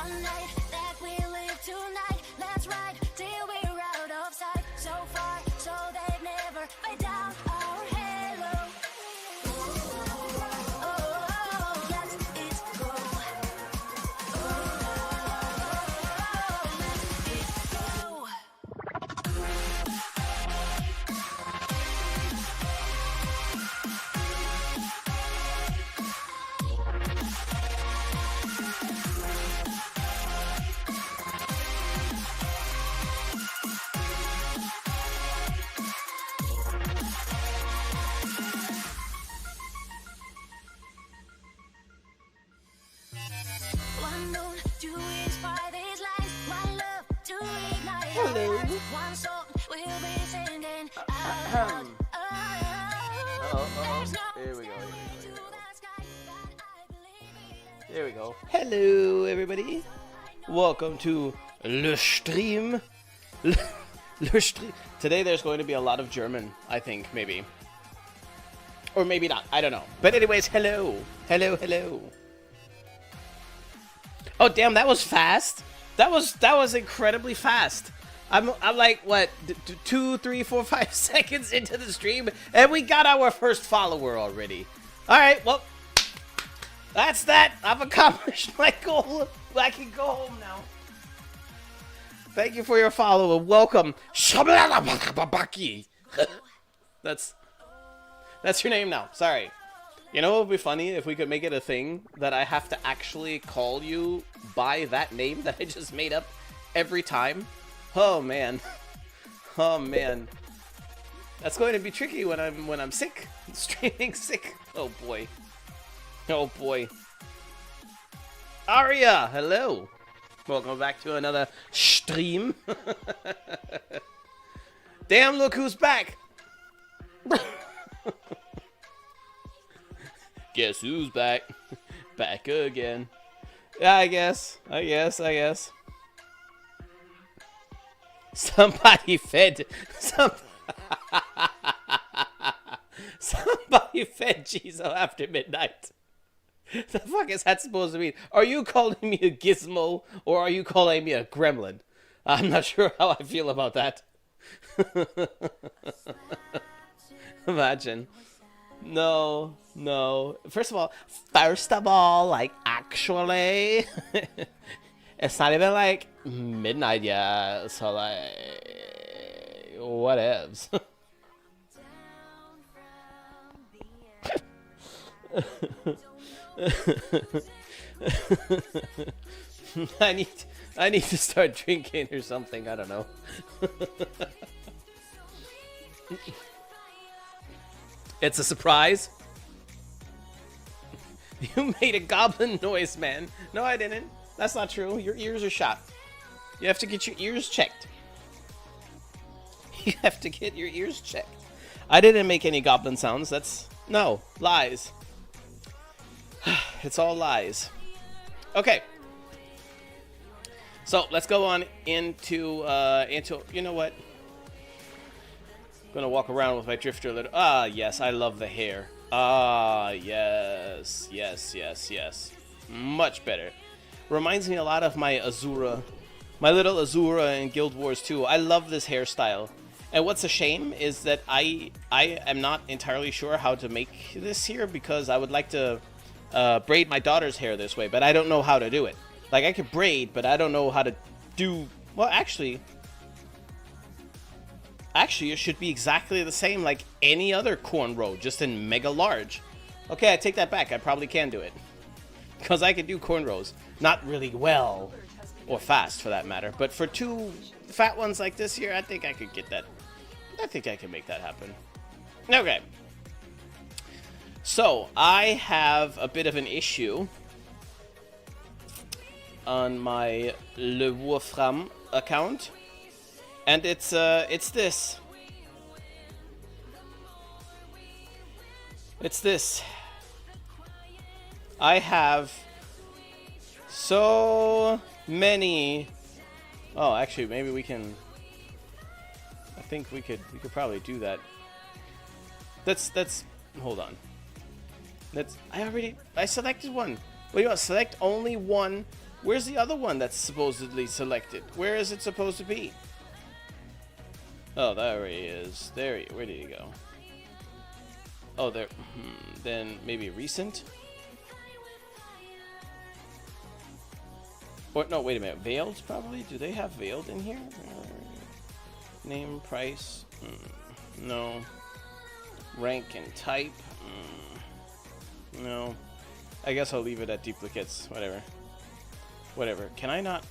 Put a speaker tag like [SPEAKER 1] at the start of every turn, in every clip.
[SPEAKER 1] one night that we live tonight. Let's ride till we're out of sight. So far, so they've never laid down our halo. Oh, let it go. One moon to inspire these lines, one love to ignite our lives. One song we'll be singing out loud. There's no
[SPEAKER 2] Here we go.
[SPEAKER 1] to the sky, but I believe it.
[SPEAKER 2] There we go. Hello, everybody. Welcome to Le Stream. Le Stream. Today there's going to be a lot of German, I think, maybe. Or maybe not. I don't know. But anyways, hello. Hello, hello. Oh, damn, that was fast. That was incredibly fast. I'm like, what, 2, 3, 4, 5 seconds into the stream, and we got our first follower already. All right, well, that's that. I've accomplished my goal. I can go home now. Thank you for your follow. Welcome. That's your name now. Sorry. You know what would be funny if we could make it a thing that I have to actually call you by that name that I just made up every time? Oh man. Oh man. That's going to be tricky when I'm sick. Streaming sick. Oh boy. Oh boy. Aria, hello. Welcome back to another stream. Damn, look who's back. Guess who's back? Back again. Yeah, I guess. Somebody fed somebody fed Jizo after midnight. The fuck is that supposed to mean? Are you calling me a gizmo or are you calling me a gremlin? I'm not sure how I feel about that. Imagine. No. First of all, like, actually, it's not even, like, midnight yet, so, like, whatevs. I need to start drinking or something, I don't know. It's a surprise. You made a goblin noise, man. No, I didn't. That's not true. Your ears are shot. You have to get your ears checked. You have to get your ears checked. I didn't make any goblin sounds. No, lies. It's all lies. Okay. So let's go on into you know what? Gonna walk around with my drifter a little. Ah, yes, I love the hair. Ah, yes. Much better. Reminds me a lot of my Azura. My little Azura in Guild Wars 2. I love this hairstyle. And what's a shame is that I am not entirely sure how to make this here because I would like to braid my daughter's hair this way, but I don't know how to do it. Like, I could braid, but I don't know how to do... Well, actually, it should be exactly the same like any other cornrow, just in mega large. Okay, I take that back. I probably can do it. Because I can do cornrows. Not really well, or fast for that matter. But for two fat ones like this here, I think I could get that. I think I can make that happen. Okay. So, I have a bit of an issue on my Le Wolfram account. And it's this. It's this. I have so many. Oh, actually, maybe we can. I think we could probably do that. That's. Hold on. I selected one. What do you want? Select only one Where's the other one that's supposedly selected? Where is it supposed to be? Oh, there he is. Where did he go? Oh, there. Then maybe recent? Or, no, wait a minute. Veiled, probably? Do they have veiled in here? Name, price? No. Rank and type? No. I guess I'll leave it at duplicates. Whatever. Can I not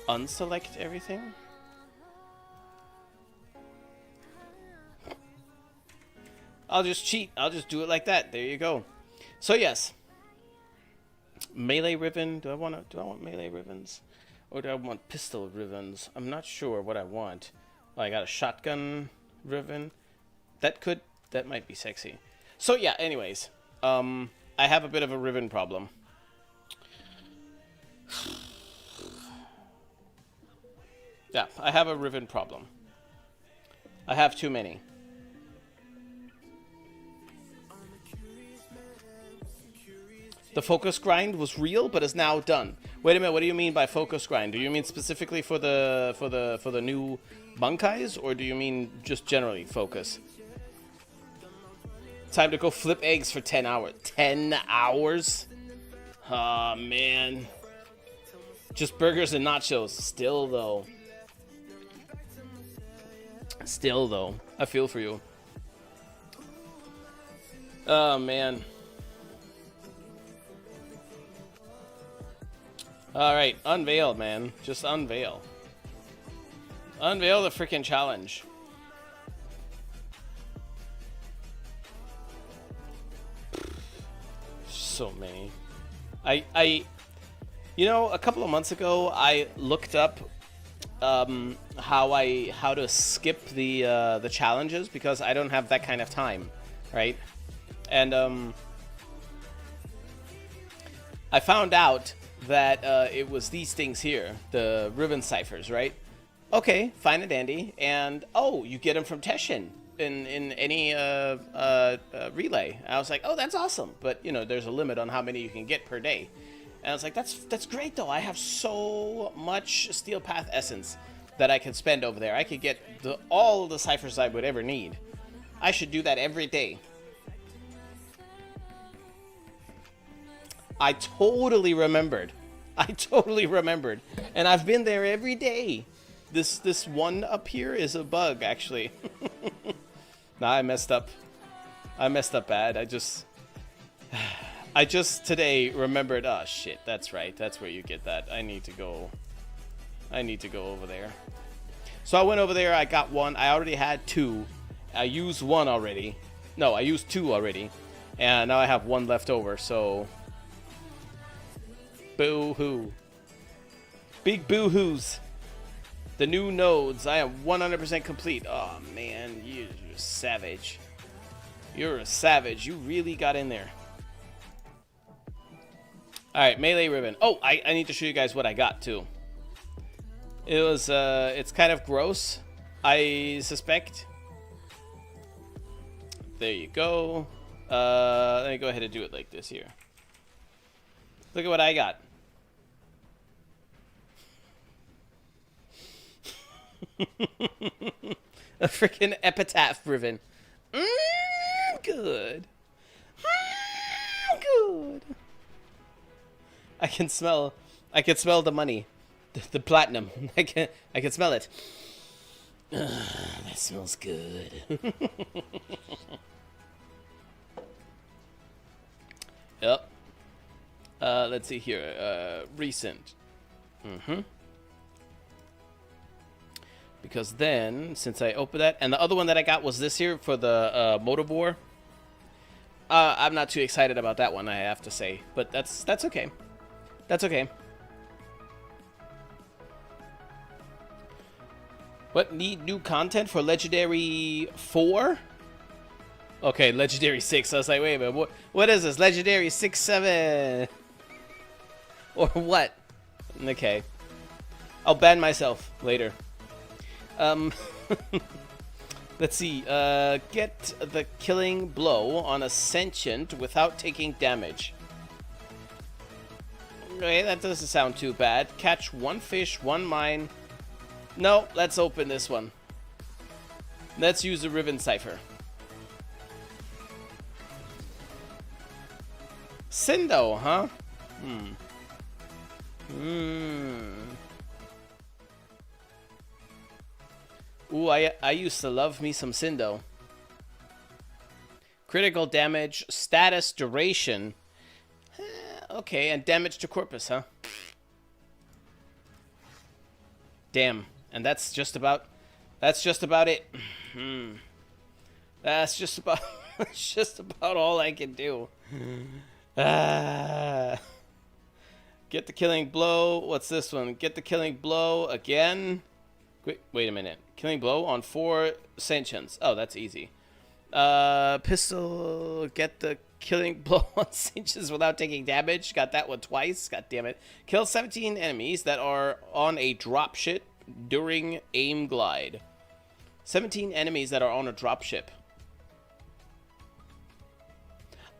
[SPEAKER 2] unselect everything? I'll just cheat. I'll just do it like that. There you go. So yes. Melee ribbon. Do I want melee ribbons? Or do I want pistol ribbons? I'm not sure what I want. Oh, I got a shotgun ribbon. That might be sexy. So yeah, anyways. I have a bit of a ribbon problem. Yeah, I have a ribbon problem. I have too many. The focus grind was real, but is now done. Wait a minute. What do you mean by focus grind? Do you mean specifically for the new Bankais, or do you mean just generally focus? Time to go flip eggs for 10 hours. 10 hours? Oh man. Just burgers and nachos. Still though, I feel for you. Oh man. Alright, unveil, man. Just unveil. Unveil the freaking challenge. So many. You know, a couple of months ago, I looked up how to skip the challenges because I don't have that kind of time, right? And I found out that it was these things here, the ribbon ciphers, right? Okay, fine and dandy. And oh, you get them from Teshin in any relay. I was like, oh, that's awesome. But you know, there's a limit on how many you can get per day. And I was like, that's great though. I have so much Steel Path essence that I can spend over there. I could get all the ciphers I would ever need. I should do that every day. I totally remembered. And I've been there every day. This one up here is a bug, actually. Nah, I messed up. Bad. I just today remembered, oh shit, that's right. That's where you get that. I need to go over there. So I went over there, I got one. I already had two. I used one already. No, I used two already. And now I have one left over, so boo-hoo. Big boo-hoos. The new nodes. I am 100% complete. Oh, man. You're a savage. You're a savage. You really got in there. Alright, melee ribbon. Oh, I need to show you guys what I got, too. It was, it's kind of gross, I suspect. There you go. Let me go ahead and do it like this here. Look at what I got. A freaking epitaph ribbon. Good. Good. I can smell the money. The platinum. I can smell it. That smells good. Yep. Let's see here. Recent. Because then, since I opened that, and the other one that I got was this here for the Motorbore. I'm not too excited about that one, I have to say, but that's okay. That's okay. What, need new content for Legendary 4? Okay, Legendary 6. I was like, wait a minute, what is this? Legendary 6, 7? Or what? Okay. I'll ban myself later. Let's see. Get the killing blow on a sentient without taking damage. Okay, that doesn't sound too bad. Catch 1 fish, 1 mine. No, let's open this one. Let's use the Riven Cipher. Sindo, huh? Ooh, I used to love me some Sindo. Critical damage, status, duration. Okay, and damage to corpus, huh? Damn, and that's just about it. That's just about that's just about all I can do. Get the killing blow. What's this one? Get the killing blow again. Wait a minute. Killing blow on 4 sentients. Oh, that's easy. Pistol. Get the killing blow on sentients without taking damage. Got that one twice. God damn it. Kill 17 enemies that are on a dropship during aim glide. 17 enemies that are on a dropship.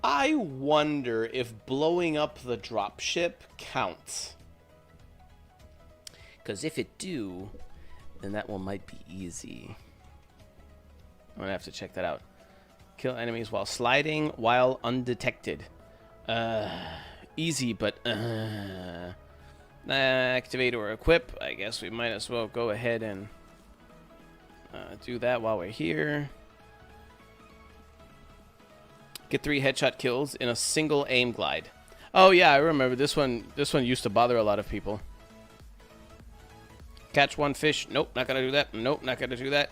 [SPEAKER 2] I wonder if blowing up the dropship counts. Because if it do, then that one might be easy. I'm going to have to check that out. Kill enemies while sliding, while undetected. Easy, but... activate or equip. I guess we might as well go ahead and do that while we're here. Get 3 headshot kills in a single aim glide. Oh yeah, I remember this one. This one used to bother a lot of people. Catch 1 fish. Nope, not gonna do that. Nope, not gonna do that.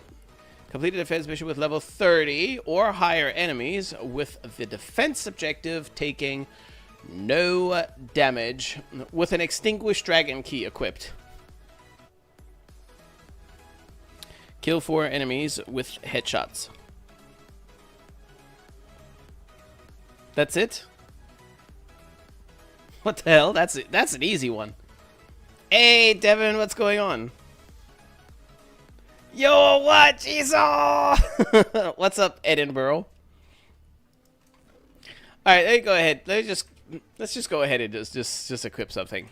[SPEAKER 2] Complete a defense mission with level 30 or higher enemies with the defense objective taking no damage with an extinguished dragon key equipped. Kill 4 enemies with headshots. That's it? What the hell? That's an easy one. Hey, Devin, what's going on? Yo, what? Jeez, what's up, Edinburgh? All right, let me go ahead. Let's just go ahead and just equip something.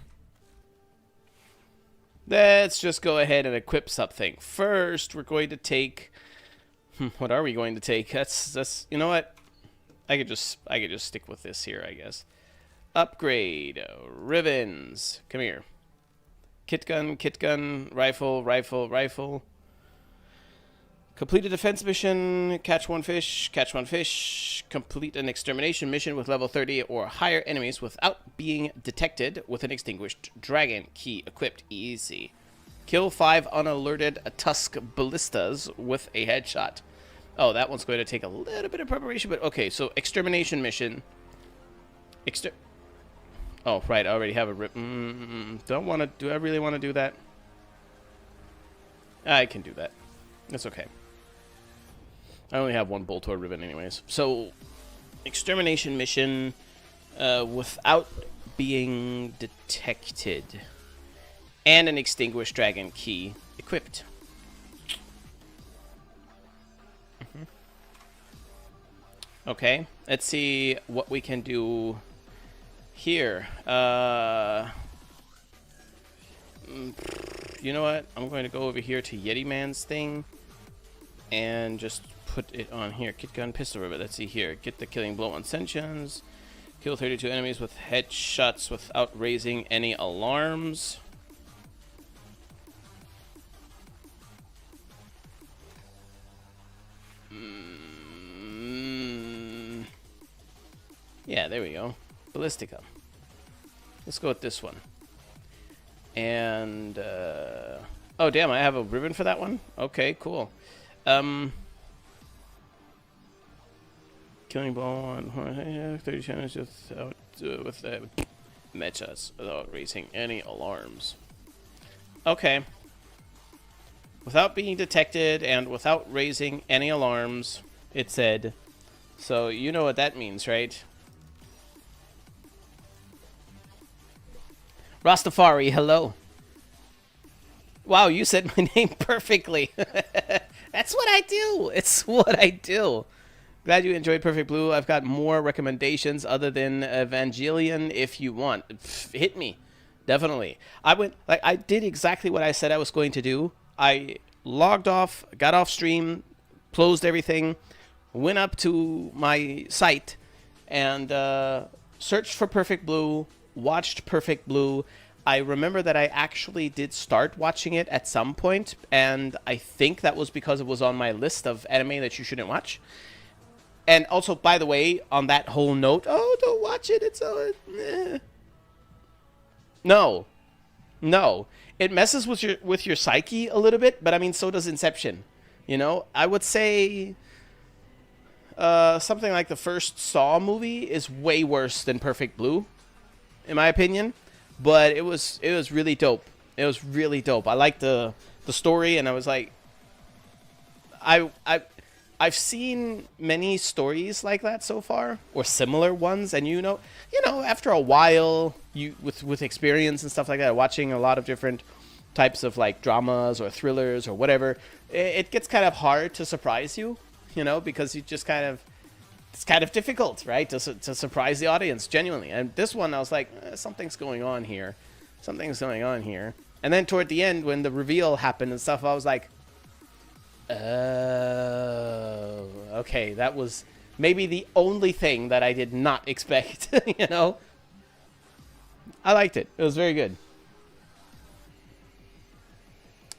[SPEAKER 2] Let's just go ahead and equip something. First, we're going to take. What are we going to take? That's. You know what? I could just stick with this here, I guess. Upgrade. Rivens. Come here. Kit gun, rifle. Complete a defense mission. Catch 1 fish. Complete an extermination mission with level 30 or higher enemies without being detected with an extinguished dragon key equipped. Easy. Kill 5 unalerted tusk ballistas with a headshot. Oh, that one's going to take a little bit of preparation, but okay. So extermination mission. Oh, right. I already have a rip. Don't want to. Do I really want to do that? I can do that. That's okay. I only have 1 bolt or ribbon anyways. So, extermination mission without being detected. And an extinguished dragon key equipped. Okay, let's see what we can do here. You know what? I'm going to go over here to Yeti Man's thing and just put it on here. Kit gun, pistol rivet. Let's see here. Get the killing blow on sentients. Kill 32 enemies with headshots without raising any alarms. Yeah, there we go. Ballistica. Let's go with this one. And, oh, damn, I have a ribbon for that one? Okay, cool. Killing blow on 30 channels without, with mechas, without raising any alarms. Okay. Without being detected and without raising any alarms, it said. So, you know what that means, right? Rastafari, hello. Wow, you said my name perfectly. That's what I do. It's what I do. Glad you enjoyed Perfect Blue. I've got more recommendations other than Evangelion if you want. Hit me. Definitely. I did exactly what I said I was going to do. I logged off, got off stream, closed everything, went up to my site, and searched for Perfect Blue, watched Perfect Blue. I remember that I actually did start watching it at some point, and I think that was because it was on my list of anime that you shouldn't watch. And also, by the way, on that whole note, oh, don't watch it, it's so... No. No. It messes with your psyche a little bit, but I mean, so does Inception. You know? I would say... something like the first Saw movie is way worse than Perfect Blue, in my opinion. But it was really dope. It was really dope. I liked the story, and I was like, I've seen many stories like that so far, or similar ones, and you know, after a while, you with experience and stuff like that, watching a lot of different types of like dramas or thrillers or whatever, it gets kind of hard to surprise you, because you just kind of. It's kind of difficult, right, to surprise the audience, genuinely. And this one, I was like, something's going on here. Something's going on here. And then toward the end, when the reveal happened and stuff, I was like, oh, okay, that was maybe the only thing that I did not expect, I liked it. It was very good.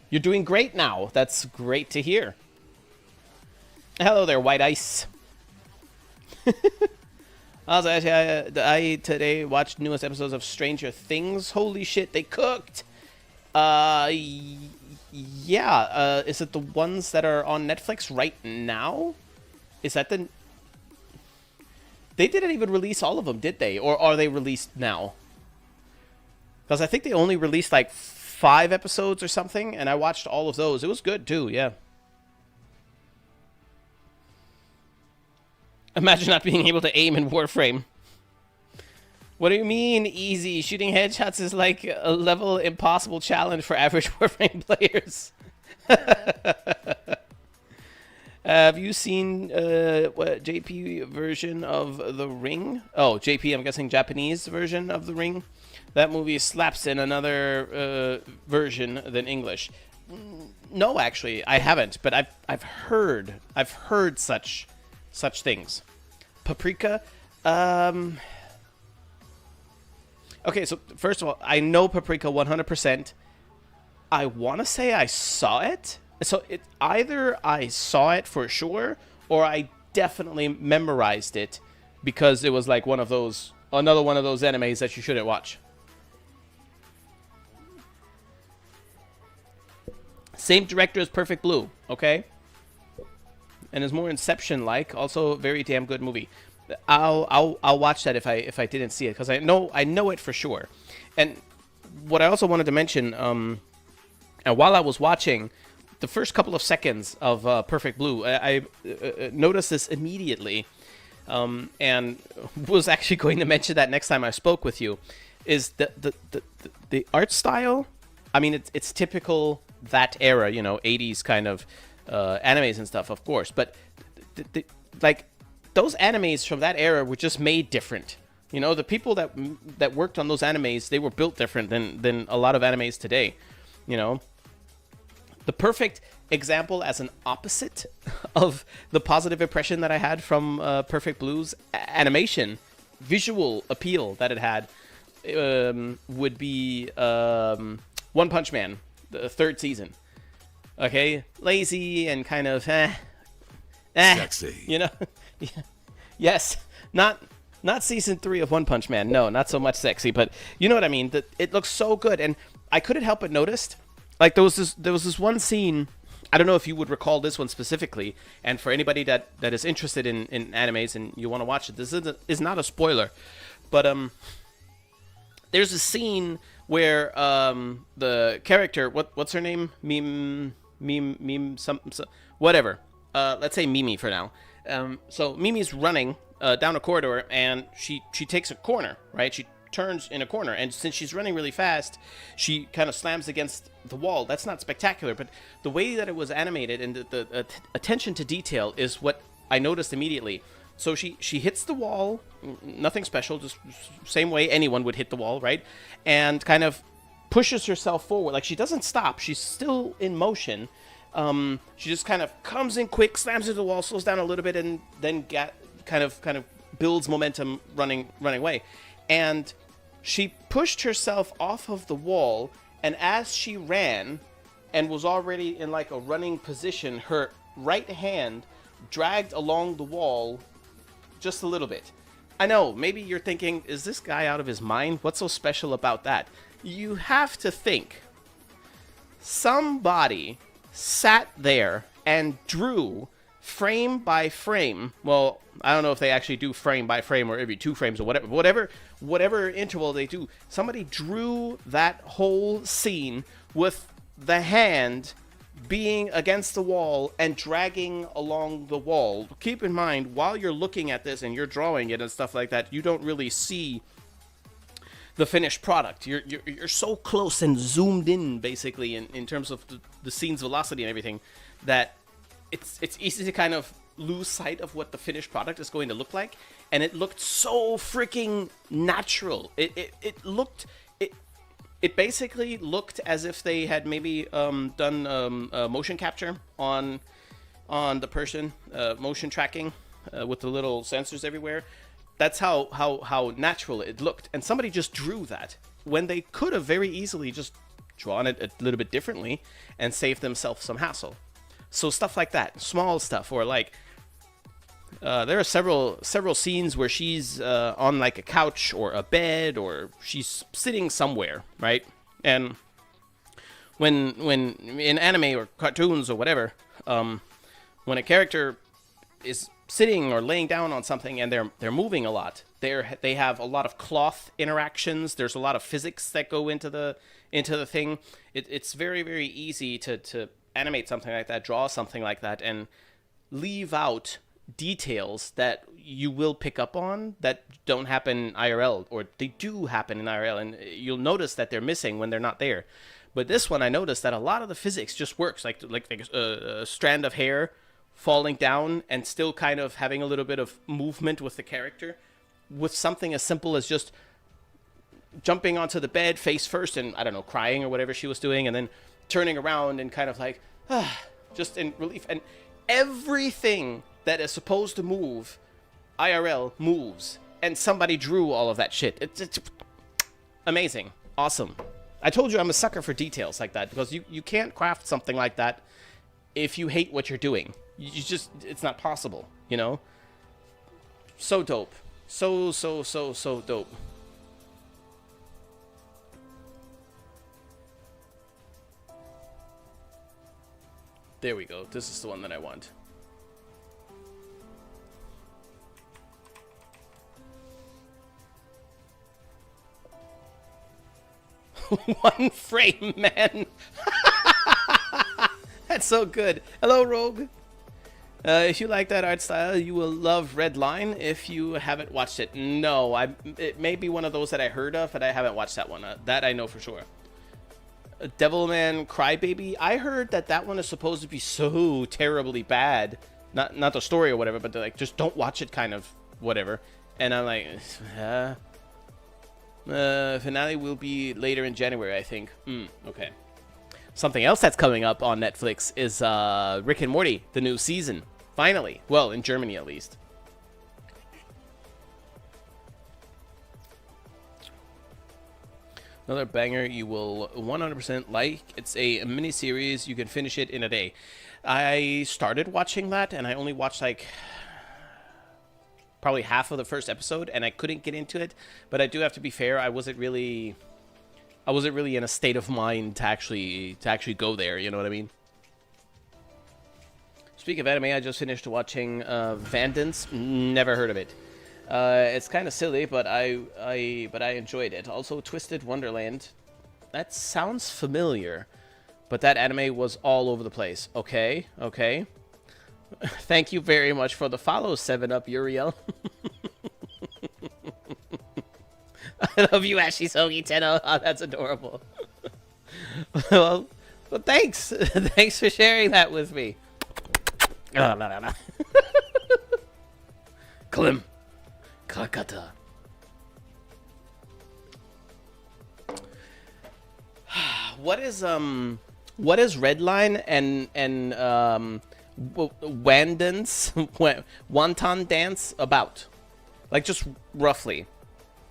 [SPEAKER 2] You're doing great now. That's great to hear. Hello there, White Ice. Also, actually, I today watched newest episodes of Stranger Things. Holy shit, they cooked. Yeah. Is it the ones that are on Netflix right now? Is that the? They didn't even release all of them, did they? Or are they released now? Because I think they only released like 5 episodes or something, and I watched all of those. It was good too. Yeah. Imagine not being able to aim in Warframe. What do you mean, easy? Shooting headshots is like a level impossible challenge for average Warframe players. Have you seen what JP version of The Ring? Oh, JP, I'm guessing Japanese version of The Ring. That movie slaps in another version than English. No, actually, I haven't, but I've heard such things. Paprika. Okay, so first of all, I know Paprika 100%. I want to say I saw it. So either I saw it for sure, or I definitely memorized it because it was like another one of those animes that you shouldn't watch. Same director as Perfect Blue, okay? And is more Inception-like. Also, a very damn good movie. I'll watch that if I didn't see it, because I know it for sure. And what I also wanted to mention, and while I was watching the first couple of seconds of Perfect Blue, I noticed this immediately, and was actually going to mention that next time I spoke with you. Is the art style? I mean, it's typical that era, 80s kind of. Animes and stuff, of course, but like those animes from that era were just made different. The people that worked on those animes, they were built different than a lot of animes today. The perfect example as an opposite of the positive impression that I had from Perfect Blue's animation, visual appeal that it had, would be One Punch Man, the 3rd season. Okay, lazy and kind of sexy. Yes, not season 3 of One Punch Man. No, not so much sexy, but you know what I mean. It looks so good, and I couldn't help but notice. Like there was this one scene. I don't know if you would recall this one specifically, and for anybody that is interested in animes and you want to watch it, this is not a spoiler, but there's a scene where the character, what's her name, Meme, some whatever. Let's say Mimi for now. So Mimi's running down a corridor, and she takes a corner, right? She turns in a corner, and since she's running really fast, she kind of slams against the wall. That's not spectacular, but the way that it was animated and the attention to detail is what I noticed immediately. So she hits the wall, nothing special, just same way anyone would hit the wall, right? And kind of pushes herself forward. Like, she doesn't stop. She's still in motion. She just kind of comes in quick, slams into the wall, slows down a little bit, and then kind of builds momentum running away. And she pushed herself off of the wall, and as she ran and was already in like a running position, her right hand dragged along the wall just a little bit. I know, maybe you're thinking, is this guy out of his mind? What's so special about that? You have to think. Somebody sat there and drew frame by frame. Well, I don't know if they actually do frame by frame or every 2 frames or whatever interval they do. Somebody drew that whole scene with the hand being against the wall and dragging along the wall. Keep in mind, while you're looking at this and you're drawing it and stuff like that, you don't really see the finished product. You're so close and zoomed in, basically, in terms of the scene's velocity and everything, that it's easy to kind of lose sight of what the finished product is going to look like. And it looked so freaking natural. It basically looked as if they had maybe done motion capture on the person, motion tracking with the little sensors everywhere. That's how natural it looked. And somebody just drew that when they could have very easily just drawn it a little bit differently and saved themselves some hassle. So stuff like that, small stuff, or like there are several scenes where she's on like a couch or a bed, or she's sitting somewhere, right? And when in anime or cartoons or whatever, when a character is sitting or laying down on something and they're moving a lot, they have a lot of cloth interactions. There's a lot of physics that go into the thing. It's very, very easy to animate something like that, draw something like that, and leave out details that you will pick up on that don't happen IRL, or they do happen in IRL, and you'll notice that they're missing when they're not there. But this one, I noticed that a lot of the physics just works, like a strand of hair falling down and still kind of having a little bit of movement with the character, with something as simple as just jumping onto the bed face first and, I don't know, crying or whatever she was doing, and then turning around and kind of like, just in relief. And everything that is supposed to move IRL moves, and somebody drew all of that shit. It's amazing. Awesome. I told you I'm a sucker for details like that, because you can't craft something like that if you hate what you're doing. You just, it's not possible, you know? So dope. So dope. There we go. This is the one that I want. One frame, man. That's so good. Hello, Rogue. If you like that art style, you will love Red Line if you haven't watched it. No, it may be one of those that I heard of, but I haven't watched that one. That I know for sure. Devilman Crybaby. I heard that one is supposed to be so terribly bad. Not the story or whatever, but they're like, just don't watch it, kind of whatever. And I'm like, finale will be later in January, I think. Okay. Something else that's coming up on Netflix is Rick and Morty, the new season. Finally. Well, in Germany at least. Another banger you will 100% like. It's a mini-series. You can finish it in a day. I started watching that, and I only watched like probably half of the first episode, and I couldn't get into it. But I do have to be fair. I wasn't really in a state of mind to actually go there. You know what I mean? Speaking of anime, I just finished watching Vandance. Never heard of it. It's kind of silly, but I enjoyed it. Also, Twisted Wonderland. That sounds familiar, but that anime was all over the place. Okay. Thank you very much for the follow, 7up Uriel. I love you, Ashley Sogi Tenno. Oh, that's adorable. well, thanks. Thanks for sharing that with me. Klim. Kakata. What is Redline and Wonton dance about? Like, just roughly.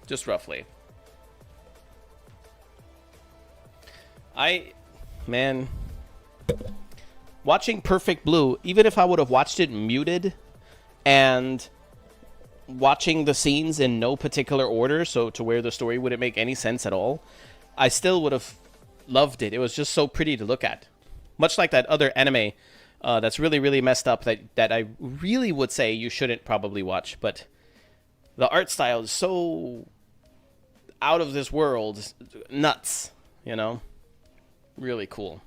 [SPEAKER 2] Just roughly. Man. Watching Perfect Blue, even if I would have watched it muted and watching the scenes in no particular order, so to where the story wouldn't make any sense at all, I still would have loved it. It was just so pretty to look at. Much like that other anime that's really, really messed up that I really would say you shouldn't probably watch, but the art style is so out of this world, nuts, you know? Really cool.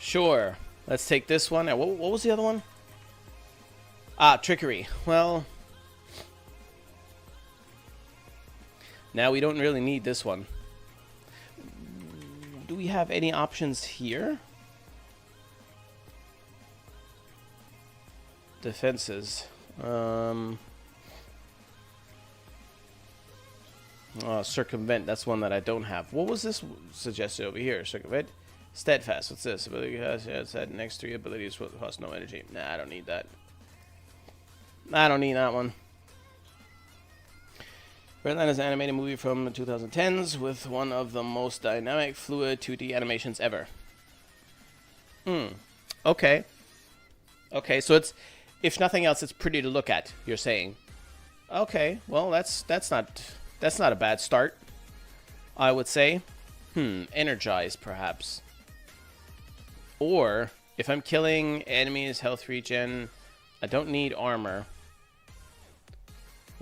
[SPEAKER 2] Sure. Let's take this one. What was the other one? Ah, Trickery. Well, now we don't really need this one. Do we have any options here? Defenses. Circumvent. That's one that I don't have. What was this suggested over here? Circumvent. Steadfast. What's this? Ability has had next 3 abilities will cost no energy. Nah, I don't need that. I don't need that one. Redline is an animated movie from the 2010s with one of the most dynamic, fluid 2D animations ever. Okay. Okay, so it's, if nothing else, it's pretty to look at, you're saying. Okay, well, that's not a bad start, I would say. Energize, perhaps. Or, if I'm killing enemies, health regen, I don't need armor.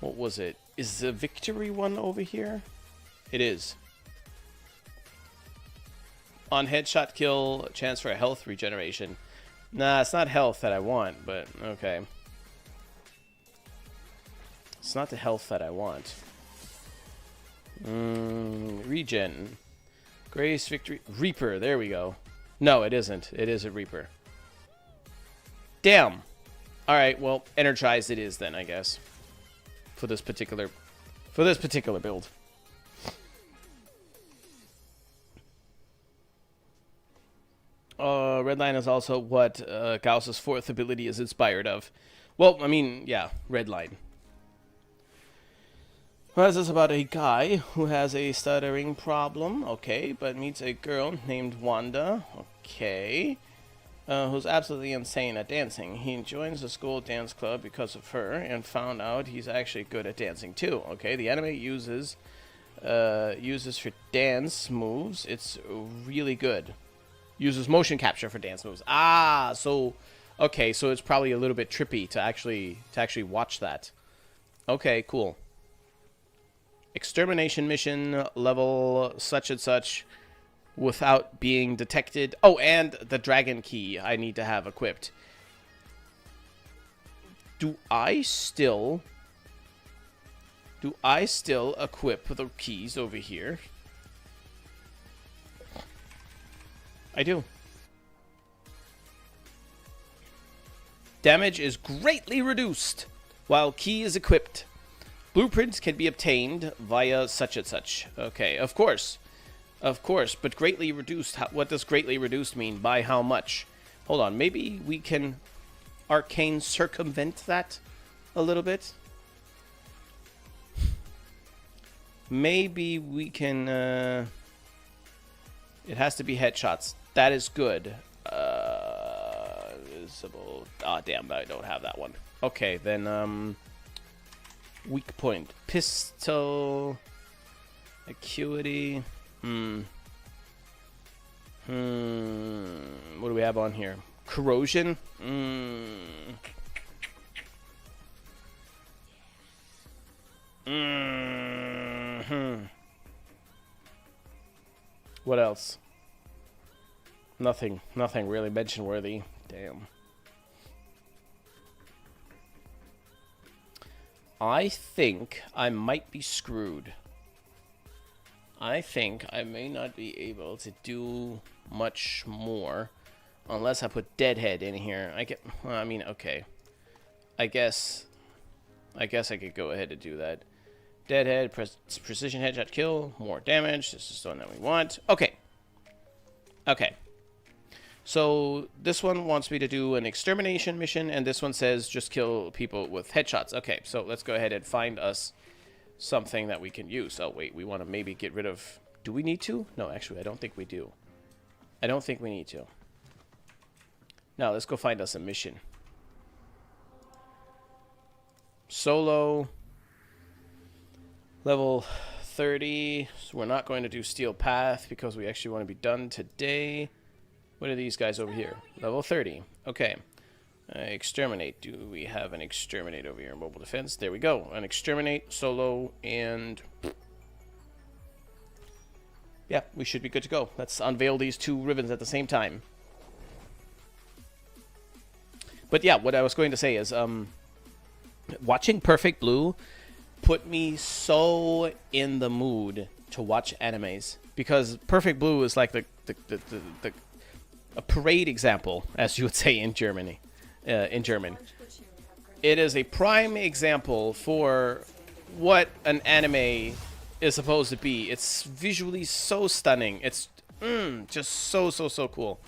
[SPEAKER 2] What was it? Is the victory one over here? It is. On headshot kill, chance for a health regeneration. Nah, it's not health that I want, but okay. It's not the health that I want. Regen. Grace, victory. Reaper, there we go. No, it isn't. It is a Reaper. Damn. Alright, well, energized it is then, I guess. For this particular build. Redline is also what Gauss's 4th ability is inspired of. Well, I mean, yeah, Redline. Well, this is about a guy who has a stuttering problem, okay, but meets a girl named Wanda, okay, who's absolutely insane at dancing. He joins the school dance club because of her and found out he's actually good at dancing too, okay. The anime uses for dance moves. It's really good. Uses motion capture for dance moves. Ah, so okay, so it's probably a little bit trippy to actually watch that. Okay, cool. Extermination mission level such and such without being detected. Oh, and the dragon key I need to have equipped. Do I still equip the keys over here? I do. Damage is greatly reduced while key is equipped. Blueprints can be obtained via such and such. Okay, of course. Of course, but greatly reduced. What does greatly reduced mean? By how much? Hold on, maybe we can arcane circumvent that a little bit? Maybe we can... It has to be headshots. That is good. Visible. Ah, damn, I don't have that one. Okay, then, weak point. Pistol. Acuity. What do we have on here? Corrosion. What else? Nothing really mention worthy. Damn. I think I might be screwed. I think I may not be able to do much more Unless I put Deadhead in here. Well, I mean, okay. I guess I could go ahead and do that. Deadhead, precision headshot kill, more damage. This is the one that we want. Okay. Okay. So this one wants me to do an extermination mission, and this one says just kill people with headshots. Okay, so let's go ahead and find us something that we can use. Oh, wait, we want to maybe get rid of... Do we need to? No, actually, I don't think we do. I don't think we need to. Now, let's go find us a mission. Solo. Level 30. So we're not going to do Steel Path because we actually want to be done today. What are these guys over here? Level 30. Okay. Exterminate. Do we have an exterminate over here? Mobile defense. There we go. An exterminate, solo, and... Yeah, we should be good to go. Let's unveil these two Rivens at the same time. But yeah, what I was going to say is, watching Perfect Blue put me so in the mood to watch animes. Because Perfect Blue is like a parade example, as you would say in Germany. In German. It is a prime example for what an anime is supposed to be. It's visually so stunning. It's just so cool.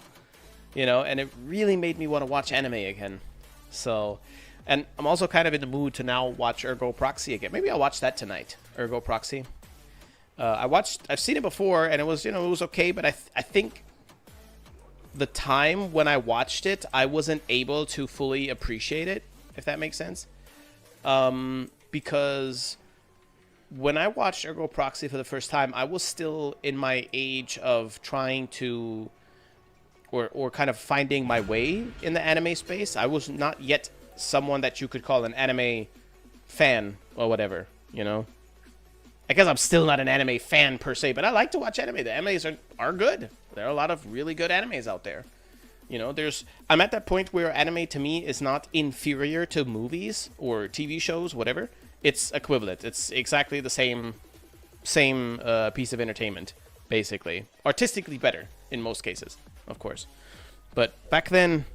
[SPEAKER 2] You know, and it really made me want to watch anime again. So, and I'm also kind of in the mood to now watch Ergo Proxy again. Maybe I'll watch that tonight. Ergo Proxy. I've seen it before, and it was, you know, it was okay, but I think the time when I watched it, I wasn't able to fully appreciate it, if that makes sense. Because when I watched Ergo Proxy for the first time, I was still in my age of trying to, or kind of finding my way in the anime space. I was not yet someone that you could call an anime fan or whatever, you know? I guess I'm still not an anime fan per se, but I like to watch anime. The animes are good. There are a lot of really good animes out there. You know, I'm at that point where anime to me is not inferior to movies or TV shows, whatever. It's equivalent. It's exactly the same piece of entertainment, basically. Artistically better in most cases, of course. But back then,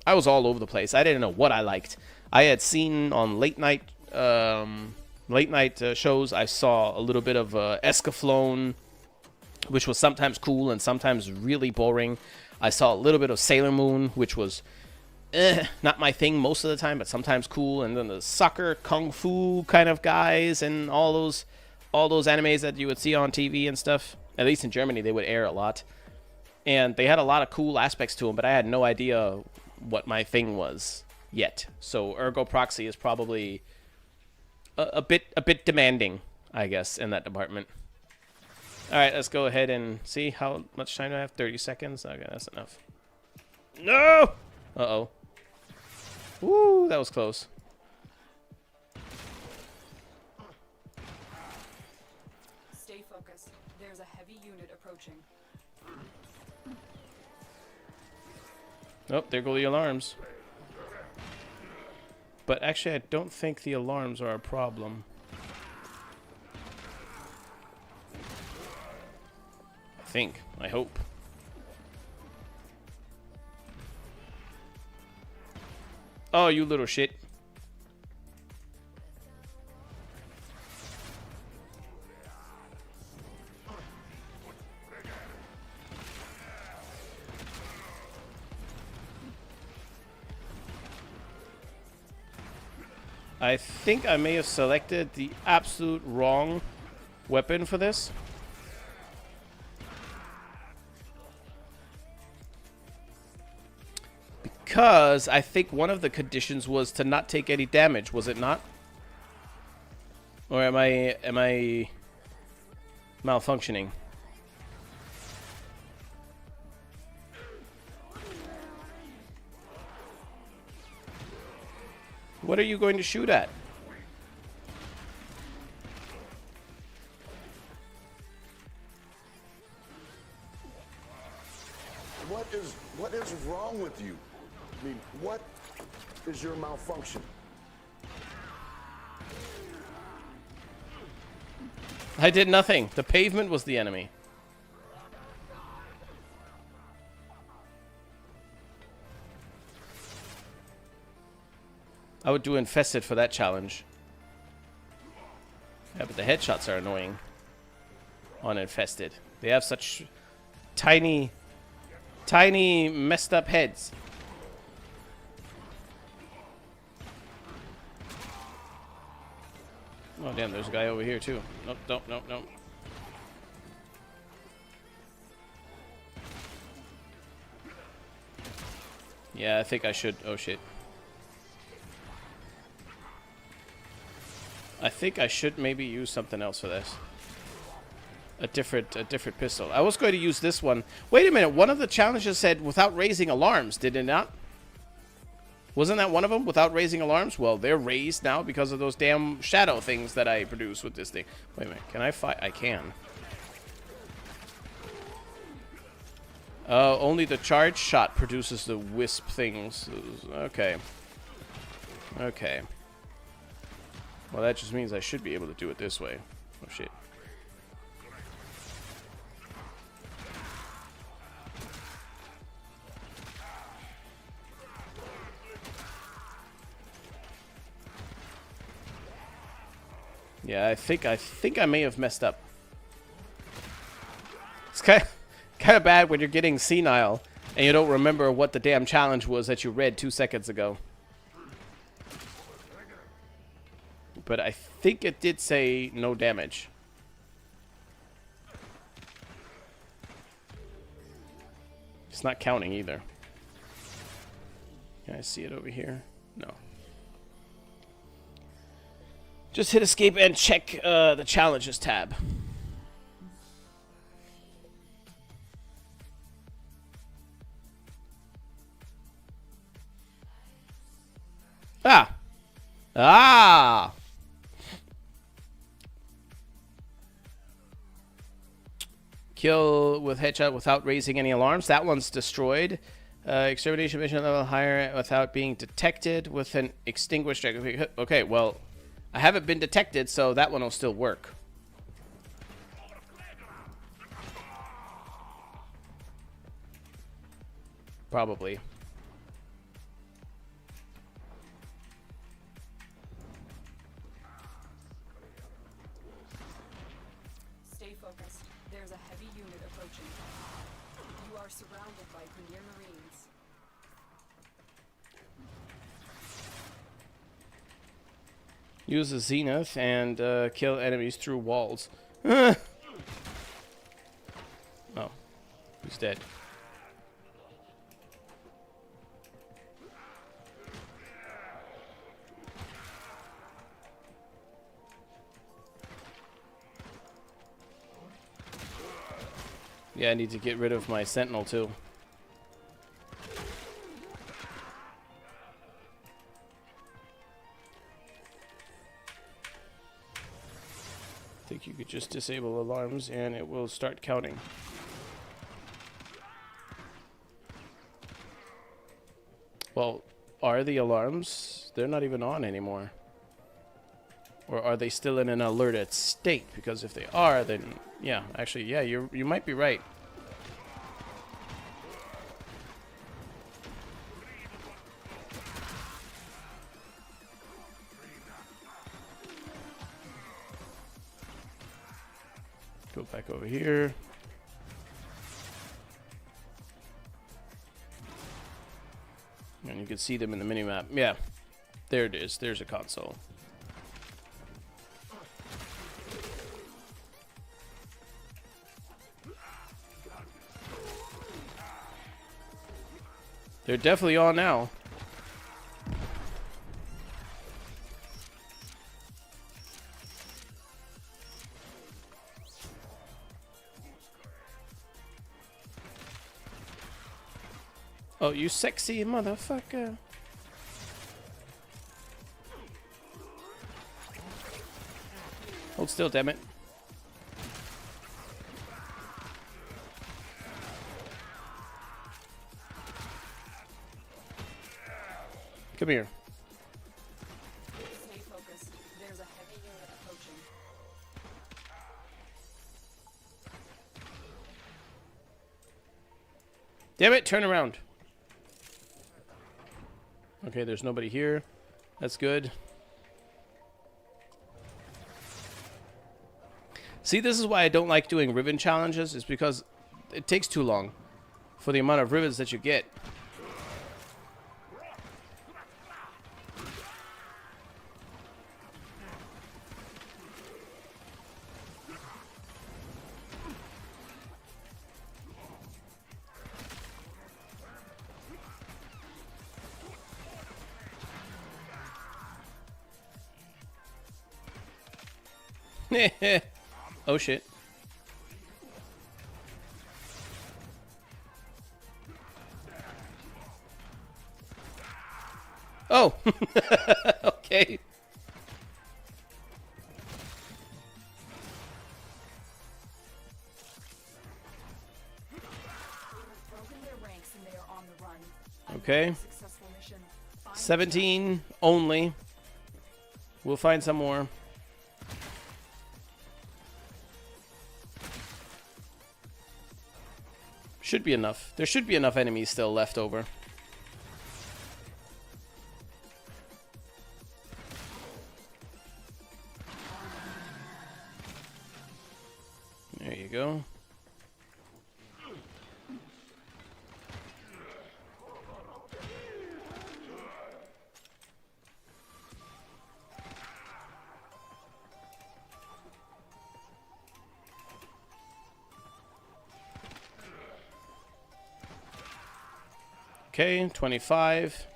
[SPEAKER 2] I was all over the place. I didn't know what I liked. I had seen on late night shows, I saw a little bit of Escaflowne, which was sometimes cool and sometimes really boring. I saw a little bit of Sailor Moon, which was not my thing most of the time, but sometimes cool. And then the soccer, kung fu kind of guys, and all those animes that you would see on TV and stuff. At least in Germany, they would air a lot, and they had a lot of cool aspects to them. But I had no idea what my thing was yet. So Ergo Proxy is probably a bit demanding, I guess, in that department. All right, let's go ahead and see how much time do I have. 30 seconds. Okay, that's enough. No! Uh-oh. Woo, that was close.
[SPEAKER 3] Stay focused. There's a heavy unit approaching.
[SPEAKER 2] Oh, there go the alarms. But actually, I don't think the alarms are a problem. I hope. Oh, you little shit. I think I may have selected the absolute wrong weapon for this. Because I think one of the conditions was to not take any damage, was it not? Or am I malfunctioning? What are you going to shoot at?
[SPEAKER 4] What is wrong with you? I mean, what is your malfunction?
[SPEAKER 2] I did nothing. The pavement was the enemy. I would do Infested for that challenge. Yeah, but the headshots are annoying on Infested. They have such tiny, tiny messed up heads. Oh, damn, there's a guy over here, too. Nope, nope, nope, nope. Yeah, I think I should... Oh, shit. I think I should maybe use something else for this. A different pistol. I was going to use this one. Wait a minute, one of the challenges said without raising alarms, did it not? Wasn't that one of them, without raising alarms? Well, they're raised now because of those damn shadow things that I produce with this thing. Wait a minute, can I fight? I can. Only the charge shot produces the wisp things. Okay. Okay. Well, that just means I should be able to do it this way. Oh, shit. Yeah, I think I may have messed up. It's kind of bad when you're getting senile and you don't remember what the damn challenge was that you read 2 seconds ago. But I think it did say no damage. It's not counting either. Can I see it over here? No. Just hit escape and check the challenges tab. Ah! Ah! Kill with headshot without raising any alarms. That one's destroyed. Extermination mission level higher without being detected with an extinguished... Okay, well... I haven't been detected, so that one will still work. Probably.
[SPEAKER 3] Stay focused. There's a heavy unit approaching. You are surrounded by Premier Marines.
[SPEAKER 2] Use the zenith and kill enemies through walls. Oh, he's dead. Yeah, I need to get rid of my sentinel too. I think you could just disable alarms and it will start counting. Well, are the alarms? They're not even on anymore. Or are they still in an alerted state? Because if they are, then yeah, actually, yeah, you might be right. Go back over here. And you can see them in the minimap. Yeah, there it is. There's a console. They're definitely on now. Oh, you sexy motherfucker. Hold still, damn it. Come here.
[SPEAKER 3] Stay focused. There's a heavy unit approaching.
[SPEAKER 2] Damn it, turn around. Okay, there's nobody here. That's good. See, this is why I don't like doing Riven challenges, is because it takes too long for the amount of rivets that you get. Oh shit. Oh. Okay.
[SPEAKER 3] Broken their ranks and they are on the run.
[SPEAKER 2] Okay.
[SPEAKER 3] Successful mission. Find
[SPEAKER 2] 17 only. We'll find some more. Should be enough. There should be enough enemies still left over. There you go. Okay, 25.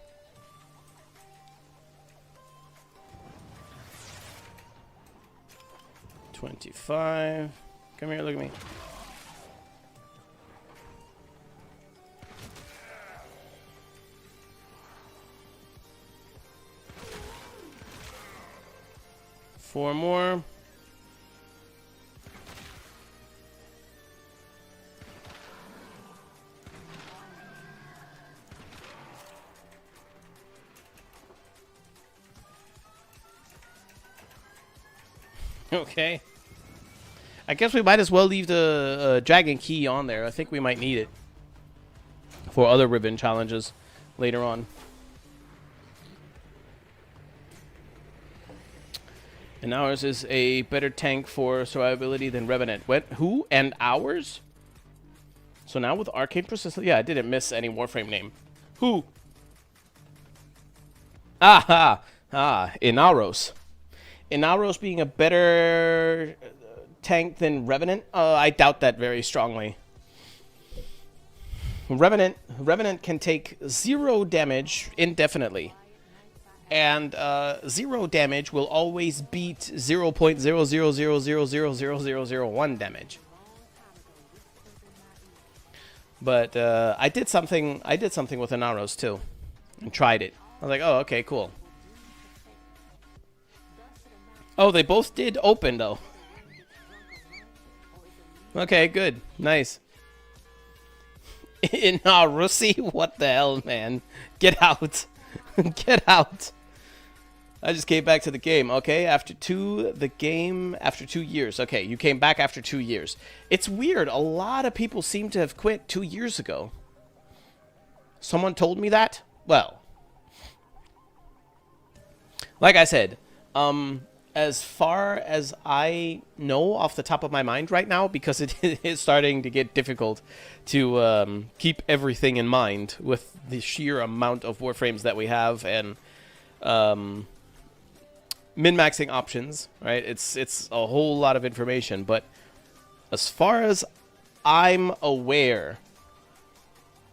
[SPEAKER 2] Come here, look at me. Four more. Okay. I guess we might as well leave the dragon key on there. I think we might need it for other ribbon challenges later on. And ours is a better tank for survivability than Revenant. What? Who? And ours? So now with Arcane Persistence... Yeah, I didn't miss any Warframe name. Who? Ah, Inaros. Inaros being a better tank than Revenant? I doubt that very strongly. Revenant can take 0 damage indefinitely. And 0 damage will always beat 0.000000001 damage. But I did something with Inaros too. And tried it. I was like, oh, okay, cool. Oh, they both did open, though. Okay, good. Nice. Russi? What the hell, man? Get out. Get out. I just came back to the game. Okay, after 2 years. Okay, you came back after 2 years. It's weird. A lot of people seem to have quit 2 years ago. Someone told me that? Well. Like I said, as far as I know off the top of my mind right now, because it is starting to get difficult to keep everything in mind with the sheer amount of Warframes that we have and min-maxing options, right? It's a whole lot of information, but as far as I'm aware,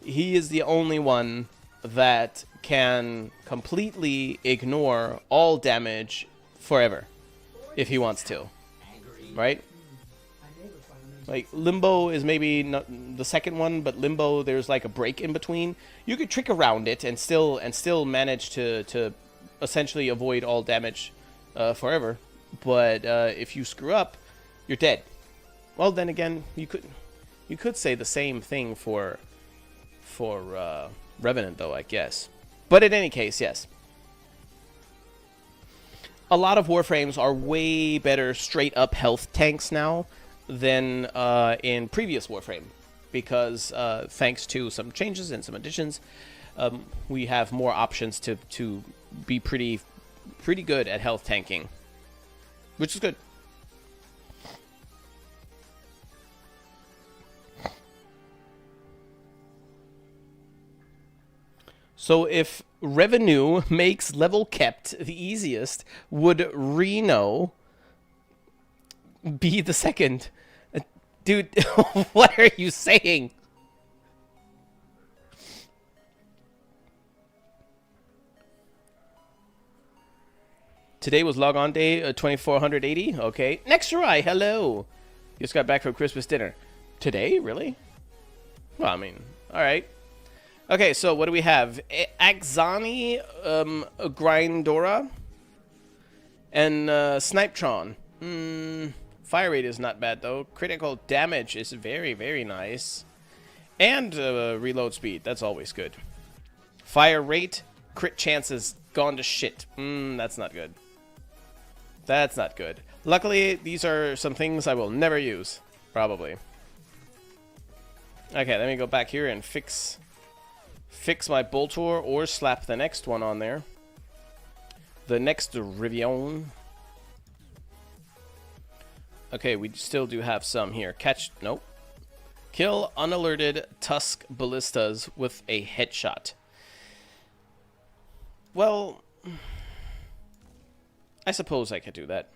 [SPEAKER 2] he is the only one that can completely ignore all damage forever, if he wants to, right? Like, Limbo is maybe not the second one, but Limbo, there's like a break in between. You could trick around it and still manage to essentially avoid all damage forever. But if you screw up, you're dead. Well, then again, you could say the same thing for Revenant, though, I guess. But in any case, yes. A lot of Warframes are way better straight-up health tanks now than in previous Warframe. Because thanks to some changes and some additions, we have more options to be pretty pretty good at health tanking, which is good. So if revenue makes level kept the easiest, would Reno be the second? Dude, what are you saying? Today was log on day 2480. Okay. Next try. Hello. Just got back from Christmas dinner. Today? Really? Well, I mean, all right. Okay, so what do we have? Axani, Grindora, and Snipetron. Fire rate is not bad, though. Critical damage is very, very nice. And reload speed. That's always good. Fire rate, crit chances gone to shit. That's not good. That's not good. Luckily, these are some things I will never use. Probably. Okay, let me go back here and fix my Boltor or slap the next one on there. The next Rivion. Okay, we still do have some here. Catch, nope. Kill unalerted Tusk Ballistas with a headshot. Well, I suppose I could do that.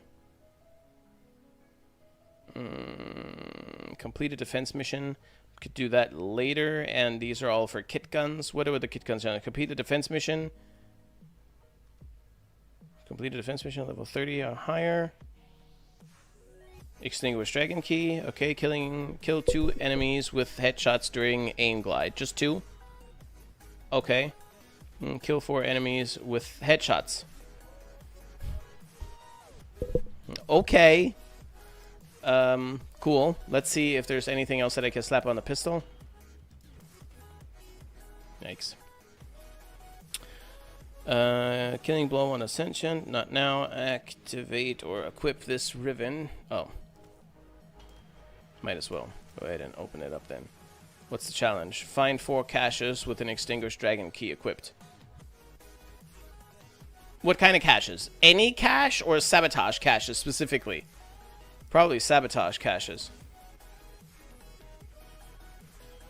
[SPEAKER 2] Complete a defense mission. Could do that later, and these are all for kit guns. What are the kit guns? Complete the defense mission. Complete a defense mission, level 30 or higher. Extinguish Dragon Key. Okay, kill 2 enemies with headshots during aim glide. Just 2? Okay. Kill 4 enemies with headshots. Okay. Cool. Let's see if there's anything else that I can slap on the pistol. Yikes. Killing blow on ascension. Not now. Activate or equip this Riven. Oh. Might as well. Go ahead and open it up then. What's the challenge? Find 4 caches with an extinguished dragon key equipped. What kind of caches? Any cache or sabotage caches specifically? Probably sabotage caches.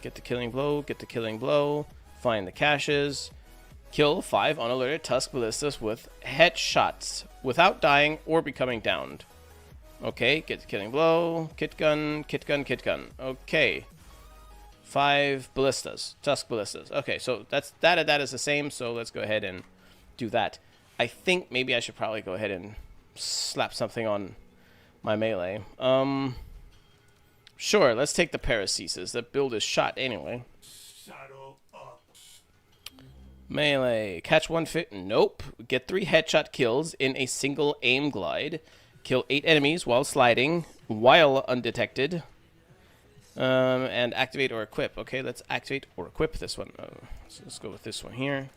[SPEAKER 2] Get the killing blow, get the killing blow, find the caches, kill 5 unalerted Tusk Ballistas with headshots without dying or becoming downed. Okay, get the killing blow, kit gun, kit gun, kit gun. Okay. 5 ballistas, Tusk Ballistas. Okay, so that is the same, so let's go ahead and do that. I think maybe I should probably go ahead and slap something on my melee. Sure, let's take the Paracesis. That build is shot anyway.
[SPEAKER 5] Saddle up.
[SPEAKER 2] Melee. Catch 1 fit. Nope. Get 3 headshot kills in a single aim glide. Kill 8 enemies while sliding, while undetected. And activate or equip. Okay, let's activate or equip this one. So let's go with this one here.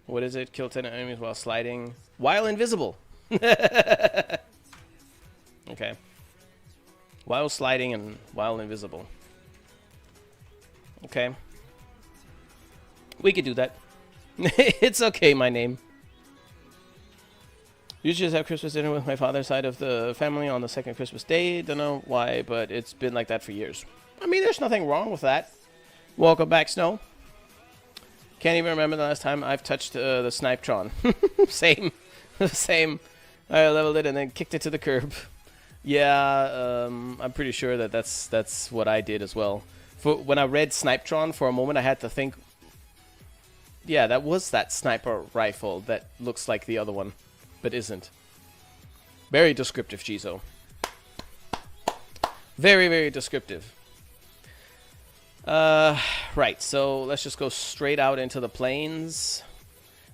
[SPEAKER 2] What is it? Kill 10 enemies while sliding, while invisible. Okay. While sliding and while invisible. Okay. We could do that. It's okay, my name. Usually just have Christmas dinner with my father's side of the family on the second Christmas day. Don't know why, but it's been like that for years. I mean, there's nothing wrong with that. Welcome back, Snow. Can't even remember the last time I've touched the Snipetron. Same. Same. I leveled it and then kicked it to the curb. Yeah, I'm pretty sure that's what I did as well. When I read Snipetron for a moment, I had to think, yeah, that was that sniper rifle that looks like the other one, but isn't. Very descriptive, Chizo. Very, very descriptive. Right, so let's just go straight out into the plains.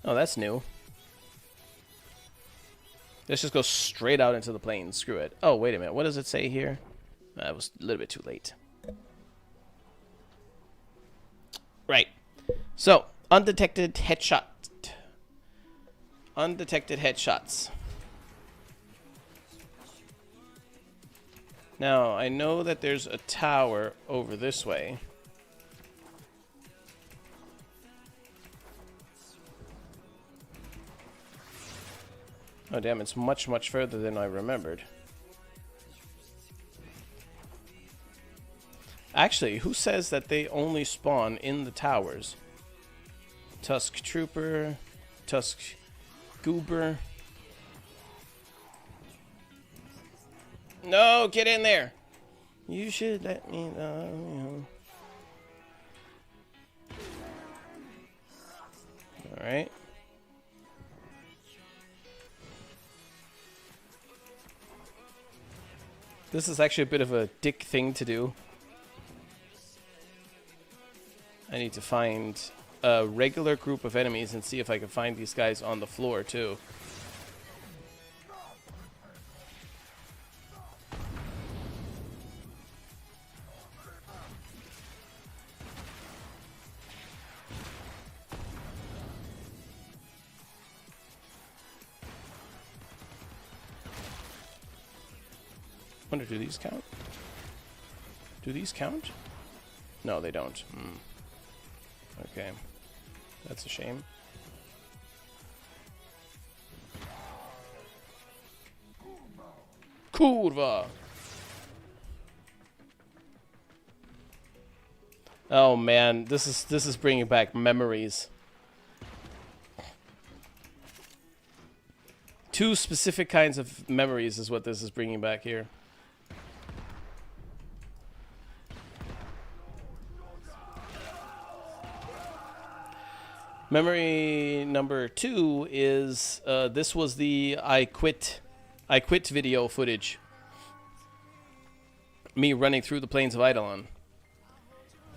[SPEAKER 2] Oh, that's new. Let's just go straight out into the plains. Screw it. Oh, wait a minute. What does it say here? That was a little bit too late. Right. So, undetected headshot. Undetected headshots. Now, I know that there's a tower over this way. Oh damn, it's much, much further than I remembered. Actually, who says that they only spawn in the towers? Tusk Trooper, Tusk Goober. No, get in there! You should let me know. Alright. This is actually a bit of a dick thing to do. I need to find a regular group of enemies and see if I can find these guys on the floor too. Wonder, do these count? Do these count? No, they don't. Okay. That's a shame. Kurva! Oh man, this is bringing back memories. Two specific kinds of memories is what this is bringing back here. Memory number 2 is this was the I quit video footage. Me running through the plains of Eidolon.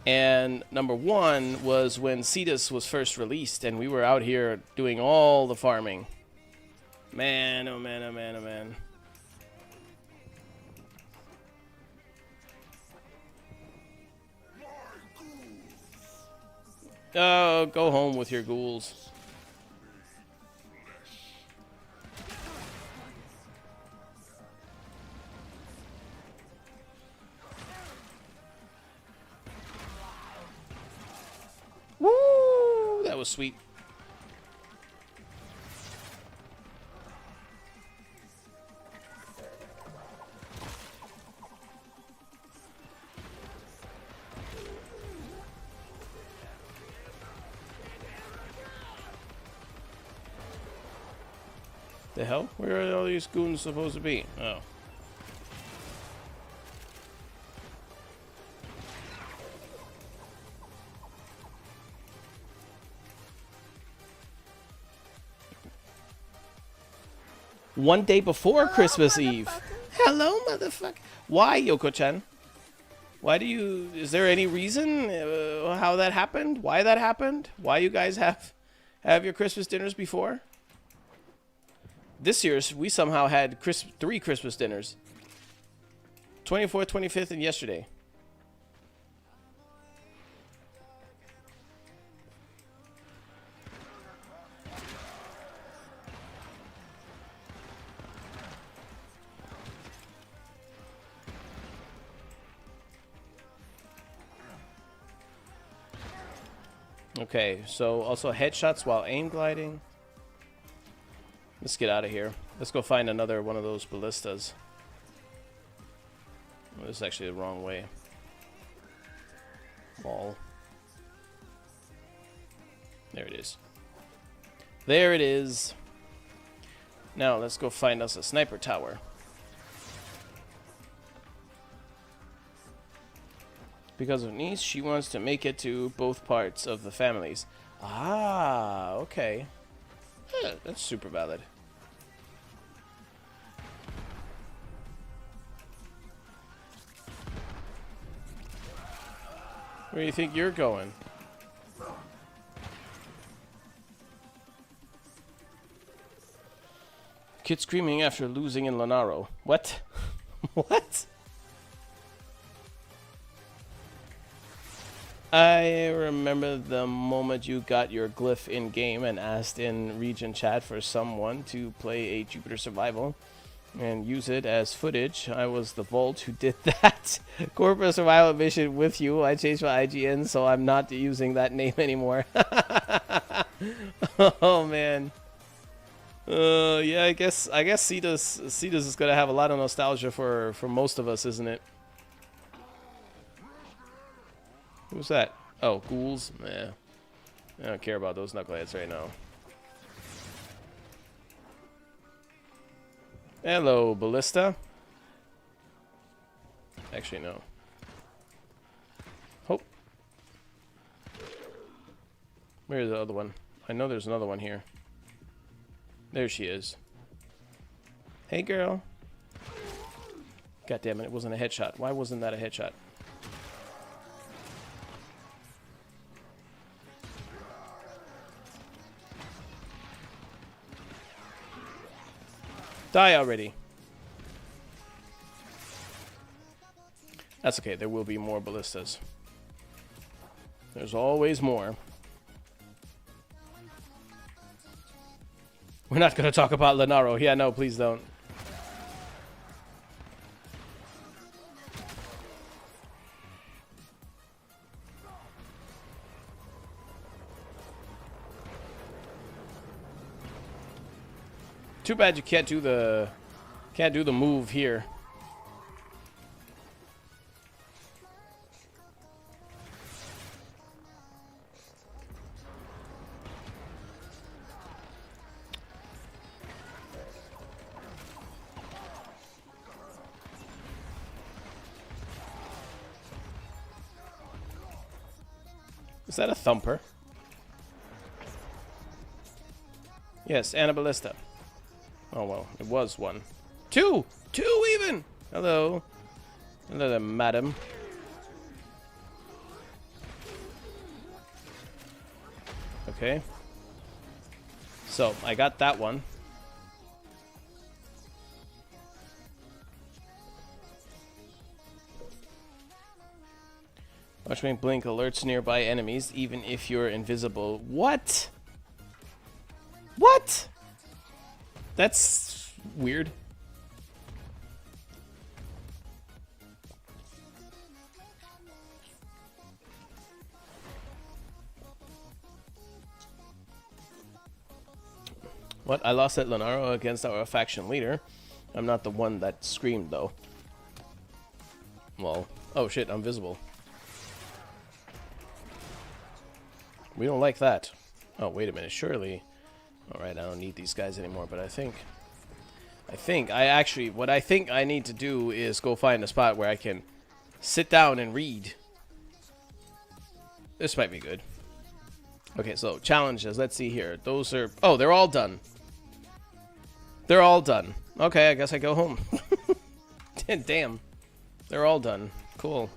[SPEAKER 2] And number 1 was when Cetus was first released and we were out here doing all the farming. Man, oh man, oh man, oh man. Oh, go home with your ghouls. Woo! That was sweet. The hell? Where are all these goons supposed to be? Oh. One day before Christmas Eve. Hello, motherfucker. Why, Yoko-chan? Why do you... Is there any reason how that happened? Why that happened? Why you guys have your Christmas dinners before? This year, we somehow had 3 Christmas dinners. 24th, 25th, and yesterday. Okay, so also headshots while aim gliding. Let's get out of here. Let's go find another one of those ballistas. Oh, this is actually the wrong way. Ball. There it is. There it is. Now let's go find us a sniper tower. Because of niece, she wants to make it to both parts of the families. Ah, okay. Yeah, that's super valid. Where do you think you're going? Kid screaming after losing in Lanaro. What? What? I remember the moment you got your glyph in-game and asked in region chat for someone to play a Jupiter Survival and use it as footage. I was the Vault who did that corporate survival mission with you. I changed my IGN, so I'm not using that name anymore. Oh, man. Yeah, I guess Cetus is gonna have a lot of nostalgia for most of us, isn't it? Who's that? Oh, ghouls? Nah. I don't care about those knuckleheads right now. Hello, Ballista. Actually, no. Oh. Where's the other one? I know there's another one here. There she is. Hey, girl. God damn it, it wasn't a headshot. Why wasn't that a headshot? Die already. That's okay, there will be more ballistas. There's always more. We're not gonna talk about Lenaro. Yeah, no, please don't. Too bad you can't do the move here. Is that a thumper? Yes, and a ballista. Oh, well, it was one. Two! Two even! Hello. Hello there, madam. Okay. So, I got that one. Watch me blink alerts nearby enemies, even if you're invisible. What? What? That's weird. What? I lost at Lenaro against our faction leader. I'm not the one that screamed, though. Well, oh shit, I'm visible. We don't like that. Oh, wait a minute, surely... Alright, I don't need these guys anymore, but I think what I think I need to do is go find a spot where I can sit down and read. This might be good. Okay, so challenges, let's see here. Those are, oh, they're all done. They're all done. Okay, I guess I go home. Damn. They're all done. Cool.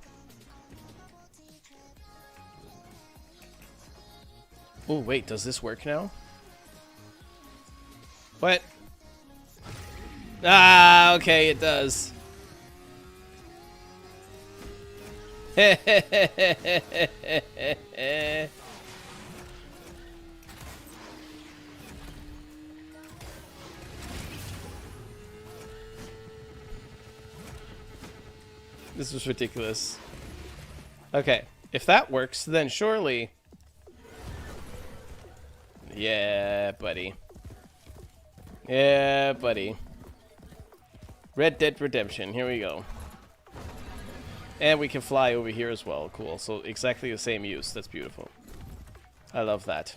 [SPEAKER 2] Oh, wait, does this work now? What? Ah, okay, it does. This was ridiculous. Okay, if that works, then surely... Yeah, buddy. Yeah, buddy. Red Dead Redemption, here we go. And we can fly over here as well. Cool, so exactly the same use. That's beautiful. I love that.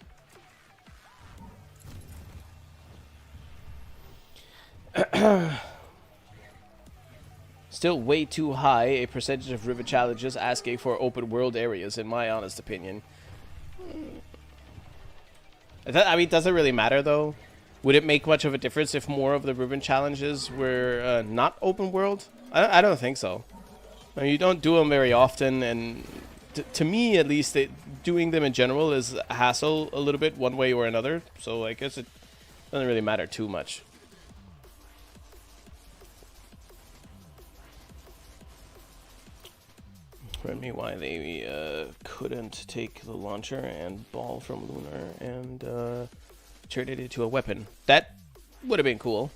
[SPEAKER 2] Still way too high a percentage of river challenges asking for open world areas, in my honest opinion. I mean, does it really matter, though? Would it make much of a difference if more of the ribbon challenges were not open world? I don't think so. I mean, you don't do them very often, and to me, at least, doing them in general is a hassle a little bit, one way or another. So I guess it doesn't really matter too much. Remind me why they couldn't take the launcher and ball from Lunar and turned it into a weapon. That would have been cool.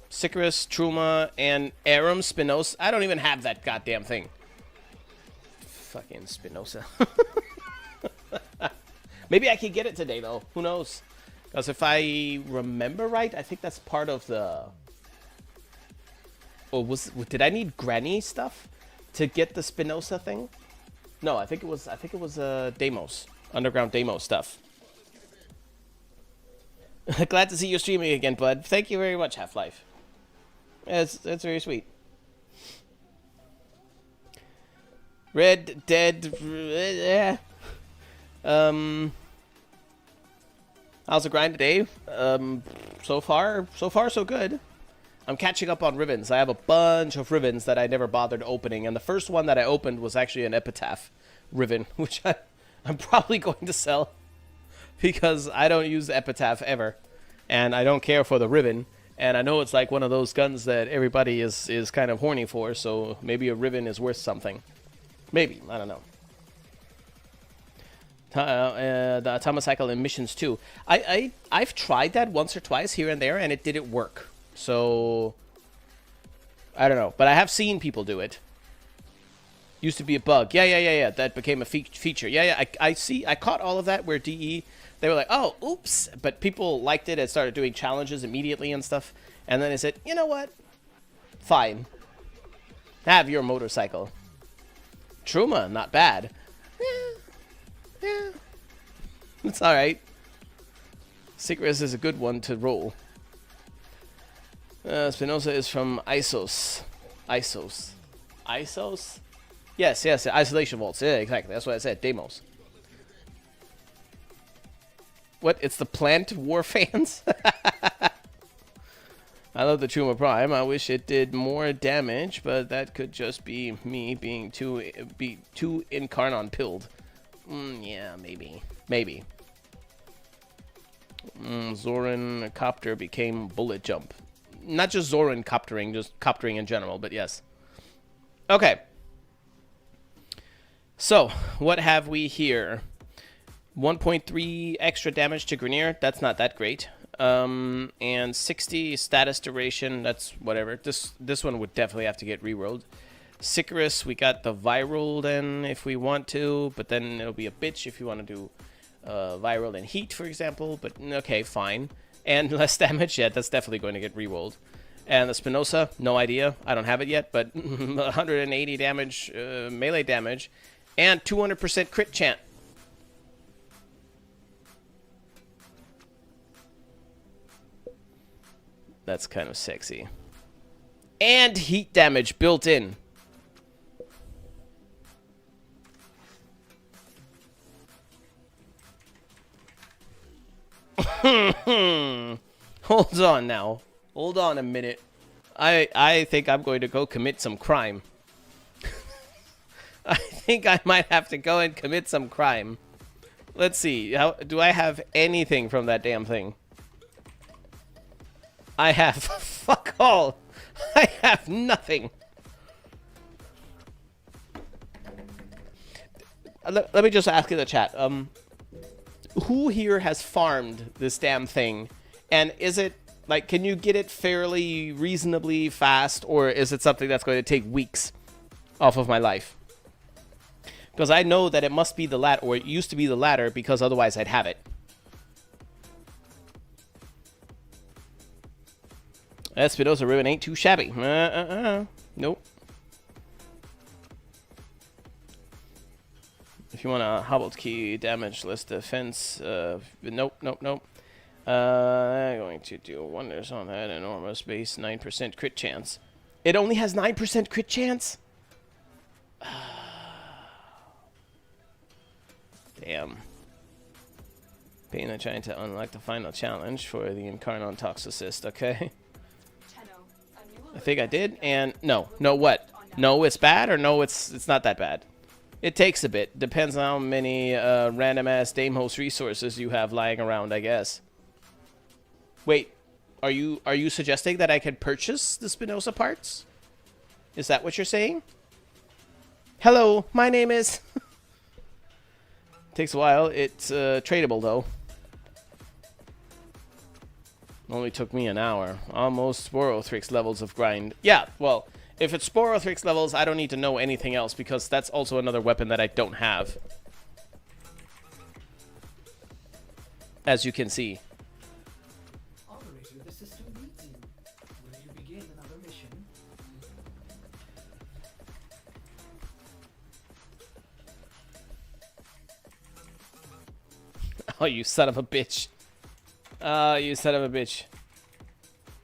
[SPEAKER 2] Sicarus, Truma, and Aram Spinoza. I don't even have that goddamn thing. Fucking Spinoza. Maybe I could get it today, though. Who knows? Because if I remember right, I think that's part of the... Oh, did I need granny stuff to get the Spinoza thing? No, I think it was Deimos. Underground Deimos stuff. Glad to see you streaming again, bud. Thank you very much, Half-Life. That's very sweet. Red Dead. How's the grind today? So far so good. I'm catching up on Rivens. I have a bunch of Rivens that I never bothered opening, and the first one that I opened was actually an Epitaph Riven, which I'm probably going to sell because I don't use Epitaph ever, and I don't care for the Riven, and I know it's like one of those guns that everybody is kind of horny for, so maybe a Riven is worth something. Maybe, I don't know. The Atomocycle emissions too. I've tried that once or twice here and there, and it didn't work. So I don't know, but I have seen people do it. Used to be a bug. Yeah. That became a feature. Yeah. I caught all of that where DE, they were like, oh, oops, but people liked it and started doing challenges immediately and stuff. And then they said, you know what? Fine. Have your motorcycle. Truma, not bad. Yeah. It's alright. Sickness is a good one to roll. Spinoza is from Isos. Isos? Yes, Isolation Vaults. Yeah, exactly. That's what I said. Deimos. What? It's the Plant War fans? I love the Truma Prime. I wish it did more damage, but that could just be me being too Incarnon pilled. Yeah, maybe. Zoran Copter became Bullet Jump. Not just Zoran Coptering, just Coptering in general, but yes. Okay. So, what have we here? 1.3 extra damage to Grenier. That's not that great. And 60 status duration. That's whatever. This one would definitely have to get rerolled. Sicarus, we got the viral then if we want to, but then it'll be a bitch if you want to do viral and heat, for example. But okay, fine. And less damage, yeah, that's definitely going to get rerolled. And the Spinoza, no idea. I don't have it yet, but 180 damage, melee damage, and 200% crit chant. That's kind of sexy. And heat damage built in. Hold on now. Hold on a minute. I think I'm going to go commit some crime. I think I might have to go and commit some crime. Let's see. Do I have anything from that damn thing? I have fuck all. I have nothing. Let me just ask in the chat. Who here has farmed this damn thing? And is it, like, can you get it fairly reasonably fast? Or is it something that's going to take weeks off of my life? Because I know that it must be the latter, or it used to be the latter, because otherwise I'd have it. Spinoza Ribbon ain't too shabby. Nope. If you want a hobbled key damage list defense, nope. Going to do wonders on that enormous base 9% crit chance. It only has 9% crit chance? Damn. Pain trying to unlock the final challenge for the Incarnon Toxicist, okay? I think I did, and no, what? No, it's bad, or no, it's not that bad. It takes a bit. Depends on how many random-ass Deimos resources you have lying around, I guess. Wait, are you suggesting that I can purchase the Spinoza parts? Is that what you're saying? Hello, my name is... Takes a while. It's tradable, though. Only took me an hour. Almost Sporothrix levels of grind. Yeah, well, if it's Sporothrix levels, I don't need to know anything else, because that's also another weapon that I don't have. as you can see.
[SPEAKER 5] Operator, the system needs you. Will you begin another mission?
[SPEAKER 2] Oh, you son of a bitch. You son of a bitch.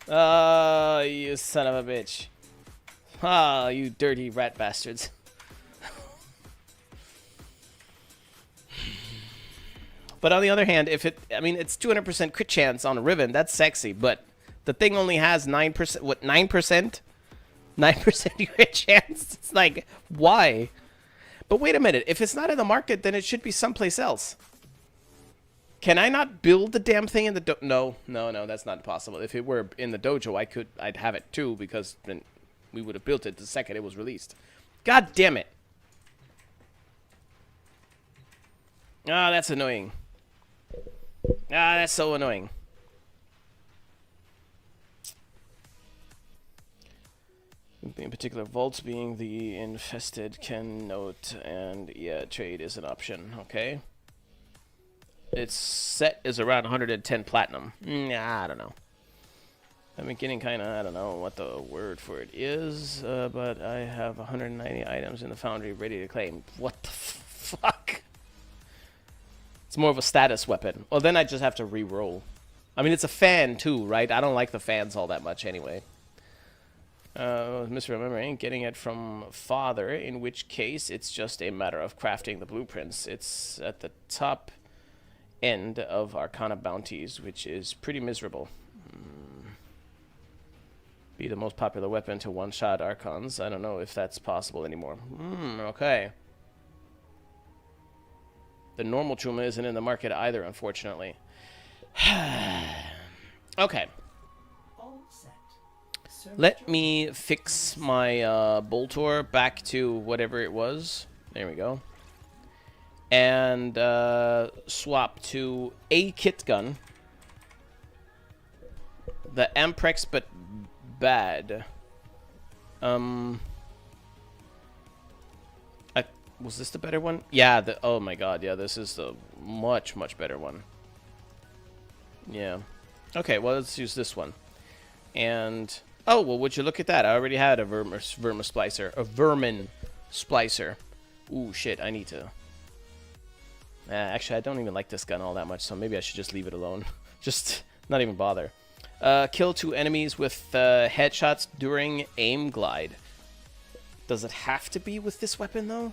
[SPEAKER 2] You son of a bitch. Ah, you dirty rat bastards. But on the other hand, if it, I mean, it's 200% crit chance on a Riven, that's sexy, but the thing only has 9%, what, 9%? 9% crit chance? It's like, why? But wait a minute, if it's not in the market, then it should be someplace else. Can I not build the damn thing in the no, that's not possible. If it were in the dojo, I'd have it too, because then we would have built it the second it was released. God damn it. Ah, that's annoying. Ah, that's so annoying. In particular, vaults being the infested can note, and yeah, trade is an option. Okay. Its set is around 110 platinum. I don't know. I'm getting kind of, I don't know what the word for it is, but I have 190 items in the foundry ready to claim. What the fuck? It's more of a status weapon. Well, then I just have to re-roll. I mean, it's a fan too, right? I don't like the fans all that much anyway. Misremembering, getting it from father, in which case it's just a matter of crafting the blueprints. It's at the top end of Arcana bounties, which is pretty miserable. Be the most popular weapon to one-shot Archons. I don't know if that's possible anymore. Okay. The normal Truma isn't in the market either, unfortunately. Okay.
[SPEAKER 5] All set.
[SPEAKER 2] Let me fix my Boltor back to whatever it was. There we go. And swap to a kit gun. The Amprex, but bad. Was this the better one? Yeah, oh my god, yeah, this is the much better one. Yeah. Okay, well, let's use this one. And, oh, well, would you look at that? I already had a vermin splicer. Ooh, shit, I need to... actually, I don't even like this gun all that much, so maybe I should just leave it alone. Just not even bother. Kill 2 enemies with headshots during aim glide. Does it have to be with this weapon, though?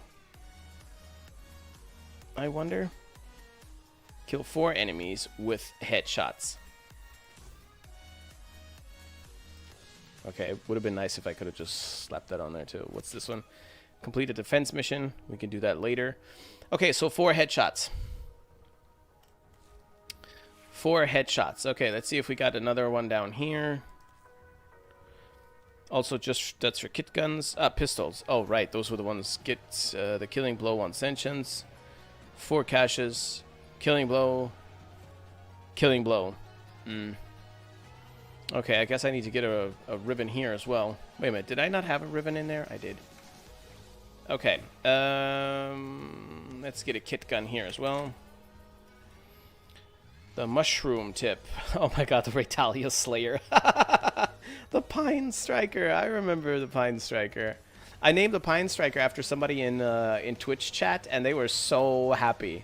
[SPEAKER 2] I wonder. Kill 4 enemies with headshots. Okay, it would have been nice if I could have just slapped that on there too. What's this one? Complete a defense mission. We can do that later. Okay, so 4 headshots. 4 headshots. Okay, let's see if we got another one down here. Also, just that's for kit guns. Pistols. Oh, right, those were the ones. Get the killing blow on sentience. 4 caches. Killing blow. Killing blow. Okay, I guess I need to get a ribbon here as well. Wait a minute, did I not have a ribbon in there? I did. Okay, let's get a kit gun here as well. The mushroom tip. Oh my god, the Retalia Slayer. The Pine Striker. I remember the Pine Striker. I named the Pine Striker after somebody in Twitch chat, and they were so happy.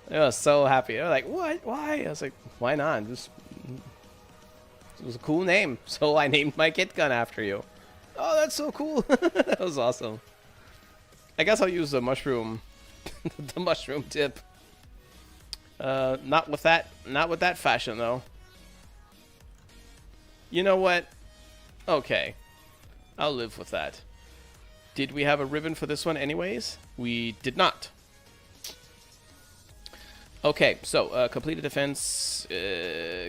[SPEAKER 2] They were so happy. They were like, what? Why? I was like, why not? Just... It was a cool name, so I named my kit gun after you. Oh, that's so cool. That was awesome. I guess I'll use the mushroom, the mushroom tip. Not with that fashion though. You know what? Okay, I'll live with that. Did we have a ribbon for this one anyways? We did not. Okay, so complete a defense,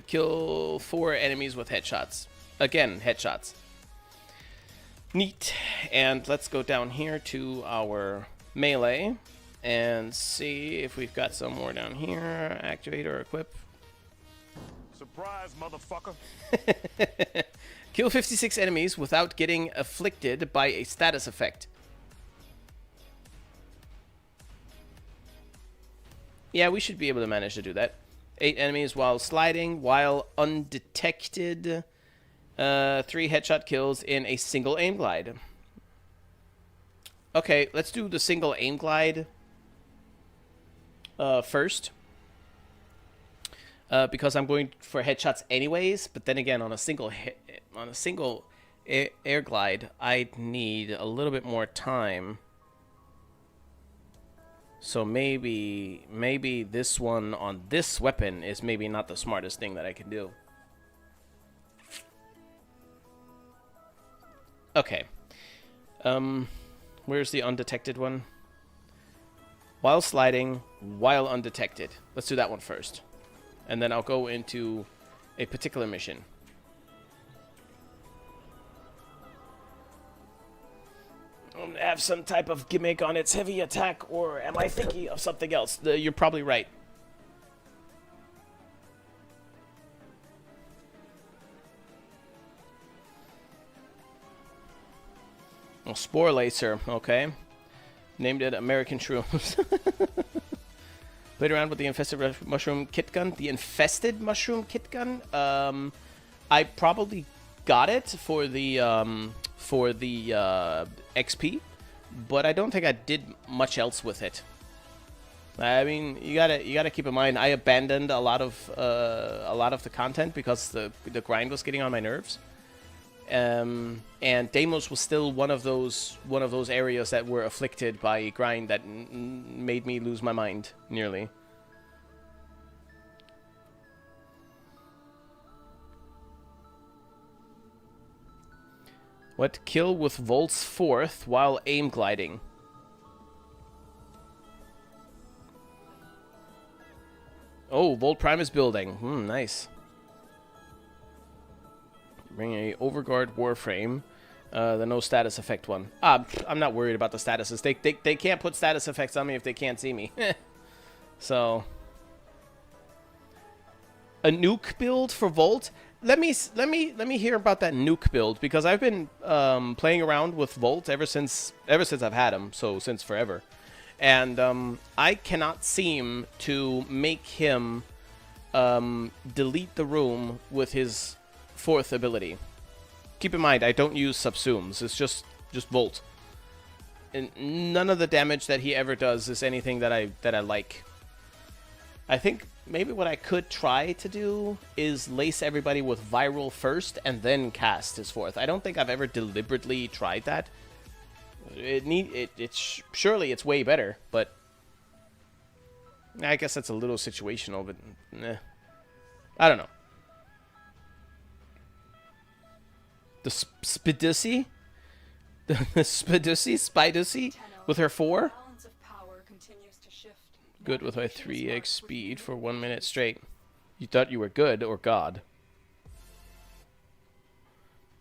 [SPEAKER 2] kill 4 enemies with headshots. Again, headshots. Neat. And let's go down here to our melee and see if we've got some more down here. Activate or equip.
[SPEAKER 4] Surprise, motherfucker.
[SPEAKER 2] Kill 56 enemies without getting afflicted by a status effect. Yeah, we should be able to manage to do that. 8 enemies while sliding, while undetected. 3 headshot kills in a single aim glide. Okay, let's do the single aim glide first. Because I'm going for headshots anyways, but then again, on a single air glide, I'd need a little bit more time. So maybe this one on this weapon is maybe not the smartest thing that I can do. Okay. Where's the undetected one? While sliding, while undetected. Let's do that one first. And then I'll go into a particular mission. Have some type of gimmick on its heavy attack, or am I thinking of something else? You're probably right. Oh, Spore Lacer, okay. Named it American Shrooms. Played around with the infested mushroom kit gun. The infested mushroom kit gun? I probably got it for the XP, but I don't think I did much else with it. I mean, you gotta keep in mind, I abandoned a lot of the content because the grind was getting on my nerves. And Deimos was still one of those areas that were afflicted by a grind that made me lose my mind nearly. What? Kill with Volt's fourth while aim gliding. Oh, Volt Prime is building. Nice. Bring a Overguard Warframe. The no status effect one. I'm not worried about the statuses. They can't put status effects on me if they can't see me. So a nuke build for Volt. Let me hear about that nuke build, because I've been playing around with Volt ever since I've had him, so since forever. And I cannot seem to make him delete the room with his fourth ability. Keep in mind, I don't use subsumes. It's just Volt. And none of the damage that he ever does is anything that I like. I think maybe what I could try to do is lace everybody with viral first and then cast his fourth. I don't think I've ever deliberately tried that. Surely it's way better, but I guess that's a little situational, but I don't know. The Spidussy? The Spidussy with her 4? Good with my 3x speed for 1 minute straight. You thought you were good, or God?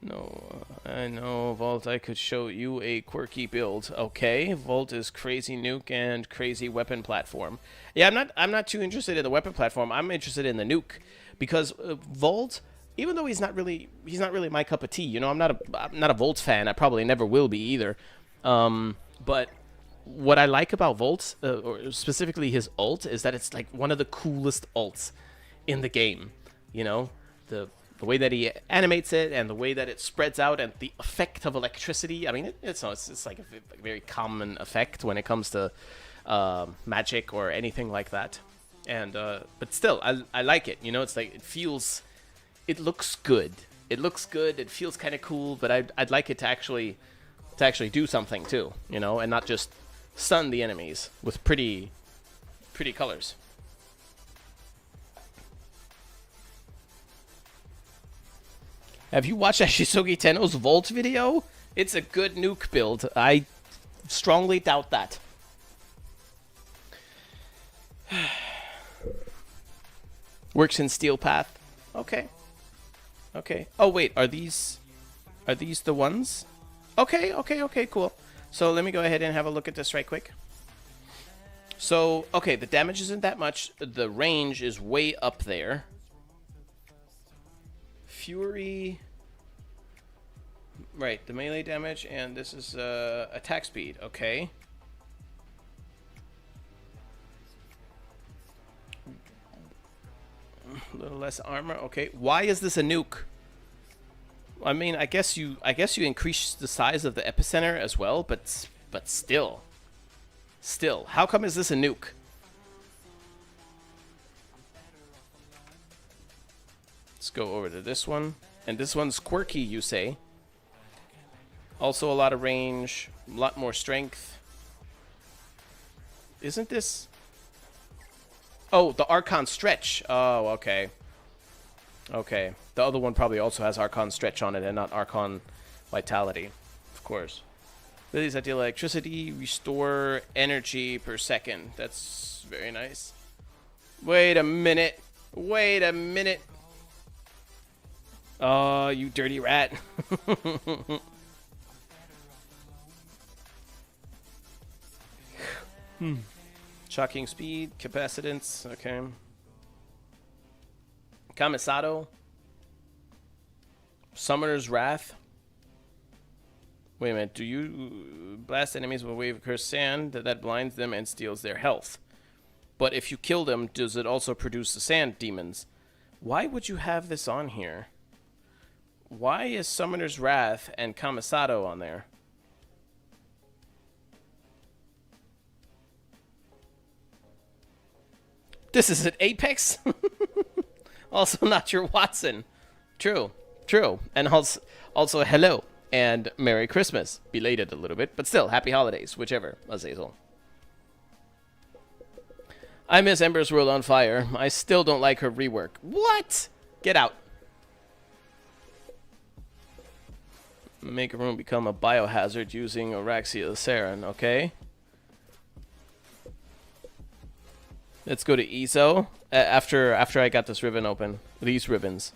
[SPEAKER 2] No, I know, Volt, I could show you a quirky build. Okay, Volt is crazy nuke and crazy weapon platform. Yeah, I'm not too interested in the weapon platform. I'm interested in the nuke, because Volt, even though he's not really my cup of tea. You know, I'm not a Volt fan. I probably never will be either. But what I like about Volt, or specifically his ult, is that it's like one of the coolest ults in the game. You know, the way that he animates it, and the way that it spreads out, and the effect of electricity. I mean, it's like a very common effect when it comes to magic or anything like that. And but still, I like it. You know, it's like it looks good. It looks good. It feels kind of cool. But I'd like it to actually do something too. You know, and not just stun the enemies with pretty colors. Have you watched Ashisogi Tenno's Volt video? It's a good nuke build. I strongly doubt that. Works in Steel Path. Okay. Okay. Oh wait, are these the ones? Okay, cool. So let me go ahead and have a look at this right quick. So, okay, the damage isn't that much. The range is way up there. Fury. Right, the melee damage, and this is attack speed. Okay. A little less armor. Okay. Why is this a nuke? I mean, I guess you increase the size of the epicenter as well, but still. Still, how come is this a nuke? Let's go over to this one. And this one's quirky, you say. Also a lot of range, a lot more strength. Isn't this... Oh, the Archon Stretch. Oh, okay. Okay. The other one probably also has Archon Stretch on it and not Archon Vitality. Of course. Abilities that deal electricity, restore energy per second. That's very nice. Wait a minute. Wait a minute. Oh, you dirty rat. Shocking speed, capacitance, okay. Kamisado. Summoner's Wrath. Wait a minute, do you blast enemies with a wave of cursed sand that blinds them and steals their health? But if you kill them, does it also produce the sand demons? Why would you have this on here? Why is Summoner's Wrath and Kamisado on there? This is an Apex? Also not your Watson. True, true. And also hello and Merry Christmas. Belated a little bit, but still, Happy Holidays, whichever, Azazel. I miss Ember's World on Fire. I still don't like her rework. What? Get out. Make a room become a biohazard using Oraxia Sarin, okay? Let's go to ESO after I got this ribbon open. These ribbons.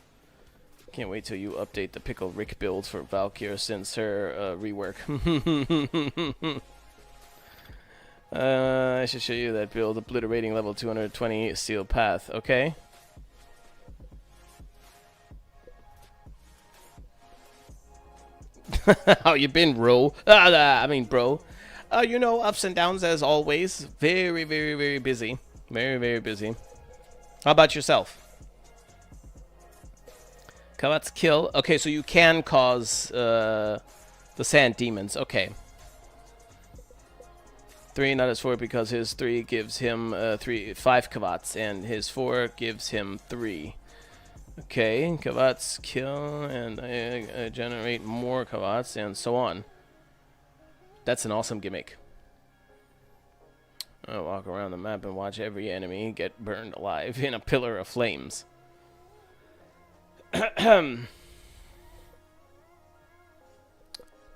[SPEAKER 2] Can't wait till you update the Pickle Rick build for Valkyr since her rework. I should show you that build. Obliterating level 220 steel path. Okay. How you been, bro? Bro. You know, ups and downs as always. Very, very, very busy. Very, very busy. How about yourself? Kavat's kill. Okay, so you can cause the sand demons. Okay. 3, not his 4, because his 3 gives him 5 Kavats, and his 4 gives him 3. Okay, Kavats kill, and generate more Kavats, and so on. That's an awesome gimmick. I'll walk around the map and watch every enemy get burned alive in a pillar of flames.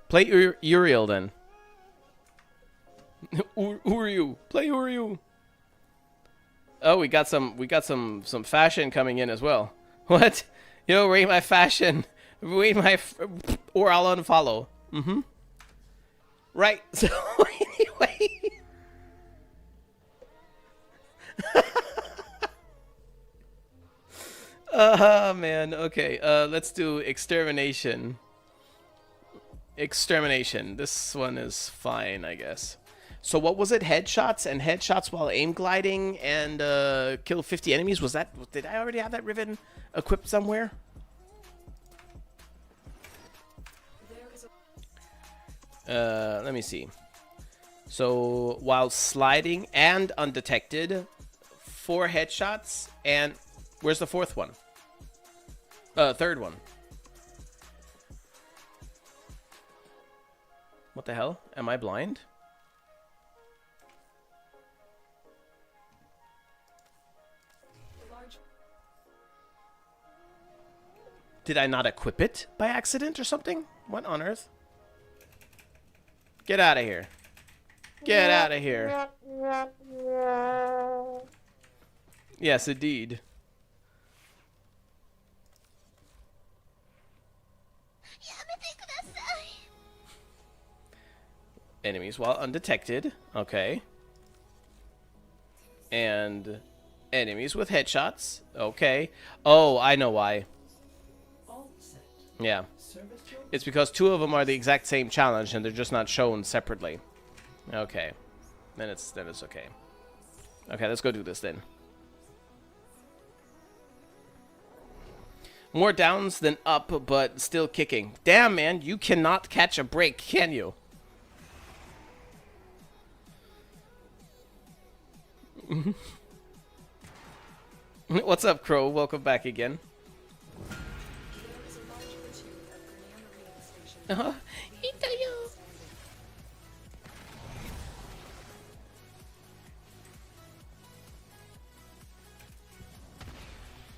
[SPEAKER 2] Play Uriel then. Uryu. Play Uryu. Oh, we got some fashion coming in as well. What? Yo, rate my fashion. Rate my or I'll unfollow. Right. So anyway. Man. Okay. Let's do extermination. Extermination. This one is fine, I guess. So what was it? Headshots and headshots while aim gliding and kill 50 enemies. Was that? Did I already have that ribbon equipped somewhere? Let me see. So while sliding and undetected, 4 headshots, and where's the 4th one? Third one. What the hell? Am I blind? Did I not equip it by accident or something? What on earth? Get out of here. Get out of here. Yes, indeed. Enemies while undetected. Okay. And enemies with headshots. Okay. Oh, I know why. Yeah. It's because 2 of them are the exact same challenge and they're just not shown separately. Okay. Then it's okay. Okay, let's go do this then. More downs than up, but still kicking. Damn, man, you cannot catch a break, can you? What's up, Crow? Welcome back again.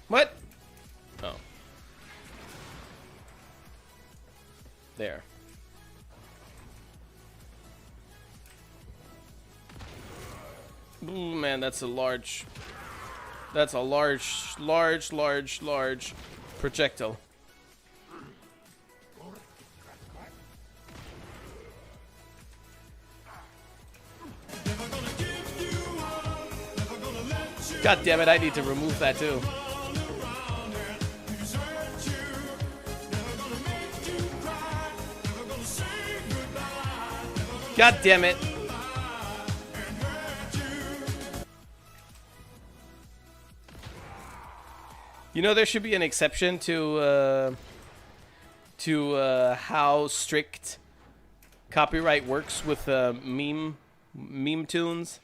[SPEAKER 2] What? Oh. There. Ooh, man, that's a large... That's a large projectile. God damn it, I need to remove that too. God damn it. You know, there should be an exception to how strict copyright works with meme tunes.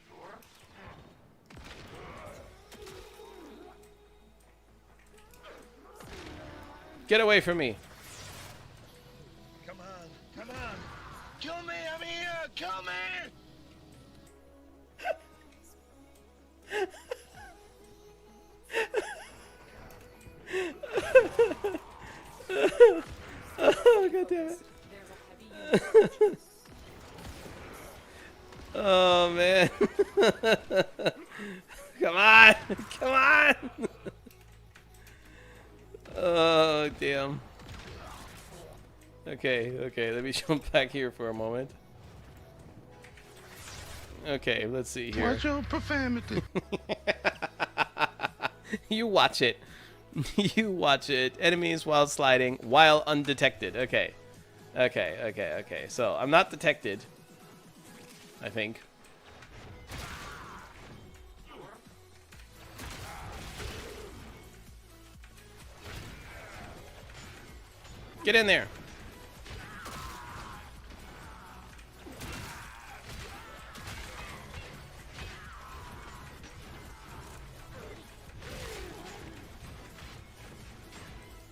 [SPEAKER 2] Get away from me.
[SPEAKER 4] Come on, come on. Kill me, I'm here, kill me!
[SPEAKER 2] Oh, God damn it. Oh, man. Come on. Come on. Oh, damn. Okay, let me jump back here for a moment. Okay, let's see here.
[SPEAKER 4] Watch your profanity.
[SPEAKER 2] You watch it. You watch it. Enemies while sliding, while undetected. Okay. So, I'm not detected. I think. Get in there.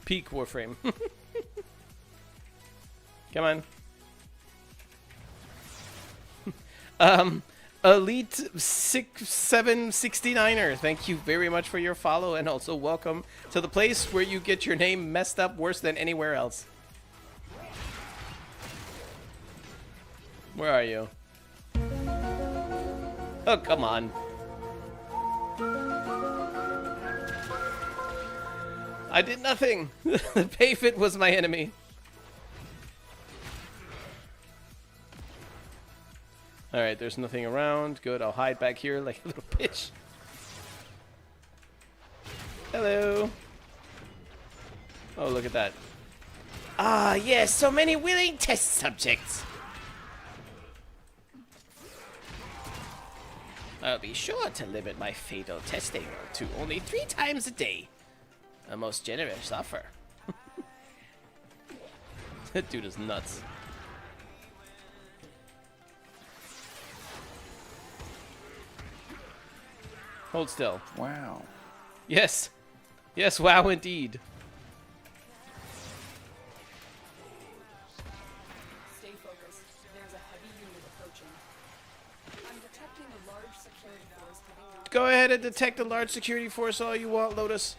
[SPEAKER 2] Peak Warframe. Come on. Elite 6769er, thank you very much for your follow, and also welcome to the place where you get your name messed up worse than anywhere else. Where are you? Oh, come on. I did nothing. The Payfit was my enemy. Alright, there's nothing around. Good, I'll hide back here like a little bitch. Hello. Oh, look at that. Ah, yes, so many willing test subjects. I'll be sure to limit my fatal testing to only 3 times a day. A most generous offer. That dude is nuts. Hold still.
[SPEAKER 4] Wow.
[SPEAKER 2] Yes. Yes, wow indeed.
[SPEAKER 3] Stay focused. There's a heavy unit approaching. I'm detecting a large security force heading out.
[SPEAKER 2] Go ahead and detect a large security force all you want, Lotus.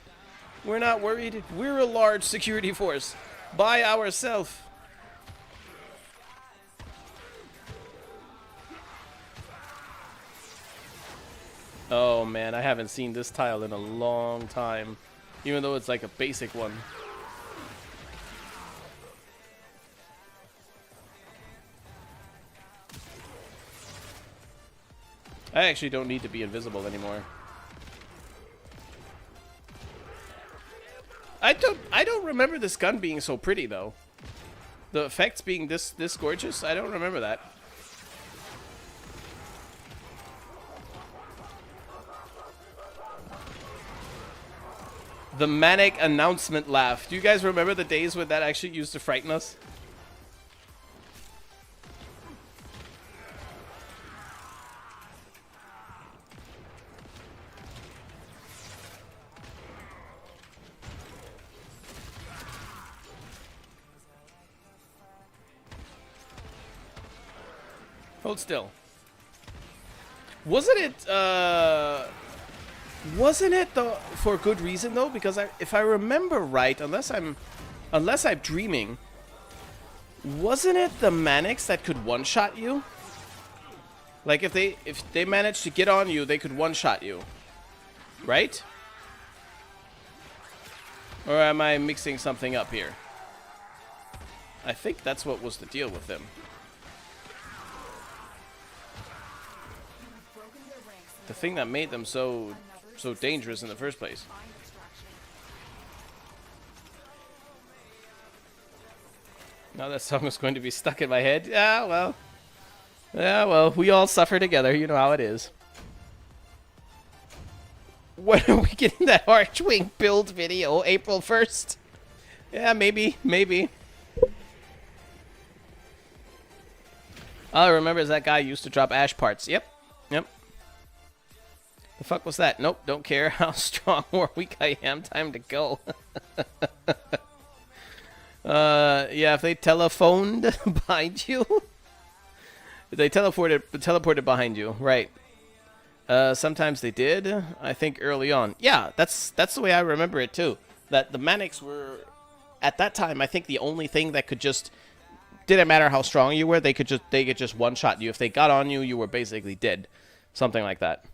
[SPEAKER 2] We're not worried. We're a large security force. By ourselves. Oh man, I haven't seen this tile in a long time. Even though it's like a basic one. I actually don't need to be invisible anymore. I don't remember this gun being so pretty though. The effects being this gorgeous, I don't remember that. The manic announcement laugh. Do you guys remember the days when that actually used to frighten us? Hold still. Wasn't it though for good reason though? Because if I remember right, unless I'm dreaming, wasn't it the manics that could one-shot you? Like if they managed to get on you, they could one-shot you, right? Or am I mixing something up here? I think that's what was the deal with them. The thing that made them so dangerous in the first place. Now that song is going to be stuck in my head. Yeah, well, we all suffer together. You know how it is. When are we getting that Archwing build video? April 1st? Yeah, maybe. All I remember is that guy used to drop ash parts. Yep. The fuck was that? Nope, don't care how strong or weak I am. Time to go. Yeah, if they telephoned behind you. If they teleported behind you, right. Sometimes they did, I think early on. Yeah, that's the way I remember it too. That the manics were, at that time, I think the only thing that could just, didn't matter how strong you were, they could just one-shot you. If they got on you, you were basically dead. Something like that.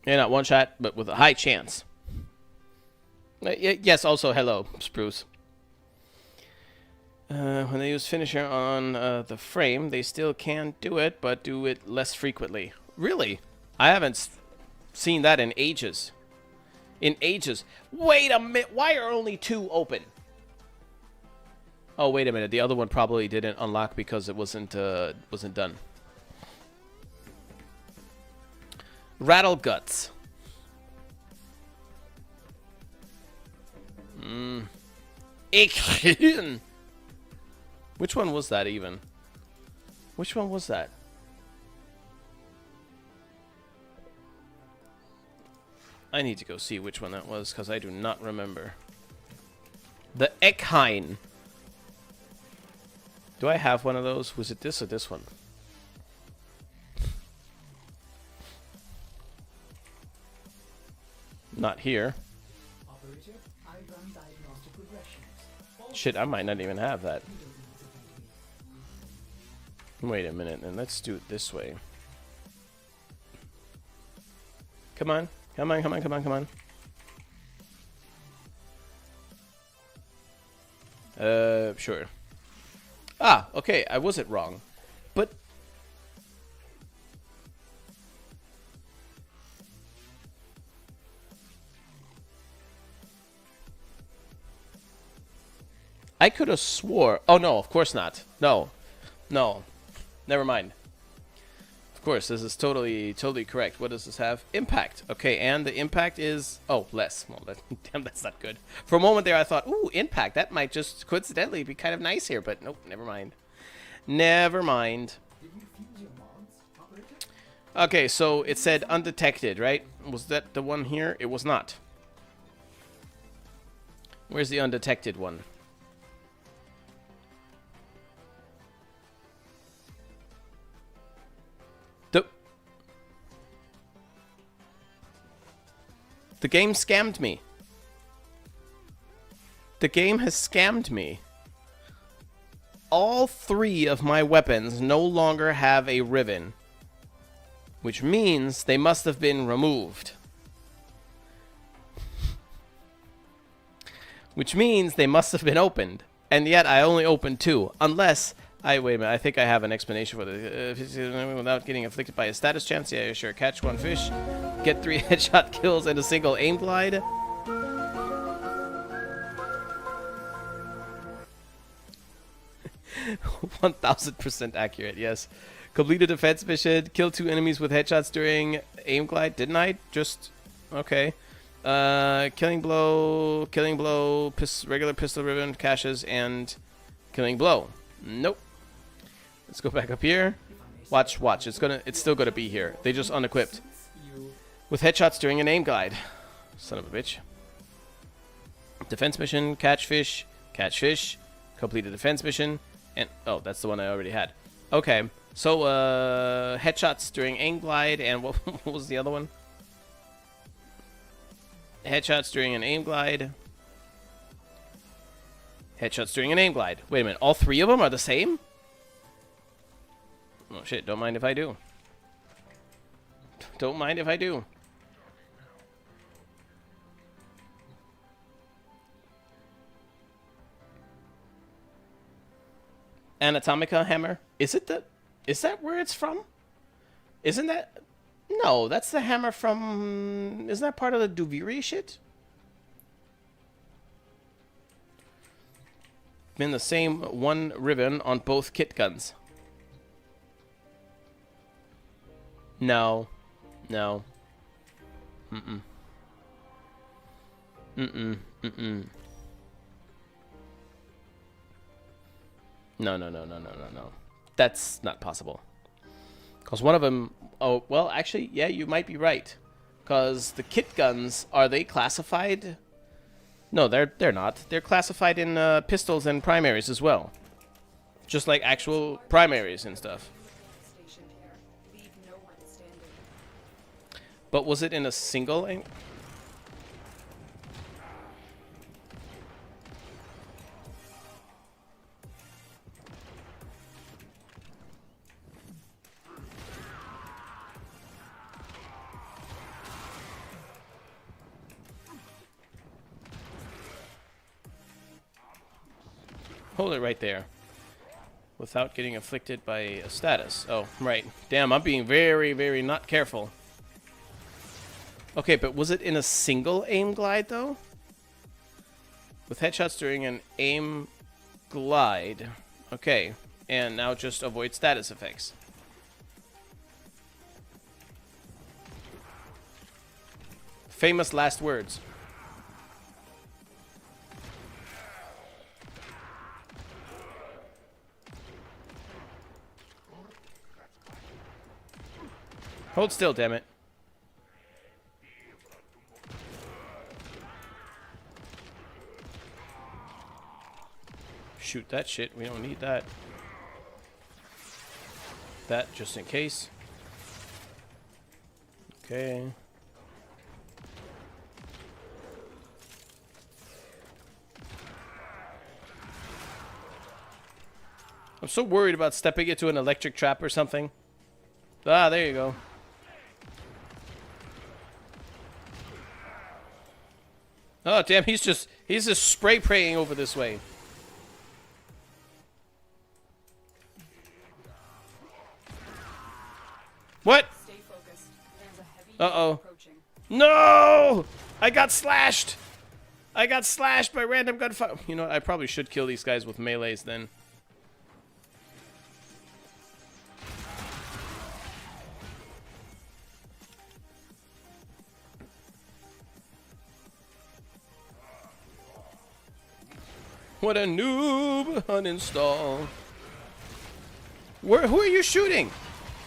[SPEAKER 2] Yeah, not one shot, but with a high chance. Yes, also hello, Spruce. When they use finisher on the frame, they still can do it, but do it less frequently. Really? I haven't seen that in ages. Wait a minute, why are only 2 open? Oh, wait a minute, the other one probably didn't unlock because it wasn't done. Rattle guts. Which one was that even? Which one was that? I need to go see which one that was because I do not remember. The Eckheim. Do I have one of those? Was it this or this one? Not here.
[SPEAKER 5] Operator, I run diagnostic regressions.
[SPEAKER 2] Shit, I might not even have that. Wait a minute, and let's do it this way. Come on. Sure. Ah, okay, I wasn't wrong. But I could have swore. Oh no, of course not. No. Never mind. Of course, this is totally correct. What does this have? Impact. Okay, and the impact is less. Well, damn, that's not good. For a moment there, I thought, ooh, impact. That might just coincidentally be kind of nice here, but nope. Never mind. Okay, so it said undetected, right? Was that the one here? It was not. Where's the undetected one? The game scammed me. The game has scammed me. All 3 of my weapons no longer have a riven, which means they must have been removed. Which means they must have been opened. And yet I only opened 2. Unless... wait a minute, I think I have an explanation for this. Without getting afflicted by a status chance, yeah, sure. Catch 1 fish, get 3 headshot kills and a single aim glide. 1000% accurate, yes. Complete a defense mission. Kill 2 enemies with headshots during aim glide. Didn't I? Just... Okay. Killing blow, regular pistol ribbon, caches, and killing blow. Nope. Let's go back up here. Watch. It's still gonna be here. They just unequipped. With headshots during an aim glide. Son of a bitch. Defense mission, catch fish. Complete a defense mission. And oh, that's the one I already had. Okay. So headshots during aim glide, and what was the other one? Headshots during an aim glide. Headshots during an aim glide. Wait a minute. All 3 of them are the same? Oh, shit. Don't mind if I do. Don't mind if I do. Anatomica hammer. Is that where it's from? Isn't that... No, that's the hammer from... Isn't that part of the Duviri shit? Been the same one ribbon on both kit guns. No. No. Mm-mm. Mm-mm. Mm-mm. No. That's not possible. Because one of them... Oh, well, actually, yeah, you might be right. Because the kit guns, are they classified? No, they're not. They're classified in pistols and primaries as well. Just like actual primaries and stuff.
[SPEAKER 3] Stationed here. Leave no one standing.
[SPEAKER 2] But was it in a single... Hold it right there. Without getting afflicted by a status. Oh, right. Damn, I'm being very, very not careful. Okay, but was it in a single aim glide, though? With headshots during an aim glide. Okay, and now just avoid status effects. Famous last words. Hold still, damn it. Shoot that shit. We don't need that. That just in case. Okay. I'm so worried about stepping into an electric trap or something. Ah, there you go. Oh, damn, he's just spray praying over this way. What?
[SPEAKER 3] Stay focused. There's a heavy
[SPEAKER 2] Uh-oh.
[SPEAKER 3] unit approaching.
[SPEAKER 2] No! I got slashed! I got slashed by random gunfire. You know what? I probably should kill these guys with melees then. What a noob! Uninstall. Who are you shooting?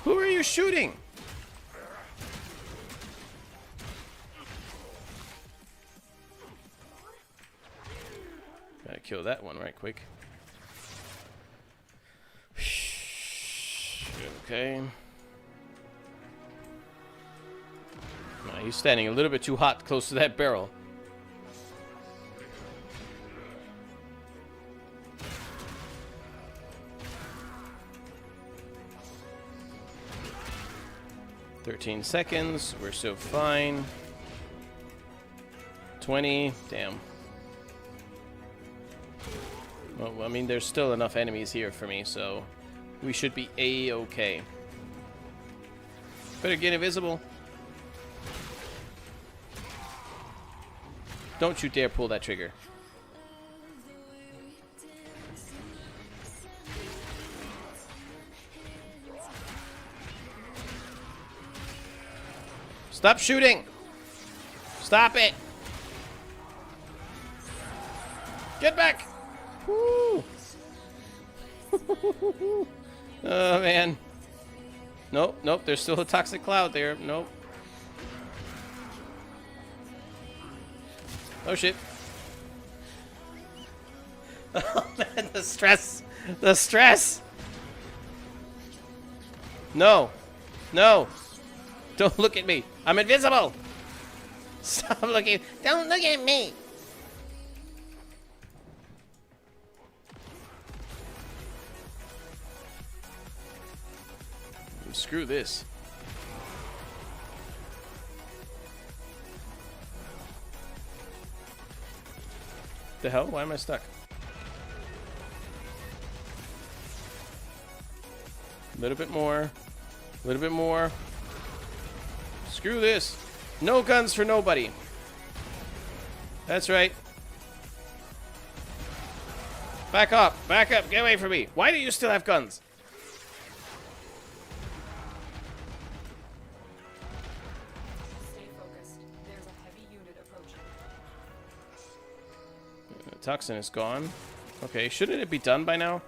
[SPEAKER 2] Who are you shooting? Gotta kill that one right quick. Okay. He's standing a little bit too hot close to that barrel. $13 seconds. We're still fine. 20. Damn. Well, I mean, there's still enough enemies here for me, so we should be A-okay. Better get invisible. Don't you dare pull that trigger. Stop shooting! Stop it! Get back! Woo! Oh, man. Nope, nope, there's still a toxic cloud there. Nope. Oh, shit. Oh, man, the stress! The stress! No! No! Don't look at me! I'm invisible! Stop looking! Don't look at me! Screw this. The hell? Why am I stuck? A little bit more. A little bit more. Screw this. No guns for nobody. That's right. Back up. Back up. Get away from me. Why do you still have guns?
[SPEAKER 3] Stay focused. There's a heavy unit approaching.
[SPEAKER 2] Toxin is gone. Okay, shouldn't it be done by now?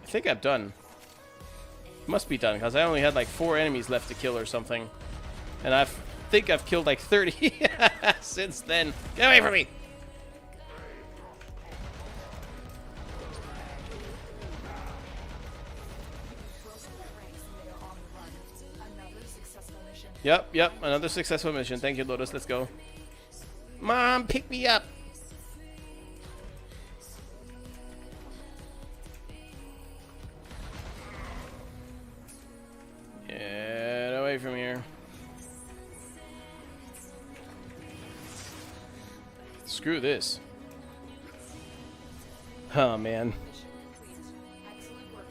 [SPEAKER 2] I think I'm done. It must be done, because I only had like 4 enemies left to kill or something. And I think I've killed like 30 since then. Get away from me!
[SPEAKER 3] Another successful mission.
[SPEAKER 2] Yep, another successful mission. Thank you, Lotus. Let's go. Mom, pick me up! Get away from here. Screw this. Oh, man.
[SPEAKER 3] Mission complete. Excellent work.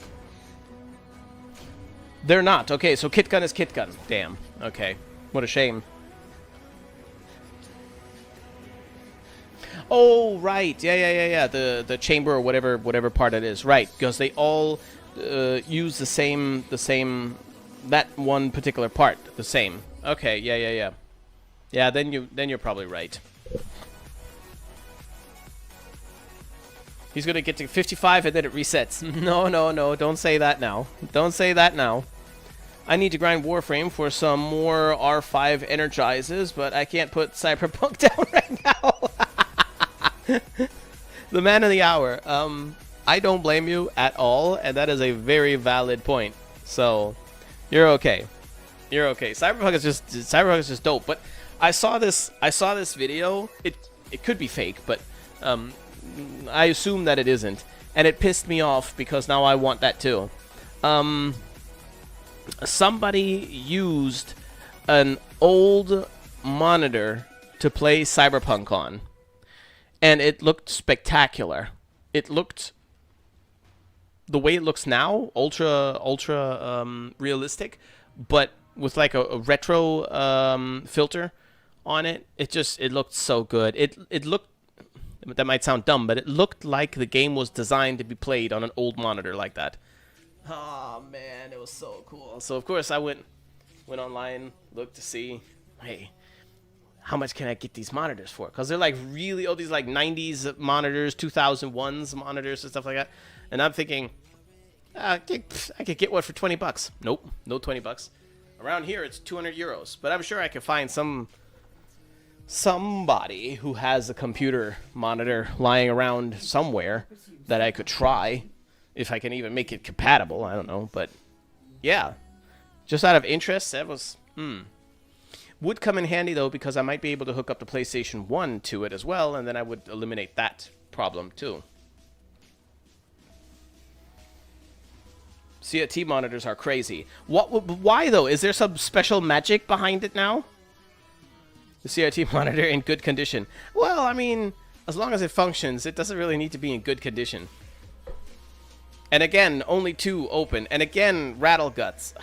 [SPEAKER 2] They're not. Okay, so Kit Gun is Kit Gun. Damn. Okay. What a shame. Oh, right. Yeah. The chamber or whatever part it is. Right, because they all use the same that one particular part. The same. Okay. Yeah. Yeah, then you're probably right. He's gonna get to 55 and then it resets. No. Don't say that now. Don't say that now. I need to grind Warframe for some more R5 energizes, but I can't put Cyberpunk down right now. The man of the hour. I don't blame you at all, and that is a very valid point. So, you're okay. You're okay. Cyberpunk is just dope. But I saw this video. It could be fake, but I assume that it isn't, and it pissed me off because now I want that too. Somebody used an old monitor to play Cyberpunk on, and it looked spectacular. It looked the way it looks now, ultra realistic, but with like a retro filter on it. It looked so good. It looked, that might sound dumb, but it looked like the game was designed to be played on an old monitor like that. Oh man, it was so cool. So of course I went online, looked to see, hey, how much can I get these monitors for? Because they're like really old, these like 90s monitors, 2001s monitors and stuff like that. And I'm thinking, I could get one for 20 bucks. Nope, no 20 bucks. Around here it's 200 euros, but I'm sure I could find somebody who has a computer monitor lying around somewhere that I could try, if I can even make it compatible. I don't know, but yeah, just out of interest, that was would come in handy though, because I might be able to hook up the PlayStation 1 to it as well, and then I would eliminate that problem too. CRT monitors are crazy. Why though? Is there some special magic behind it now? The CRT monitor in good condition. Well, I mean, as long as it functions, it doesn't really need to be in good condition. And again, only 2 open. And again, rattle guts.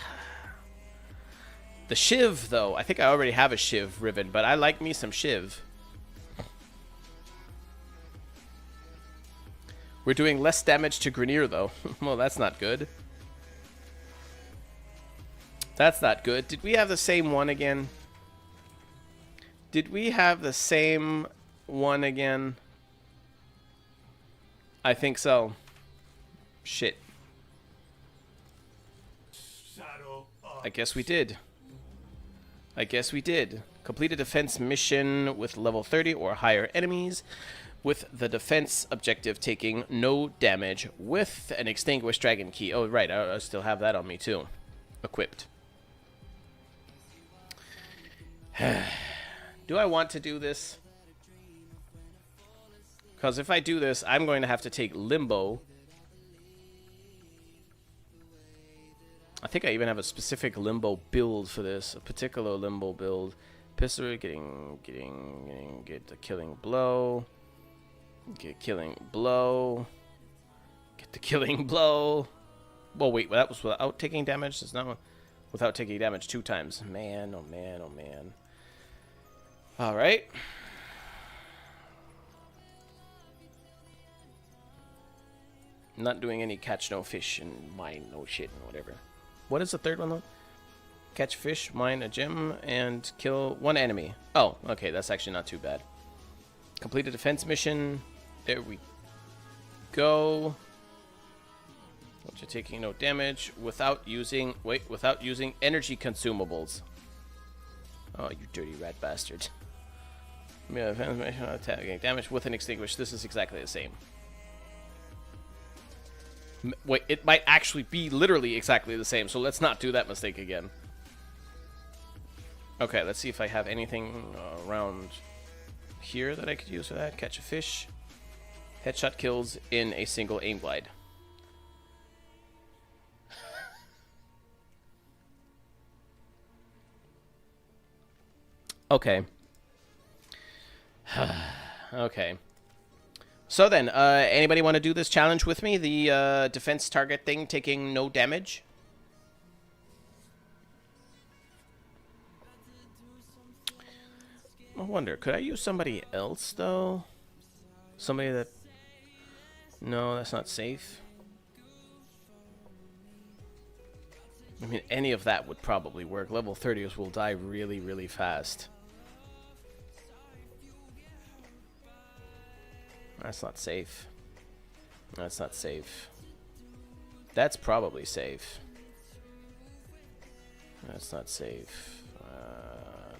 [SPEAKER 2] The Shiv, though. I think I already have a Shiv Riven, but I like me some Shiv. We're doing less damage to Grenier, though. Well, that's not good. That's not good. Did we have the same one again? Did we have the same one again? I think so. Shit. I guess we did. I guess we did. Complete a defense mission with level 30 or higher enemies, with the defense objective taking no damage with an extinguished dragon key. Oh, right. I still have that on me, too. Equipped. Do I want to do this? Because if I do this, I'm going to have to take Limbo. I think I even have a specific Limbo build for this. A particular Limbo build. Pistol, get the killing blow. Get killing blow. Get the killing blow. Well, wait, that was without taking damage? It's not without taking damage 2 times. Man, oh man, oh man. Alright. Not doing any catch no fish and mine no shit and whatever. What is the third one though? Catch fish, mine a gem, and kill 1 enemy. Oh, okay, that's actually not too bad. Complete a defense mission. There we go. Which are taking no damage without using energy consumables. Oh, you dirty rat bastard. Yeah, defense mission, attacking damage with an extinguish. This is exactly the same. Wait, it might actually be literally exactly the same, so let's not do that mistake again. Okay, let's see if I have anything around here that I could use for that. Catch a fish. Headshot kills in a single aim glide. Okay. Okay. So then, anybody want to do this challenge with me? The defense target thing taking no damage? I wonder, could I use somebody else, though? Somebody that... No, that's not safe. I mean, any of that would probably work. Level 30s will die really, really fast. That's not safe. That's not safe. That's probably safe. That's not safe.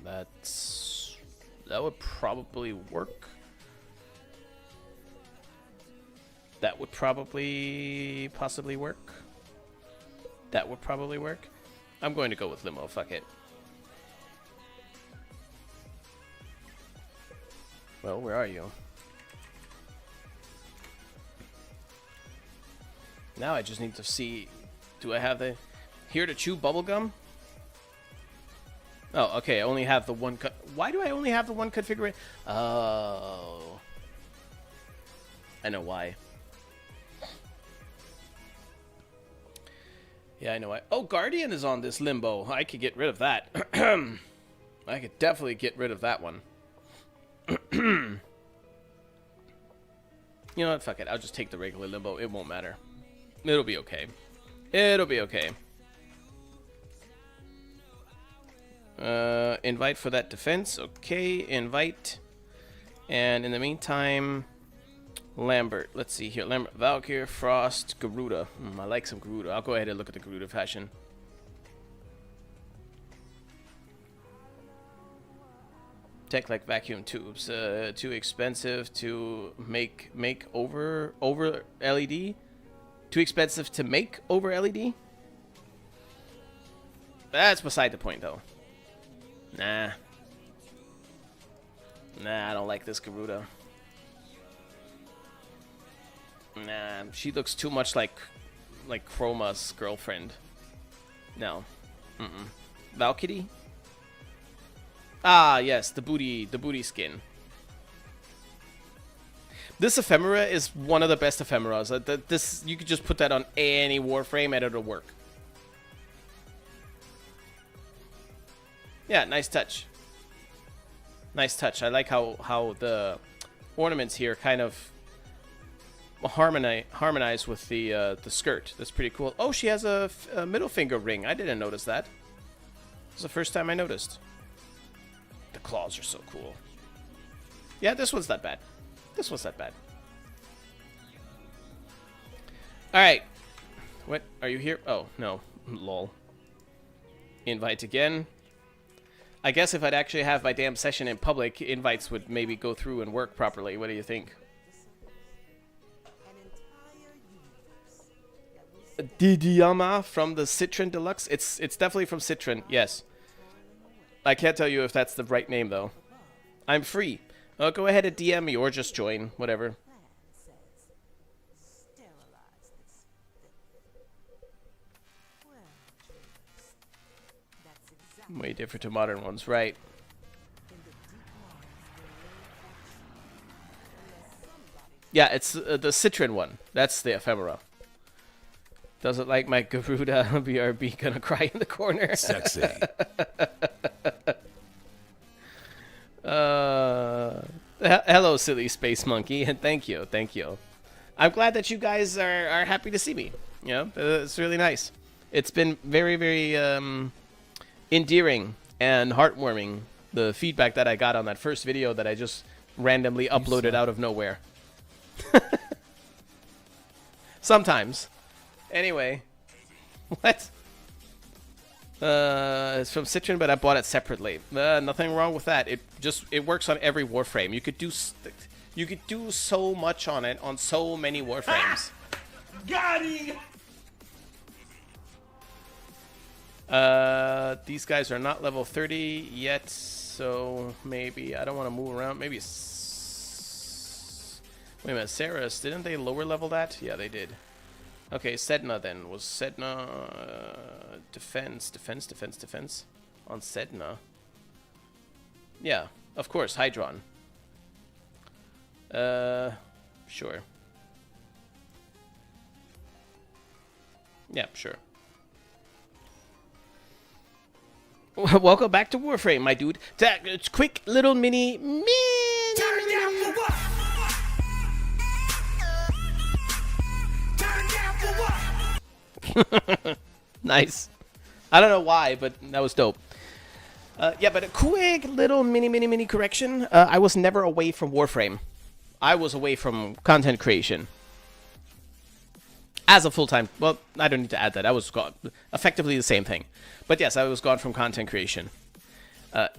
[SPEAKER 2] That would probably work. That would probably possibly work. That would probably work. I'm going to go with Limo. Fuck it. Well, where are you? Now I just need to see, do I have the, here to chew bubblegum? Oh, okay, I only have the one cut. Why do I only have the one configuration? Oh. I know why. Yeah, I know why. Oh, Guardian is on this Limbo. I could get rid of that. I could definitely get rid of that one. You know what? Fuck it. I'll just take the regular Limbo. It won't matter. It'll be okay. It'll be okay. Invite for that defense. Okay, invite. And in the meantime, Lambert. Let's see here. Lambert, Valkyr, Frost, Garuda. I like some Garuda. I'll go ahead and look at the Garuda fashion. Tech like vacuum tubes. Too expensive to make over LED. Too expensive to make over LED? That's beside the point, though. Nah. Nah, I don't like this Garuda. Nah, she looks too much like Chroma's girlfriend. No. Valkyrie? Ah, yes, the booty skin. This ephemera is one of the best ephemeras. This, you could just put that on any Warframe and it'll work. Yeah, nice touch. Nice touch. I like how the ornaments here kind of harmonize with the skirt. That's pretty cool. Oh, she has a middle finger ring. I didn't notice that. It's the first time I noticed. The claws are so cool. Yeah, this one's not bad. This one's not bad. Alright. What? Are you here? Oh, no. Lol. Invite again. I guess if I'd actually have my damn session in public, invites would maybe go through and work properly. What do you think? Didiyama from the Citron Deluxe? It's definitely from Citron, yes. I can't tell you if that's the right name, though. I'm free. Go ahead and DM me or just join, whatever. Way different to modern ones, right? Yeah, it's the Citron one. That's the ephemera. Doesn't like my Garuda BRB gonna cry in the corner.
[SPEAKER 6] Sexy.
[SPEAKER 2] Hello, silly space monkey, and thank you, thank you. I'm glad that you guys are happy to see me. You know, it's really nice. It's been very, very endearing and heartwarming, the feedback that I got on that first video that I just randomly uploaded out of nowhere. Sometimes. Anyway. What? It's from Citron, but I bought it separately. Nothing wrong with that. It works on every Warframe. You could do so much on it on so many Warframes.
[SPEAKER 6] Got him!
[SPEAKER 2] These guys are not level 30 yet, so maybe I don't want to move around. Maybe. Wait a minute, Sarah's, didn't they lower level that? Yeah, they did. Okay, Sedna then. Was Sedna defense on Sedna? Yeah, of course, Hydron. Sure. Yeah, sure. Welcome back to Warframe, my dude. It's quick little mini. Nice. I don't know why, but that was dope. Yeah, but a quick little mini correction. I was never away from Warframe. I was away from content creation. As a full-time... Well, I don't need to add that. I was gone. Effectively the same thing. But yes, I was gone from content creation.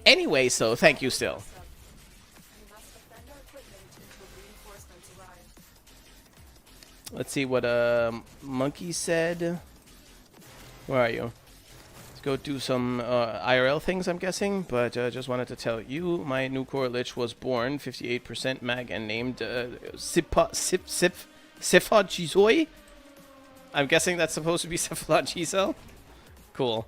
[SPEAKER 2] Anyway, so thank you still. Let's see what Monkey said. Where are you? Let's go do some IRL things, I'm guessing. But just wanted to tell you, my new core lich was born 58% mag and named Sifa Jizoi. I'm guessing that's supposed to be Cephalon Gisel. Cool.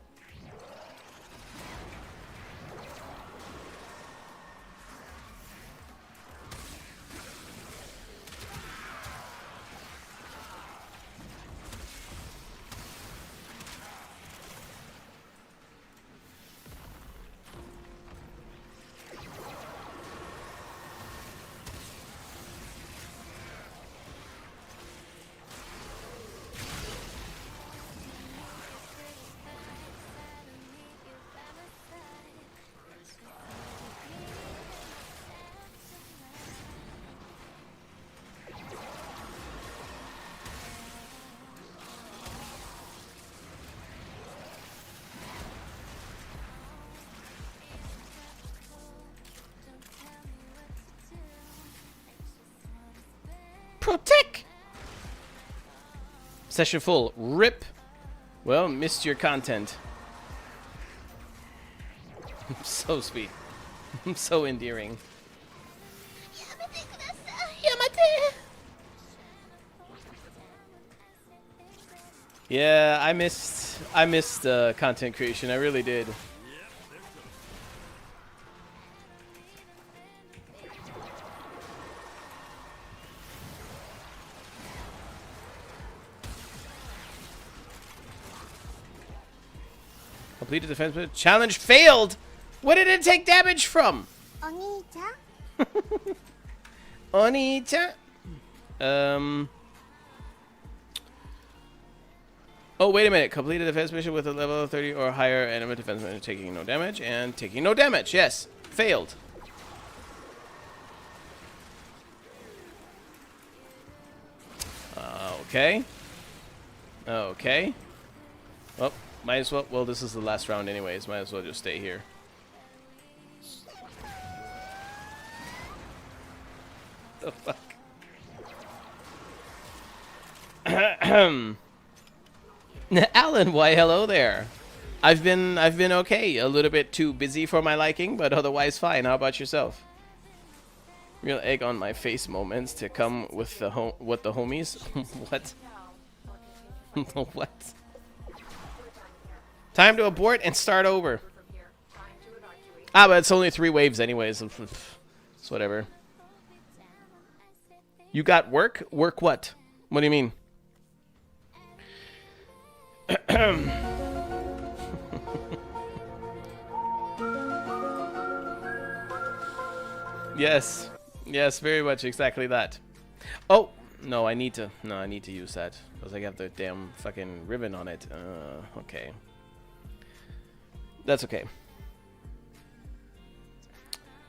[SPEAKER 2] Protect! Session full. RIP. Well, missed your content. So sweet. So endearing. Yeah, I missed content creation. I really did. Completed defense challenge failed. What did it take damage from? Oni-chan? Oni-chan? Oh, wait a minute. Complete a defense mission with a level 30 or higher enemy defense mission taking no damage and taking no damage. Yes. Failed. Okay. Okay. Well, might as well. Well, this is the last round anyways. Might as well just stay here. The fuck? Alan, why hello there. I've been okay. A little bit too busy for my liking, but otherwise fine. How about yourself? Real egg on my face moments to come with the what the homies? What? What? Time to abort and start over. Ah, but it's only 3 waves anyways. It's whatever. You got work? Work what? What do you mean? Yes. Yes, very much exactly that. Oh, no, I need to use that because I got the damn fucking ribbon on it. Okay. That's okay.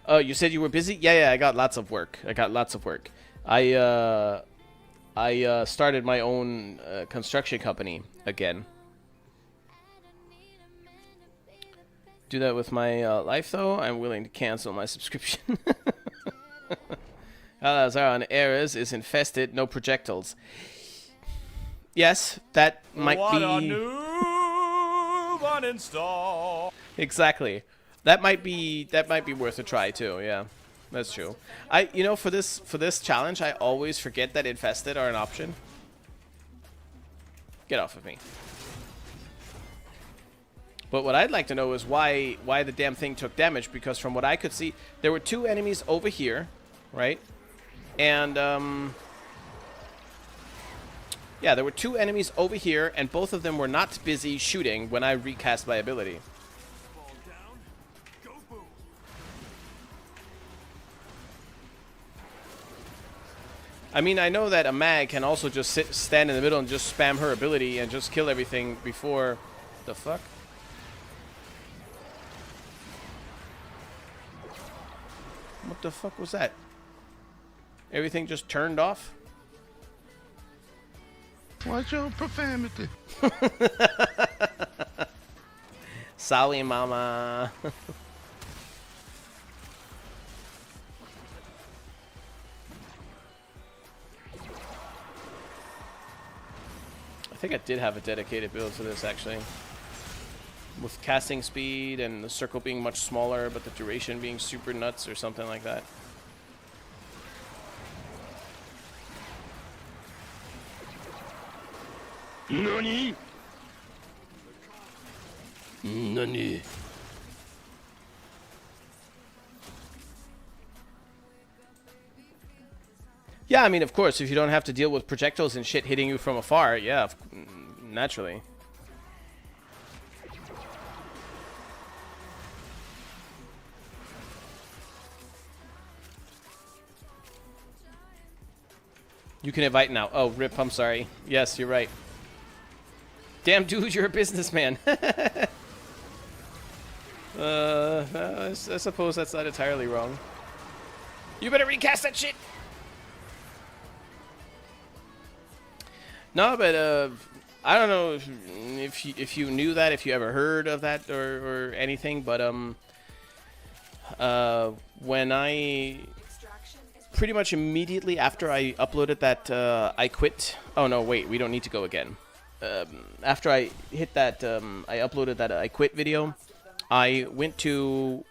[SPEAKER 2] Oh, you said you were busy? Yeah, I got lots of work. I started my own construction company again. Do that with my life, though. I'm willing to cancel my subscription. Alazaron Errors is infested. No projectiles. Yes, that might be...
[SPEAKER 7] What a noob uninstall.
[SPEAKER 2] Exactly. That might be worth a try too. Yeah, that's true. For this challenge, I always forget that infested are an option. Get off of me. But what I'd like to know is why the damn thing took damage, because from what I could see, there were 2 enemies over here, right? And yeah, there were 2 enemies over here, and both of them were not busy shooting when I recast my ability. I mean, I know that a mag can also just stand in the middle and just spam her ability and just kill everything before... The fuck? What the fuck was that? Everything just turned off?
[SPEAKER 8] Watch your profanity.
[SPEAKER 2] Sorry, mama. I think I did have a dedicated build for this, actually. With casting speed and the circle being much smaller, but the duration being super nuts or something like that.
[SPEAKER 8] Nani?
[SPEAKER 2] Nani? Yeah, I mean, of course, if you don't have to deal with projectiles and shit hitting you from afar, yeah, naturally. You can invite now. Oh, rip, I'm sorry. Yes, you're right. Damn, dude, you're a businessman. I suppose that's not entirely wrong. You better recast that shit! No, but I don't know if you knew that, if you ever heard of that or anything, but when I pretty much immediately after I uploaded that I quit. Oh no, wait, we don't need to go again. After I hit that I uploaded that I quit video, I went to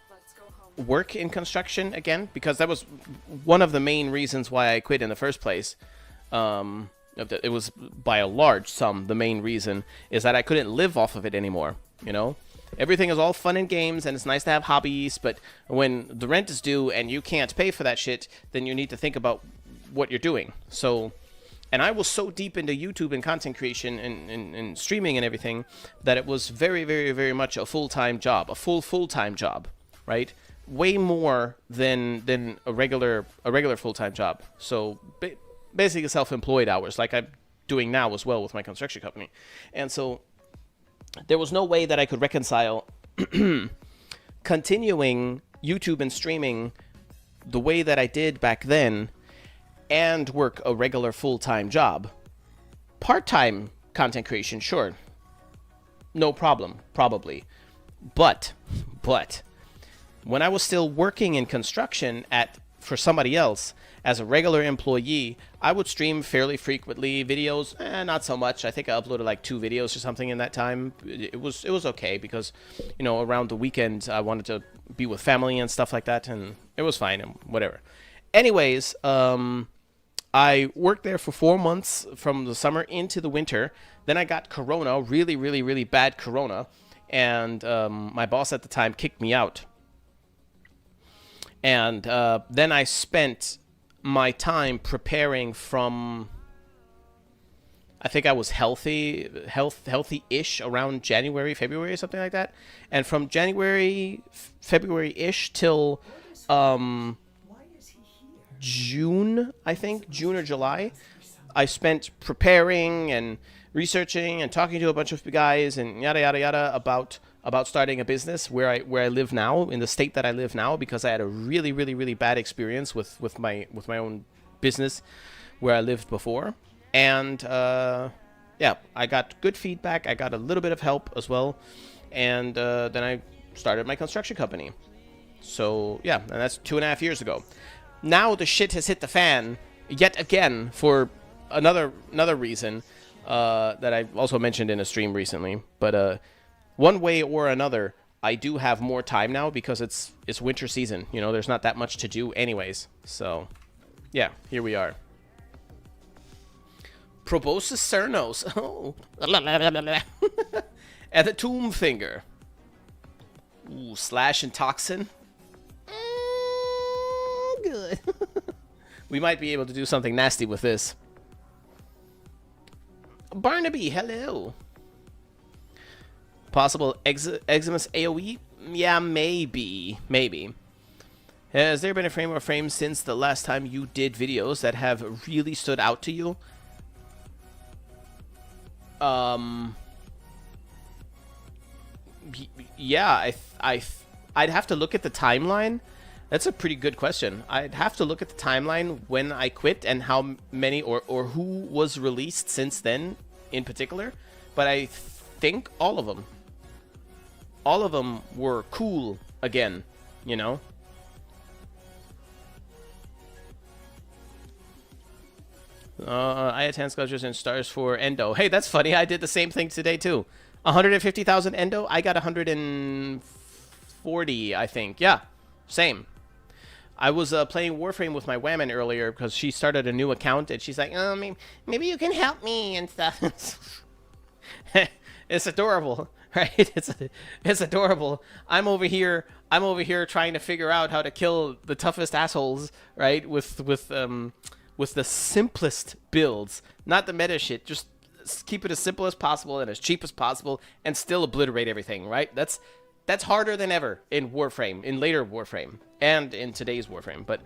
[SPEAKER 2] work in construction again because that was one of the main reasons why I quit in the first place. It was by a large sum. The main reason is that I couldn't live off of it anymore. You know, everything is all fun and games, and it's nice to have hobbies. But when the rent is due and you can't pay for that shit, then you need to think about what you're doing. So, and I was so deep into YouTube and content creation and streaming and everything that it was very, very, very much a full-time job, a full-time job, right? Way more than a regular full-time job. So basically self-employed hours. Like I doing now as well with my construction company. And so there was no way that I could reconcile continuing YouTube and streaming the way that I did back then and work a regular full-time job. Part-time content creation, sure. No problem, probably. But when I was still working in construction for somebody else as a regular employee, I would stream fairly frequently. Videos, not so much. I think I uploaded like 2 videos or something in that time. It was okay because, you know, around the weekend I wanted to be with family and stuff like that, and it was fine and whatever. Anyways, I worked there for 4 months from the summer into the winter. Then I got corona, really, really, really bad corona, and my boss at the time kicked me out. And then I spent my time preparing from, I think I was healthy-ish around January, February, or something like that. And from January, February-ish till June, I think, June or July, I spent preparing and researching and talking to a bunch of guys and yada, yada, yada about starting a business where I live now, in the state that I live now, because I had a really, really, really bad experience with my own business where I lived before. And yeah, I got good feedback. I got a little bit of help as well. And then I started my construction company. So yeah, and that's 2.5 years ago. Now the shit has hit the fan yet again for another reason that I also mentioned in a stream recently. But one way or another, I do have more time now because it's winter season. You know, there's not that much to do anyways. So, yeah, here we are. Proboscis Cernos. Oh. And the Tomb Finger. Ooh, Slash and Toxin. Good. We might be able to do something nasty with this. Barnaby, hello. Possible Eximus AoE? Yeah, maybe. Has there been a frame or frame since the last time you did videos that have really stood out to you? Yeah, I'd have to look at the timeline. That's a pretty good question. I'd have to look at the timeline when I quit and how many or who was released since then in particular. But I think all of them. All of them were cool again, you know? Iatan sculptures and stars for Endo. Hey, that's funny. I did the same thing today, too. 150,000 Endo. I got 140, I think. Yeah, same. I was playing Warframe with my Whammon earlier because she started a new account, and she's like, oh, maybe you can help me and stuff. It's adorable. Right, it's adorable. I'm over here trying to figure out how to kill the toughest assholes, right? With the simplest builds, not the meta shit. Just keep it as simple as possible and as cheap as possible, and still obliterate everything, right? That's harder than ever in Warframe, in later Warframe, and in today's Warframe. But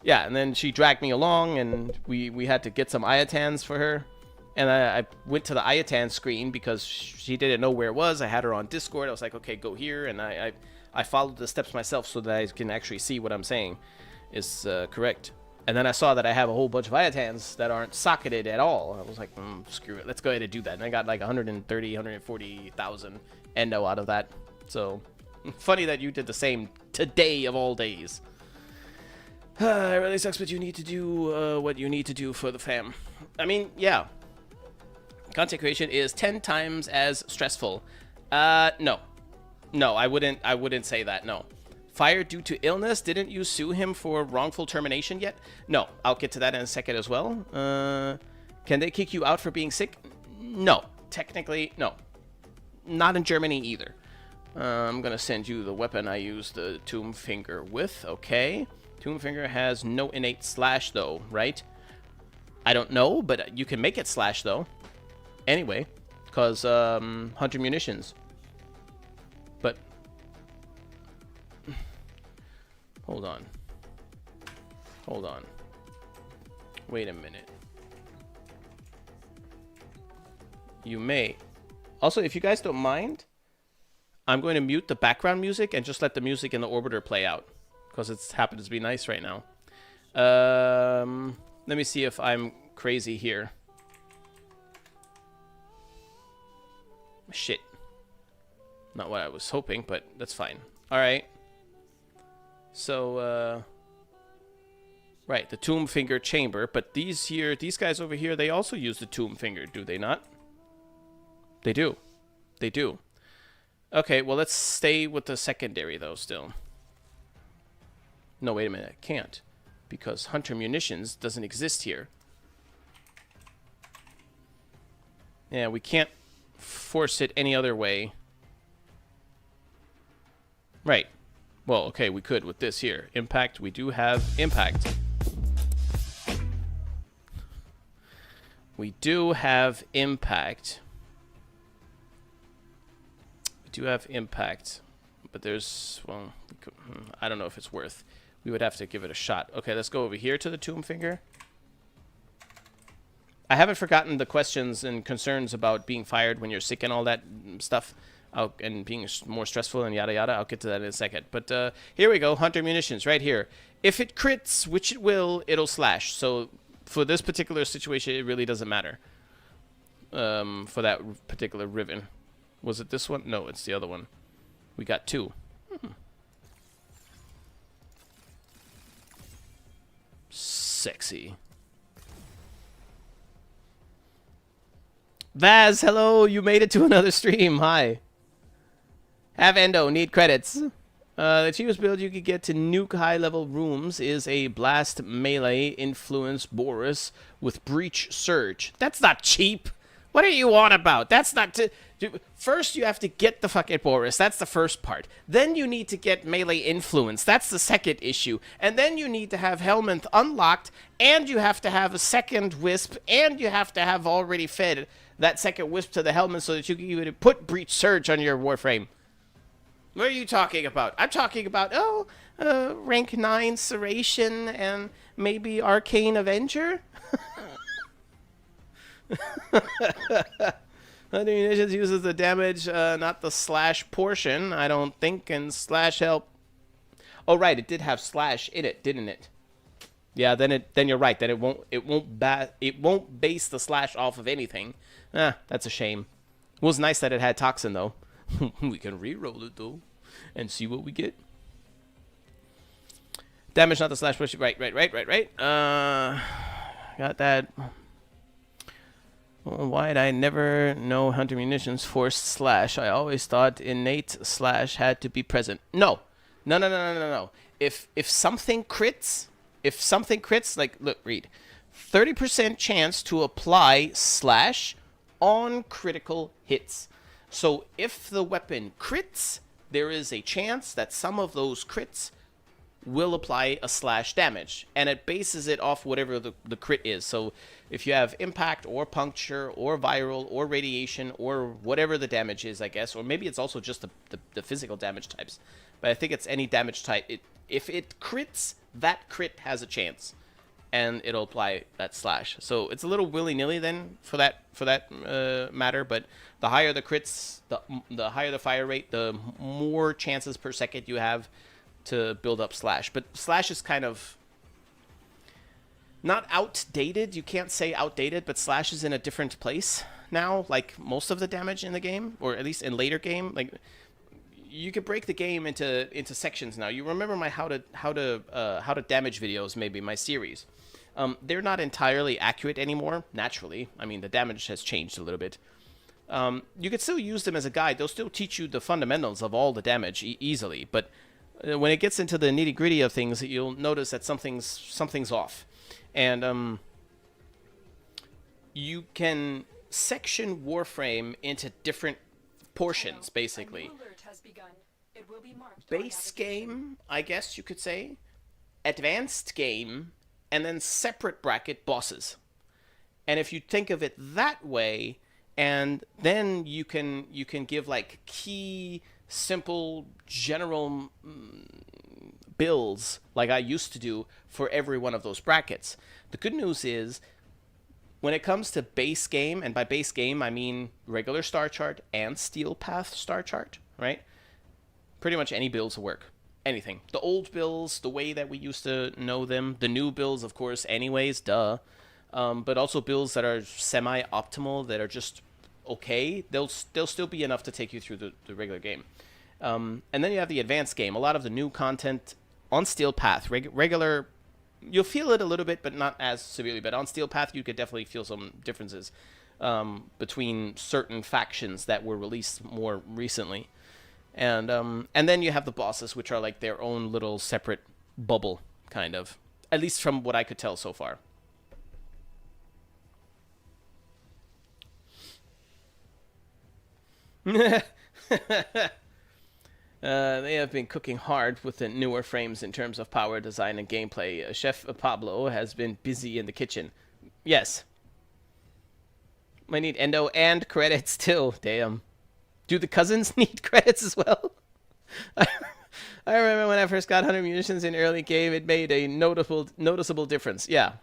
[SPEAKER 2] yeah, and then she dragged me along, and we had to get some Iatans for her. And I went to the Iatan screen because she didn't know where it was. I had her on Discord. I was like, okay, go here. And I followed the steps myself so that I can actually see what I'm saying is correct. And then I saw that I have a whole bunch of Iatans that aren't socketed at all. I was like, screw it. Let's go ahead and do that. And I got like 130, 140,000 Endo out of that. So, funny that you did the same today of all days. It really sucks, but you need to do what you need to do for the fam. I mean, yeah. Content creation is 10 times as stressful. No, I wouldn't say that. No. Fired due to illness. Didn't you sue him for wrongful termination yet? No, I'll get to that in a second as well. Can they kick you out for being sick? No, technically, no. Not in Germany either. I'm gonna send you the weapon I used the Tomb Finger with. Okay. Tomb Finger has no innate slash though, right? I don't know, but you can make it slash though. Anyway, because 100 munitions. But hold on. Wait a minute. You may. Also, if you guys don't mind, I'm going to mute the background music and just let the music in the orbiter play out. Because it's happens to be nice right now. Let me see if I'm crazy here. Shit. Not what I was hoping, but that's fine. Alright. So, right, the tomb finger chamber. But these guys over here, they also use the tomb finger, do they not? They do. They do. Okay, well, let's stay with the secondary, though, still. No, wait a minute. I can't. Because Hunter Munitions doesn't exist here. Yeah, we can't force it any other way. Right. Well, okay, we could with this here. Impact, we do have impact. We do have impact. We do have impact. But there's, well, I don't know if it's worth. We would have to give it a shot. Okay, let's go over here to the tomb finger. I haven't forgotten the questions and concerns about being fired when you're sick and all that stuff. And being more stressful and yada yada. I'll get to that in a second. But here we go. Hunter Munitions right here. If it crits, which it will, it'll slash. So for this particular situation, it really doesn't matter. For that particular Riven. Was it this one? No, it's the other one. We got two. Sexy. Vaz, hello. You made it to another stream. Hi. Have Endo. Need credits. The cheapest build you could get to nuke high-level rooms is a Blast Melee Influence Boris with Breach Surge. That's not cheap. What are you on about? That's not... First, you have to get the fucking Boris. That's the first part. Then you need to get Melee Influence. That's the second issue. And then you need to have Helminth unlocked, and you have to have a second Wisp, and you have to have already fed that second Wisp to the Helminth so that you can even put Breach Surge on your Warframe. What are you talking about? I'm talking about, rank 9 Serration and maybe Arcane Avenger? Hunter Munitions uses the damage, not the slash portion, I don't think, and slash help. Oh, right, it did have slash in it, didn't it? Yeah, then you're right. Then it won't base the slash off of anything. That's a shame. It was nice that it had toxin though. We can re-roll it though, and see what we get. Damage, not the slash push. Right. Got that. Well, why'd I never know Hunter Munitions forced slash? I always thought innate slash had to be present. No. If something crits, like, look, read. 30% chance to apply slash on critical hits. So if the weapon crits, there is a chance that some of those crits will apply a slash damage, and it bases it off whatever the crit is. So if you have impact or puncture or viral or radiation or whatever the damage is, I guess, or maybe it's also just the physical damage types, but I think it's any damage type. If it crits, that crit has a chance, and it'll apply that slash. So it's a little willy-nilly then for that matter, but the higher the crits, the higher the fire rate, the more chances per second you have to build up slash. But slash is kind of not outdated. You can't say outdated, but slash is in a different place now, like most of the damage in the game, or at least in later game. Like, you could break the game into sections now. You remember my how to damage videos, maybe my series. They're not entirely accurate anymore, naturally. I mean, the damage has changed a little bit. You could still use them as a guide. They'll still teach you the fundamentals of all the damage easily, but when it gets into the nitty-gritty of things, you'll notice that something's off. And you can section Warframe into different portions, basically. Base game, I guess you could say. Advanced game, and then separate bracket bosses. And if you think of it that way, and then you can give like key, simple, general builds like I used to do for every one of those brackets. The good news is When it comes to base game, and by base game I mean regular star chart and steel path star chart, right? Pretty much any builds will work. Anything. The old builds, the way that we used to know them. The new builds, of course, anyways, duh. But also builds that are semi-optimal, that are just okay. They'll still be enough to take you through the regular game. And then you have the advanced game. A lot of the new content on steel path, regular... You'll feel it a little bit, but not as severely. But on Steel Path, you could definitely feel some differences between certain factions that were released more recently. And then you have the bosses, which are like their own little separate bubble, kind of. At least from what I could tell so far. They have been cooking hard with the newer frames in terms of power design and gameplay. Chef Pablo has been busy in the kitchen. Yes. I need endo and credits too. Damn. Do the cousins need credits as well? I remember when I first got 100 munitions in early game, it made a noticeable difference. Yeah.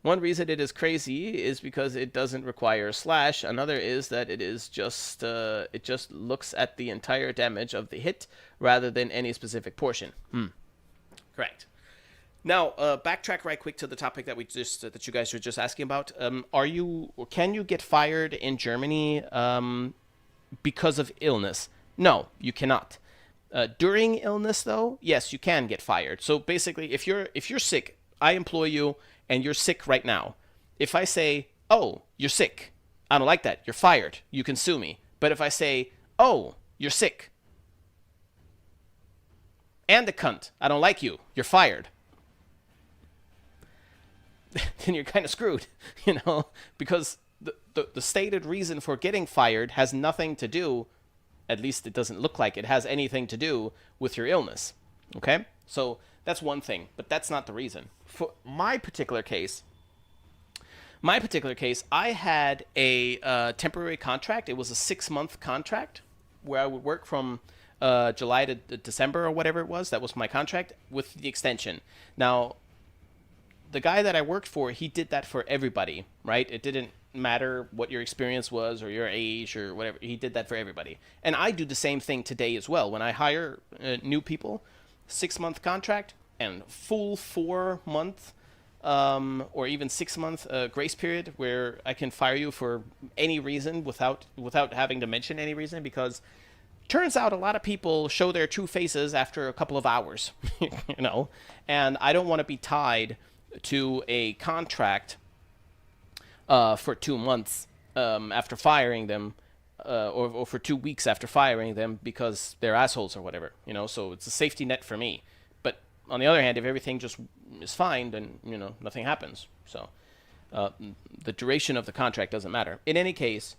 [SPEAKER 2] One reason it is crazy is because it doesn't require slash. Another is that it is just it just looks at the entire damage of the hit rather than any specific portion. Correct. Now, backtrack right quick to the topic that that you guys were just asking about. Can you get fired in Germany because of illness? No, you cannot. During illness, though, yes, you can get fired. So basically, if you're sick, I employ you, and you're sick right now. If I say, oh, you're sick, I don't like that, you're fired, you can sue me. But if I say, oh, you're sick, and a cunt, I don't like you, you're fired, then you're kind of screwed, you know? Because the stated reason for getting fired has nothing to do, at least it doesn't look like it has anything to do with your illness, okay? So that's one thing, but that's not the reason. For my particular case, I had a temporary contract. It was a 6-month contract where I would work from July to December or whatever it was. That was my contract with the extension. Now, the guy that I worked for, he did that for everybody, right? It didn't matter what your experience was or your age or whatever. He did that for everybody. And I do the same thing today as well. When I hire new people, 6-month contract and full 4-month or even 6-month grace period where I can fire you for any reason without having to mention any reason, because turns out a lot of people show their true faces after a couple of hours, you know, and I don't want to be tied to a contract for 2 months after firing them, or for 2 weeks after firing them because they're assholes or whatever, you know. So it's a safety net for me. But on the other hand, if everything just is fine, then, you know, nothing happens. So the duration of the contract doesn't matter. In any case,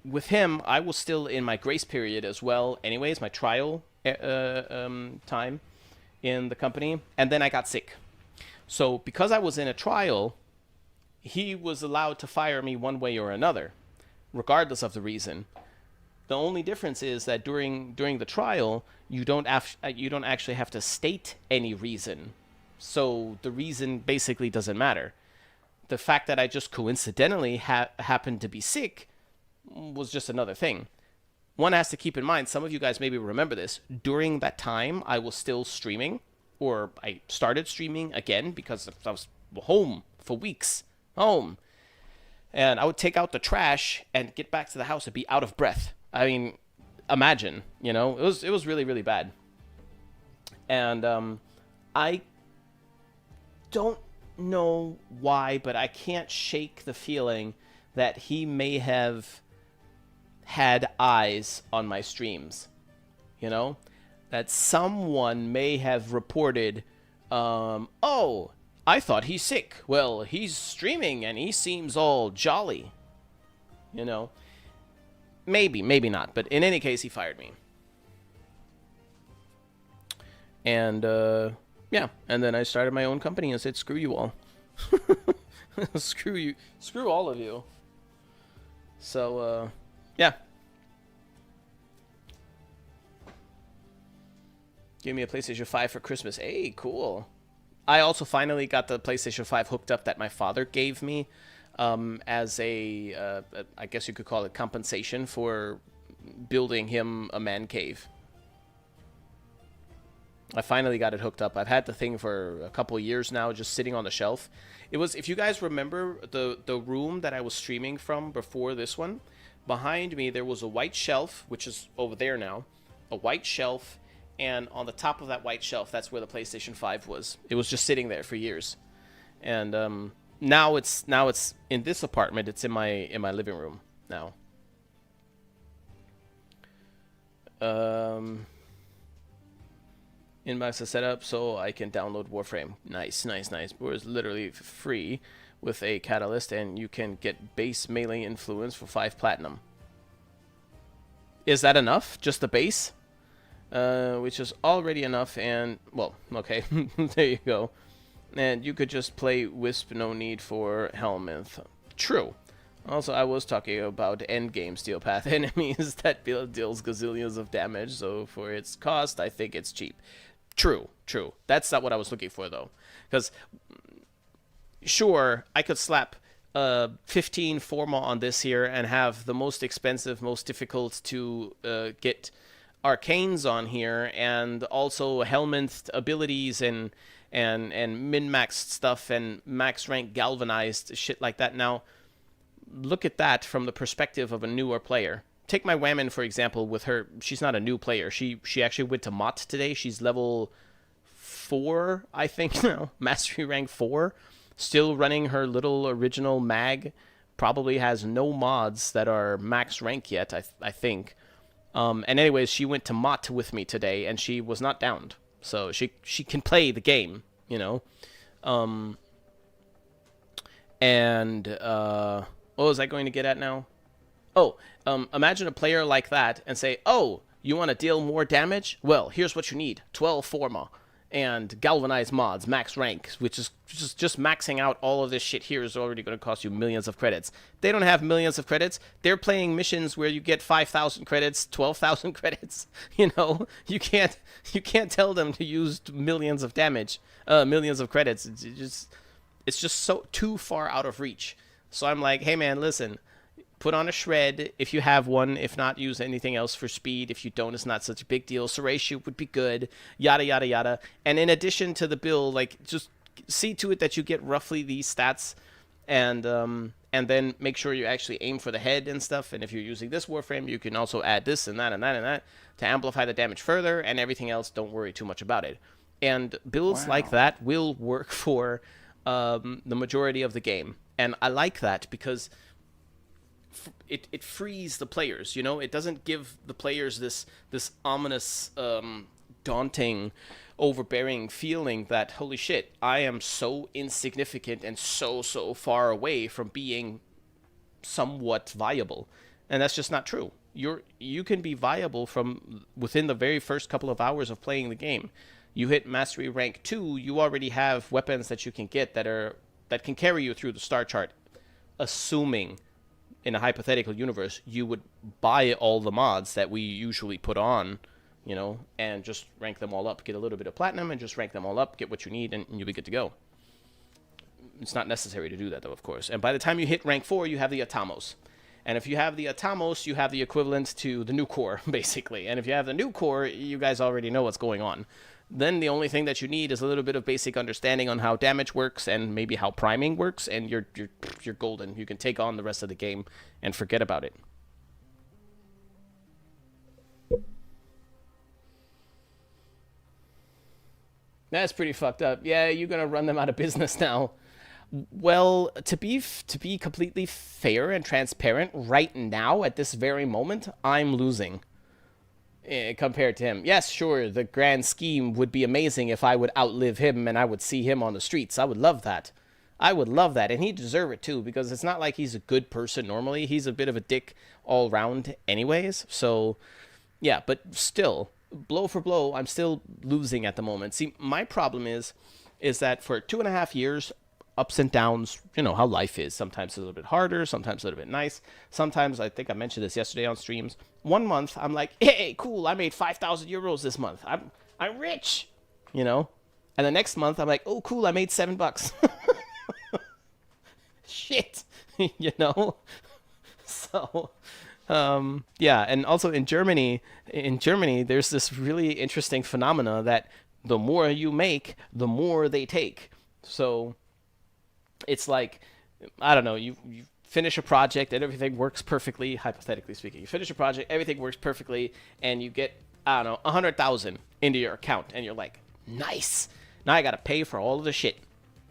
[SPEAKER 2] with him, I was still in my grace period as well anyways, my trial time in the company, and then I got sick. So because I was in a trial, he was allowed to fire me one way or another, regardless of the reason. The only difference is that during the trial, you don't actually have to state any reason. So the reason basically doesn't matter. The fact that I just coincidentally happened to be sick was just another thing. One has to keep in mind, some of you guys maybe remember this, during that time I was still streaming, or I started streaming again because I was home for weeks. Home. And I would take out the trash and get back to the house and be out of breath. I mean, imagine, you know, it was really, really bad. And I don't know why, but I can't shake the feeling that he may have had eyes on my streams, you know, that someone may have reported, oh, I thought he's sick. Well, he's streaming and he seems all jolly, you know. Maybe not, but in any case, he fired me. And yeah, and then I started my own company and said, screw you all. Screw you, screw all of you. So yeah. Give me a PlayStation 5 for Christmas. Hey, cool. I also finally got the PlayStation 5 hooked up that my father gave me as a, I guess you could call it compensation for building him a man cave. I finally got it hooked up. I've had the thing for a couple of years now, just sitting on the shelf. It was, if you guys remember the room that I was streaming from before this one, behind me there was a white shelf, which is over there now, a white shelf, and on the top of that white shelf, that's where the PlayStation 5 was. It was just sitting there for years, and now it's in this apartment. It's in my living room now. Inbox is set up so I can download Warframe. Nice, nice, nice. It's literally free with a catalyst, and you can get base melee influence for 5 platinum. Is that enough? Just the base? Which is already enough, and, well, okay, there you go. And you could just play Wisp, no need for Helminth. True. Also, I was talking about endgame steel path enemies that deals gazillions of damage, so for its cost, I think it's cheap. True, true. That's not what I was looking for, though. Because, sure, I could slap 15 Forma on this here and have the most expensive, most difficult to get arcanes on here, and also Helminth abilities and min-maxed stuff and max rank galvanized shit like that. Now, look at that from the perspective of a newer player. Take my Whammon, for example, with her. She's not a new player. She actually went to Mott today. She's level 4, I think, now. Mastery rank 4. Still running her little original mag. Probably has no mods that are max rank yet, I think. And anyways, she went to Mott with me today, and she was not downed. So she can play the game, you know. What was I going to get at now? Oh, imagine a player like that and say, oh, you want to deal more damage? Well, here's what you need. 12 Forma and galvanized mods, max rank, which is just maxing out all of this shit here is already going to cost you millions of credits. They don't have millions of credits. They're playing missions where you get 5,000 credits, 12,000 credits. You know, you can't tell them to use millions of damage, millions of credits. It's just so too far out of reach. So I'm like, hey man, listen, put on a shred if you have one. If not, use anything else for speed. If you don't, it's not such a big deal. Serratio would be good, yada, yada, yada. And in addition to the build, like, just see to it that you get roughly these stats, and then make sure you actually aim for the head and stuff. And if you're using this Warframe, you can also add this and that and that and that to amplify the damage further, and everything else, don't worry too much about it. And builds like that will work for the majority of the game. And I like that because it frees the players, you know? It doesn't give the players this ominous, daunting, overbearing feeling that, holy shit, I am so insignificant and so far away from being somewhat viable. And that's just not true. You can be viable from within the very first couple of hours of playing the game. You hit Mastery Rank 2, you already have weapons that you can get that can carry you through the star chart, assuming in a hypothetical universe you would buy all the mods that we usually put on, you know, and just rank them all up, get a little bit of platinum and just rank them all up, get what you need, and you'll be good to go. It's not necessary to do that, though, of course. And by the time you hit rank 4, you have the Atamos. And if you have the Atamos, you have the equivalent to the new core, basically. And if you have the new core, you guys already know what's going on. Then the only thing that you need is a little bit of basic understanding on how damage works and maybe how priming works, and you're golden. You can take on the rest of the game and forget about it. That's pretty fucked up. Yeah, you're gonna run them out of business now. Well, to be completely fair and transparent, right now at this very moment, I'm losing. Compared to him. Yes, sure, the grand scheme would be amazing if I would outlive him and I would see him on the streets. I would love that. I would love that, and he'd deserve it too, because it's not like he's a good person normally. He's a bit of a dick all round anyways, so yeah, but still, blow for blow, I'm still losing at the moment. See, my problem is that for 2.5 years, ups and downs, you know how life is. Sometimes a little bit harder, sometimes a little bit nice. Sometimes, I think I mentioned this yesterday on streams, 1 month I'm like, hey, cool, I made 5,000 euros this month. I'm rich, you know? And the next month, I'm like, oh, cool, I made $7. Shit, you know? So, yeah, and also in Germany, there's this really interesting phenomena that the more you make, the more they take. So it's like, I don't know, you finish a project and everything works perfectly, hypothetically speaking. You finish a project, everything works perfectly, and you get, I don't know, 100,000 into your account, and you're like, nice. Now I gotta pay for all of the shit.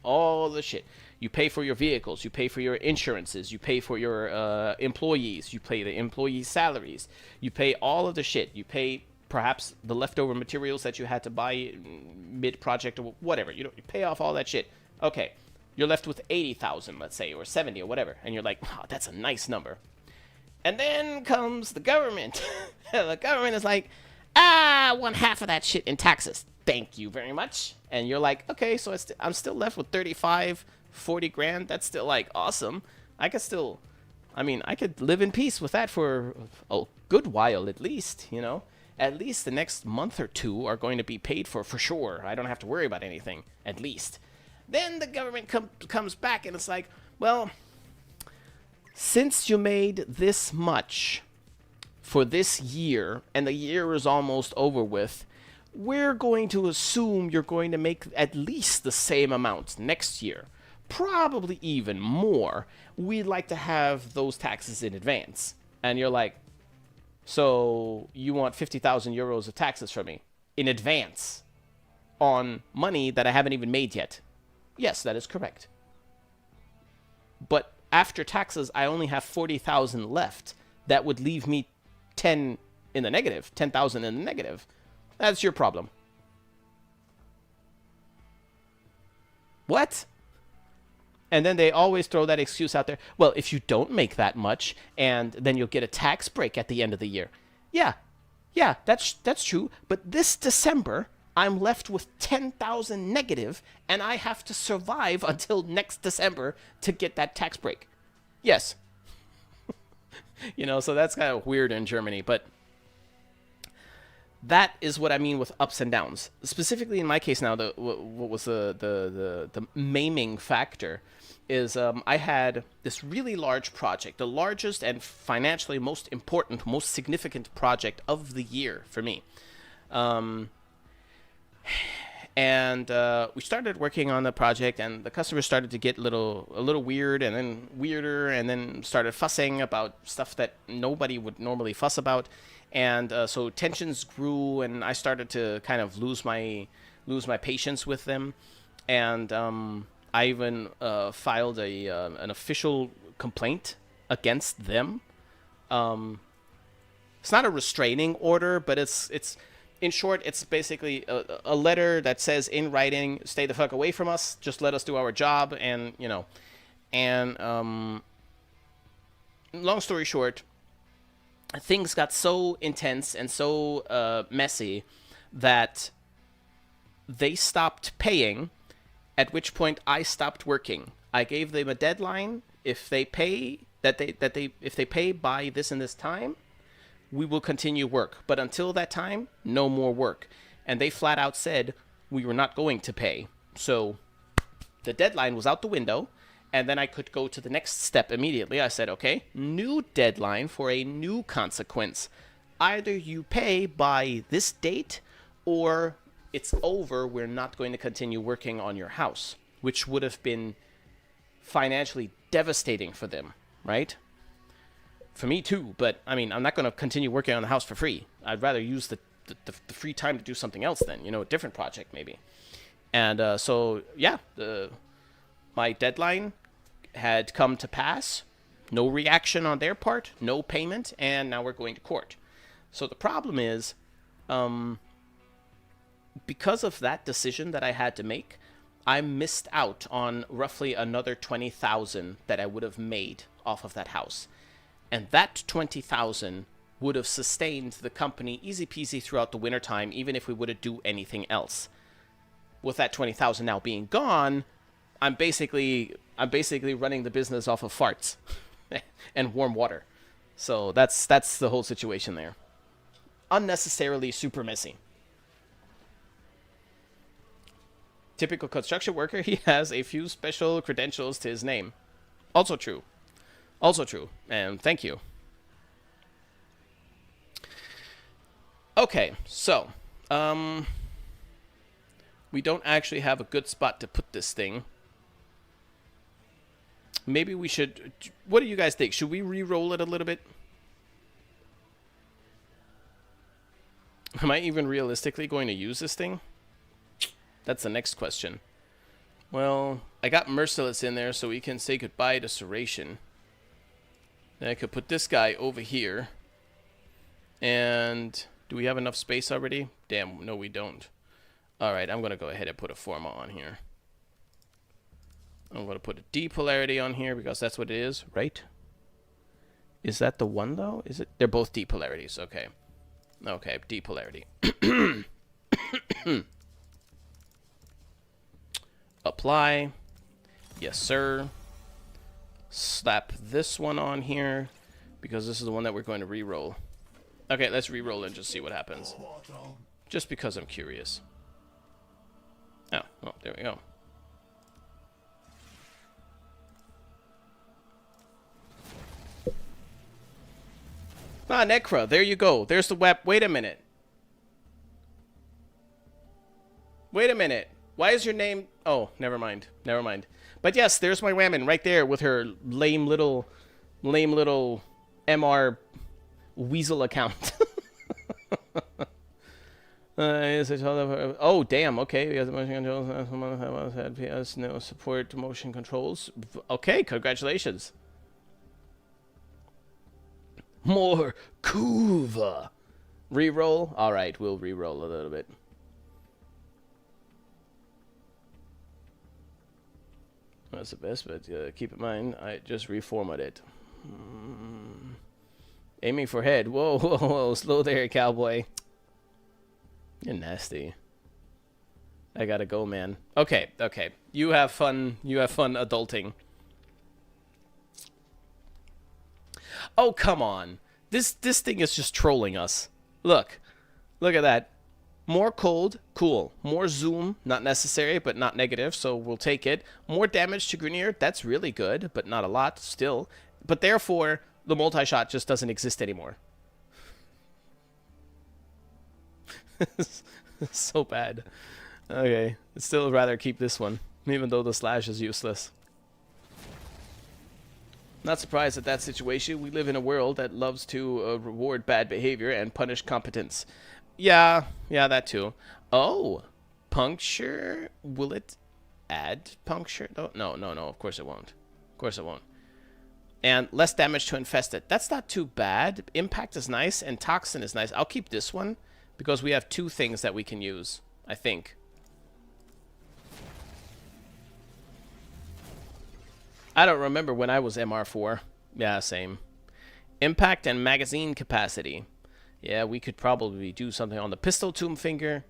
[SPEAKER 2] All the shit. You pay for your vehicles, you pay for your insurances, you pay for your employees, you pay the employees' salaries, you pay all of the shit. You pay perhaps the leftover materials that you had to buy mid-project or whatever. You pay off all that shit. Okay, you're left with 80,000, let's say, or 70 or whatever, and you're like, oh, that's a nice number. And then comes the government. The government is like, I want half of that shit in taxes. Thank you very much. And you're like, okay, so I'm still left with 35, 40 grand. That's still like awesome. I could still, I mean, I could live in peace with that for a good while at least, you know. At least the next month or two are going to be paid for sure. I don't have to worry about anything, at least. Then the government comes back and it's like, well, since you made this much for this year and the year is almost over with, we're going to assume you're going to make at least the same amount next year. Probably even more. We'd like to have those taxes in advance. And you're like, so you want 50,000 euros of taxes from me in advance on money that I haven't even made yet? Yes, that is correct. But after taxes, I only have 40,000 left. That would leave me 10,000 in the negative. That's your problem. What? And then they always throw that excuse out there. Well, if you don't make that much, and then you'll get a tax break at the end of the year. Yeah, that's true. But this December, I'm left with 10,000 negative, and I have to survive until next December to get that tax break. Yes. You know, so that's kind of weird in Germany, but that is what I mean with ups and downs. Specifically in my case now, what was the maiming factor is I had this really large project, the largest and financially most important, most significant project of the year for me. And we started working on the project, and the customers started to get a little weird, and then weirder, and then started fussing about stuff that nobody would normally fuss about. And so tensions grew, and I started to kind of lose my patience with them. And I even filed an official complaint against them. It's not a restraining order, but it's in short, it's basically a letter that says in writing, stay the fuck away from us, just let us do our job, and, you know. And long story short, things got so intense and so messy that they stopped paying, at which point I stopped working. I gave them a deadline. If they pay if they pay by this and this time, we will continue work. But until that time, no more work. And they flat out said we were not going to pay. So the deadline was out the window, and then I could go to the next step immediately. I said, okay, new deadline for a new consequence. Either you pay by this date, or it's over. We're not going to continue working on your house, which would have been financially devastating for them, right? For me too, but I mean, I'm not going to continue working on the house for free. I'd rather use the free time to do something else then, you know, a different project maybe. And so, yeah, my deadline had come to pass. No reaction on their part, no payment, and now we're going to court. So the problem is, because of that decision that I had to make, I missed out on roughly another 20,000 that I would have made off of that house. And that 20,000 would have sustained the company easy peasy throughout the wintertime, even if we wouldn't do anything else. With that 20,000 now being gone, I'm basically running the business off of farts and warm water. So that's the whole situation there. Unnecessarily super messy. Typical construction worker, he has a few special credentials to his name. Also true. Also true. And thank you. Okay, so, we don't actually have a good spot to put this thing. Maybe we should... What do you guys think? Should we re-roll it a little bit? Am I even realistically going to use this thing? That's the next question. Well, I got Merciless in there so we can say goodbye to Serration. Then I could put this guy over here. And... Do we have enough space already? Damn, no we don't. Alright, I'm going to go ahead and put a Forma on here. I'm going to put a D polarity on here because that's what it is, right? Is that the one, though? Is it? They're both D polarities. Okay. Okay, D polarity. Apply. Yes, sir. Slap this one on here because this is the one that we're going to re-roll. Okay, let's re-roll and just see what happens. Just because I'm curious. Oh, well, there we go. Ah, Necra, there you go. There's the web. Wait a minute. Wait a minute. Why is your name... Oh, never mind. Never mind. But yes, there's my woman right there with her lame little MR weasel account. Oh, damn. Okay. We have the motion controls. PS, no support motion controls. Okay, congratulations. More Kuva. Reroll? Alright, we'll reroll a little bit. That's the best, but keep in mind, I just reformatted it. Aiming for head. Whoa, whoa, whoa. Slow there, cowboy. You're nasty. I gotta go, man. Okay, okay. You have fun. You have fun adulting. Oh, come on. This thing is just trolling us. Look. Look at that. More cold, cool. More zoom, not necessary, but not negative, so we'll take it. More damage to Grenier, that's really good, but not a lot still. But therefore, the multi-shot just doesn't exist anymore. So bad. Okay, I'd still rather keep this one, even though the slash is useless. Not surprised at that situation. We live in a world that loves to reward bad behavior and punish competence. Yeah, that too. Oh, puncture. Will it add puncture? No, of course it won't. Of course it won't. And less damage to infested. That's not too bad. Impact is nice, and toxin is nice. I'll keep this one because we have two things that we can use, I think. I don't remember when I was MR4. Yeah, same. Impact and magazine capacity. Yeah, we could probably do something on the pistol tomb finger.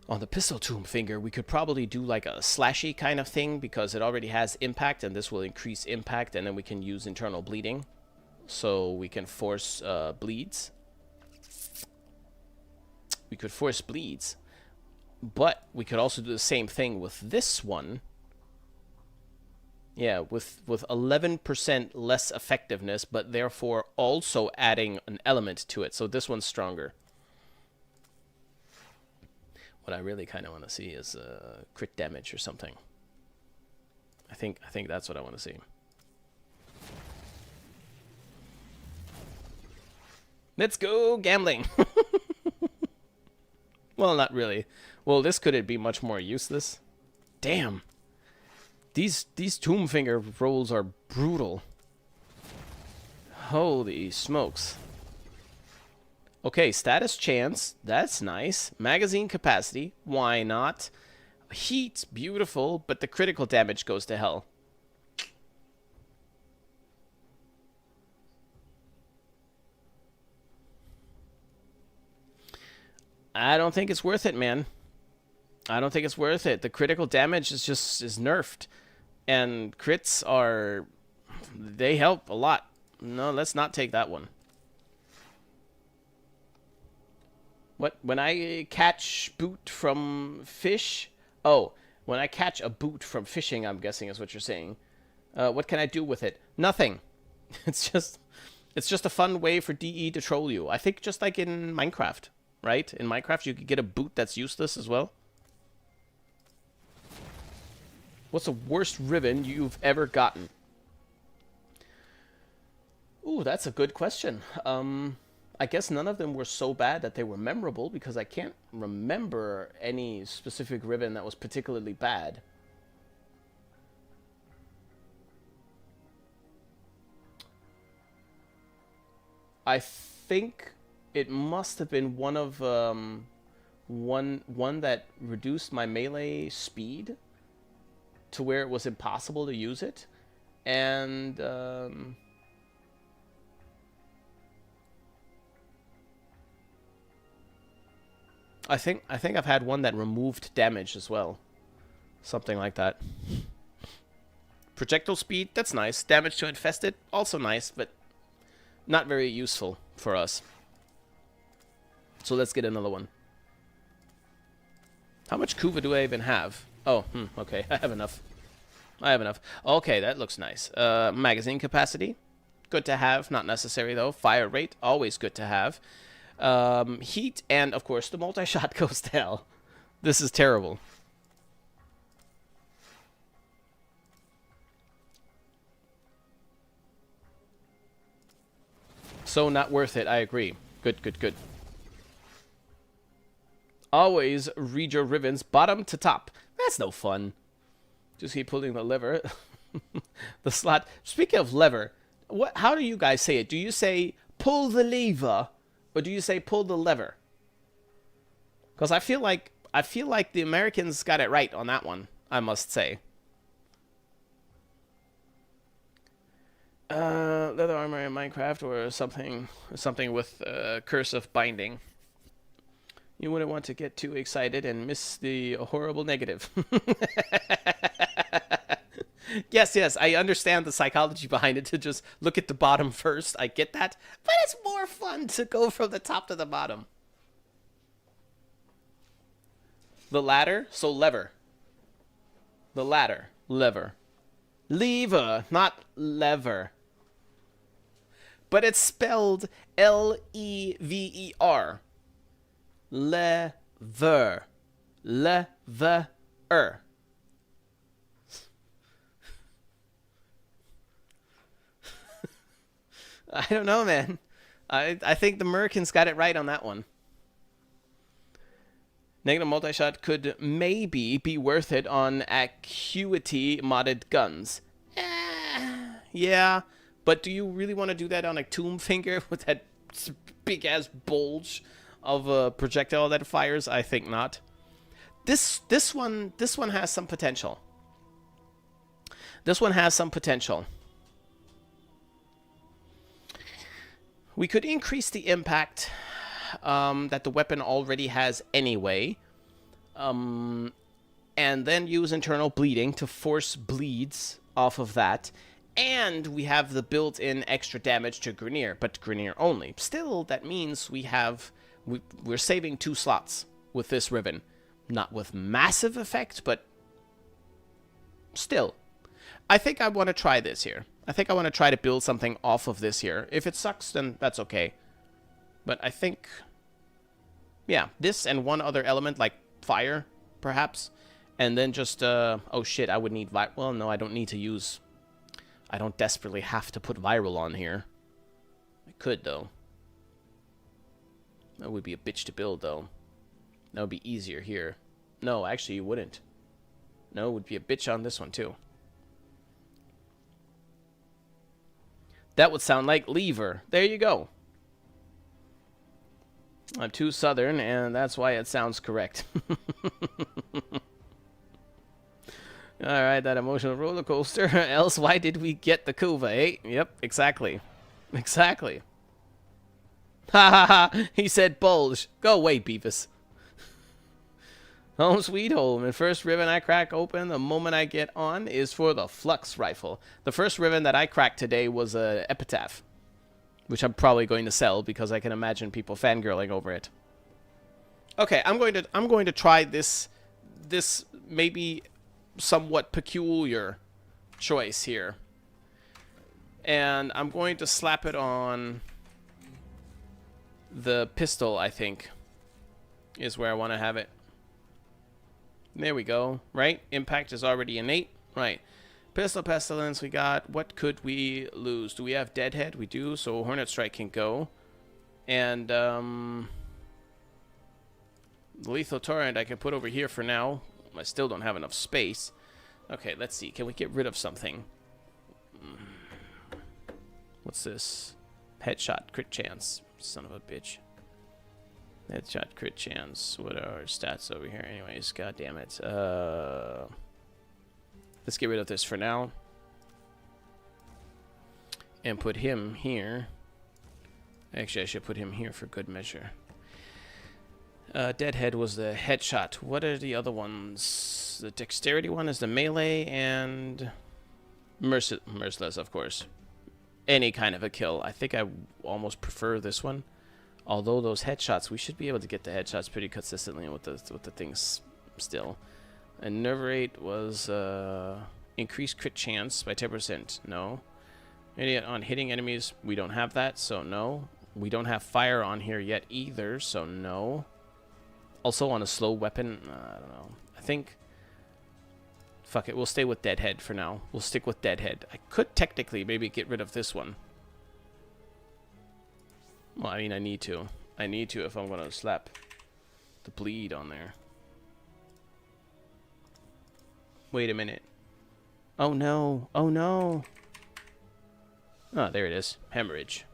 [SPEAKER 2] On the pistol tomb finger, we could probably do like a slashy kind of thing because it already has impact, and this will increase impact, and then we can use internal bleeding. So we can force bleeds. We could force bleeds. But we could also do the same thing with this one. Yeah, with 11% less effectiveness, but therefore also adding an element to it. So this one's stronger. What I really kind of want to see is crit damage or something. I think that's what I want to see. Let's go gambling. Well, not really. Well, this could it be much more useless. Damn. These tomb finger rolls are brutal. Holy smokes. Okay, status chance. That's nice. Magazine capacity. Why not? Heat. Beautiful. But the critical damage goes to hell. I don't think it's worth it, man. I don't think it's worth it. The critical damage is nerfed. And crits are... They help a lot. No, let's not take that one. What? When I catch boot from fish? Oh, When I catch a boot from fishing, I'm guessing is what you're saying. What can I do with it? Nothing. It's just a fun way for DE to troll you. I think just like in Minecraft, right? In Minecraft, you could get a boot that's useless as well. What's the worst ribbon you've ever gotten? Ooh, that's a good question. I guess none of them were so bad that they were memorable, because I can't remember any specific ribbon that was particularly bad. I think it must have been one of one that reduced my melee speed to where it was impossible to use it, and I think I've had one that removed damage as well, something like that. Projectile speed, that's nice. Damage to infested, also nice, but not very useful for us. So let's get another one. How much Kuva do I even have? Oh, okay, I have enough. Okay, that looks nice. Magazine capacity, good to have, not necessary though. Fire rate, always good to have. Heat, and of course the multi-shot goes to hell. This is terrible. So not worth it, I agree. Good. Always read your Rivens bottom to top. That's no fun. Just keep pulling the lever. The slot. Speaking of lever, how do you guys say it? Do you say pull the lever, or do you say pull the lever? Because I feel like the Americans got it right on that one, I must say. Leather armor in Minecraft, or something with Curse of Binding. You wouldn't want to get too excited and miss the horrible negative. Yes, I understand the psychology behind it, to just look at the bottom first. I get that. But it's more fun to go from the top to the bottom. The ladder, so lever. The ladder, lever. Lever, not lever. But it's spelled L-E-V-E-R. Lever. Lever. I don't know, man. I think the Americans got it right on that one. Negative multi-shot could maybe be worth it on Acuity modded guns. Yeah, but do you really want to do that on a Tomb Finger with that big-ass bulge of a projectile that fires? I think not. This one has some potential. This one has some potential. We could increase the impact that the weapon already has anyway, and then use internal bleeding to force bleeds off of that, and we have the built-in extra damage to Grineer, but Grineer only. Still, that means we're saving 2 slots with this ribbon. Not with massive effect, but still. I think I want to try this here. I think I want to try to build something off of this here. If it sucks, then that's okay. But I think, yeah, this and one other element, like fire, perhaps. And then just, oh shit, I would need, well, no, I don't need to use, I don't desperately have to put viral on here. I could, though. That would be a bitch to build, though. That would be easier here. No, actually, you wouldn't. No, it would be a bitch on this one, too. That would sound like lever. There you go. I'm too southern, and that's why it sounds correct. Alright, that emotional roller coaster. Else, why did we get the Kuva, eh? Yep, exactly. Exactly. Ha ha ha! He said bulge. Go away, Beavis. Home sweet home. And first ribbon I crack open the moment I get on is for the Flux rifle. The first ribbon that I cracked today was a Epitaph, which I'm probably going to sell because I can imagine people fangirling over it. Okay, I'm going to try this maybe somewhat peculiar choice here. And I'm going to slap it on the pistol, I think, is where I want to have it. There we go, right? Impact is already innate, right? Pistol Pestilence we got. What could we lose? Do we have Deadhead? We do, so Hornet Strike can go. And, Lethal Torrent I can put over here for now. I still don't have enough space. Okay, let's see. Can we get rid of something? What's this? Headshot crit chance. Son of a bitch. Headshot crit chance. What are our stats over here? Anyways, god damn it. Let's get rid of this for now. And put him here. Actually, I should put him here for good measure. Deadhead was the headshot. What are the other ones? The dexterity one is the melee, and merciless, of course. Any kind of a kill. I think I almost prefer this one. Although those headshots, we should be able to get the headshots pretty consistently with the things still. And nerve rate was increased crit chance by 10%. No. Idiot on hitting enemies. We don't have that, so no. We don't have fire on here yet either, so no. Also on a slow weapon, I don't know. I think, fuck it, we'll stay with Deadhead for now. We'll stick with Deadhead. I could technically maybe get rid of this one. Well, I mean, I need to. I need to if I'm going to slap the bleed on there. Wait a minute. Oh no. Oh no. Oh, there it is. Hemorrhage.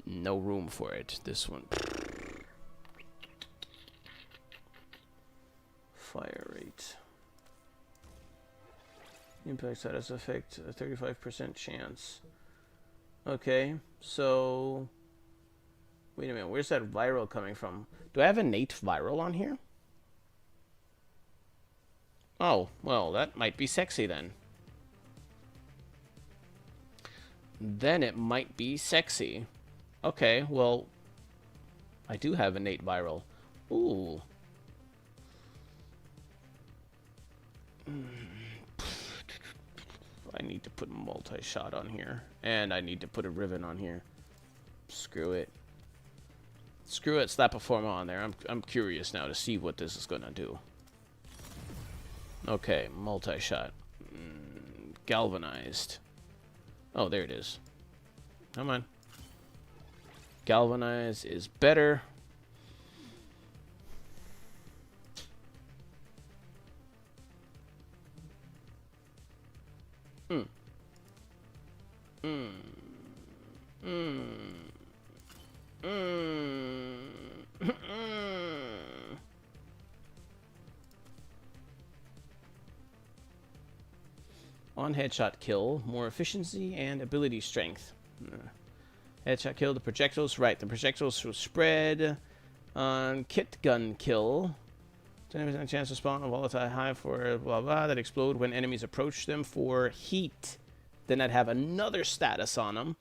[SPEAKER 2] No room for it. This one. Fire rate. Impact status effect. A 35% chance. Okay, so... Wait a minute. Where's that viral coming from? Do I have innate viral on here? Oh, well, that might be sexy then. Then it might be sexy. Okay, well, I do have innate viral. Ooh. I need to put multi-shot on here. And I need to put a Riven on here. Screw it. Screw it, slap a form on there. I'm curious now to see what this is gonna do. Okay, multi-shot. Galvanized. Oh, there it is. Come on. Galvanized is better. On headshot kill, more efficiency and ability strength. Headshot kill, the projectiles, right, the projectiles will spread. On kit gun kill, 10% chance to spawn a volatile hive for blah blah that explode when enemies approach them for heat. Then I'd have another status on them.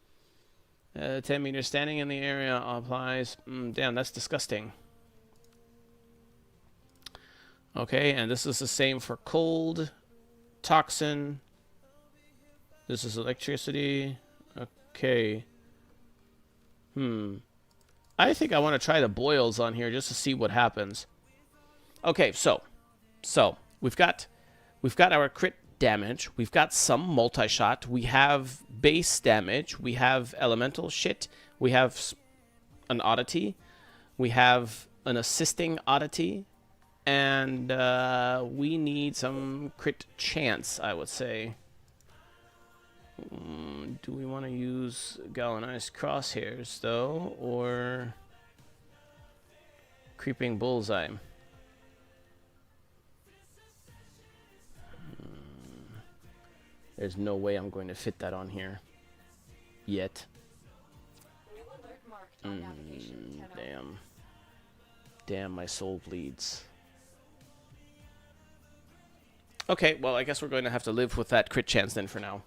[SPEAKER 2] 10 meters standing in the area applies. Damn, that's disgusting. Okay, and this is the same for cold, toxin. This is electricity. Okay. I think I want to try the boils on here just to see what happens. Okay, so we've got our crit damage. We've got some multi-shot. We have base damage. We have elemental shit. We have an oddity. We have an assisting oddity. And we need some crit chance, I would say. Do we want to use galvanized crosshairs, though? Or creeping bullseye? There's no way I'm going to fit that on here. Yet.
[SPEAKER 3] New alert marked on navigation, Tenno.
[SPEAKER 2] Damn. Damn, my soul bleeds. Okay, well, I guess we're going to have to live with that crit chance then for now.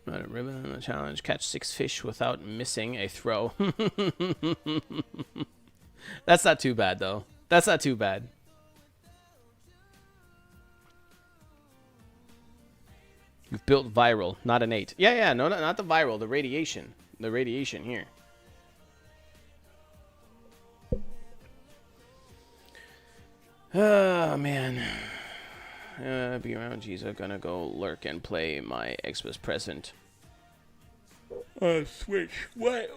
[SPEAKER 2] Not a ribbon on the challenge. Catch 6 fish without missing a throw. That's not too bad, though. That's not too bad. You've built viral, not innate. Yeah, yeah, no, not the viral, the radiation. The radiation here. Oh, man. Be around G's are gonna go lurk and play my Xmas present. Switch. What?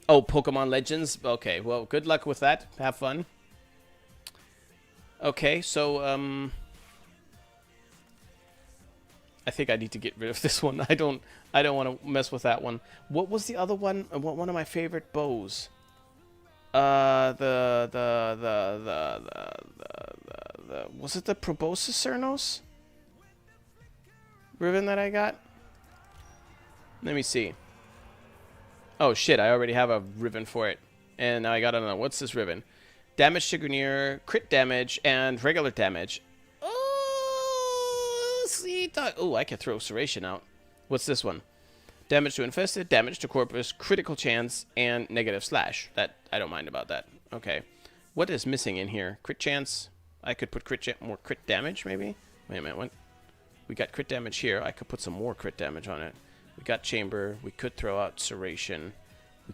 [SPEAKER 2] Oh, Pokemon Legends? Okay, well, good luck with that. Have fun. Okay, so, I think I need to get rid of this one. I don't want to mess with that one. What was the other one? One of my favorite bows. Was it the Proboscis Cernos? Riven that I got? Let me see. Oh shit, I already have a Riven for it. And now I got another. What's this Riven? Damage to Grenier, crit damage, and regular damage. Oh, I can throw Serration out. What's this one? Damage to Infested, damage to Corpus, critical chance, and negative slash. That I don't mind about that. Okay. What is missing in here? Crit chance. I could put more crit damage, maybe? Wait a minute. What? We got crit damage here. I could put some more crit damage on it. We got Chamber. We could throw out Serration. We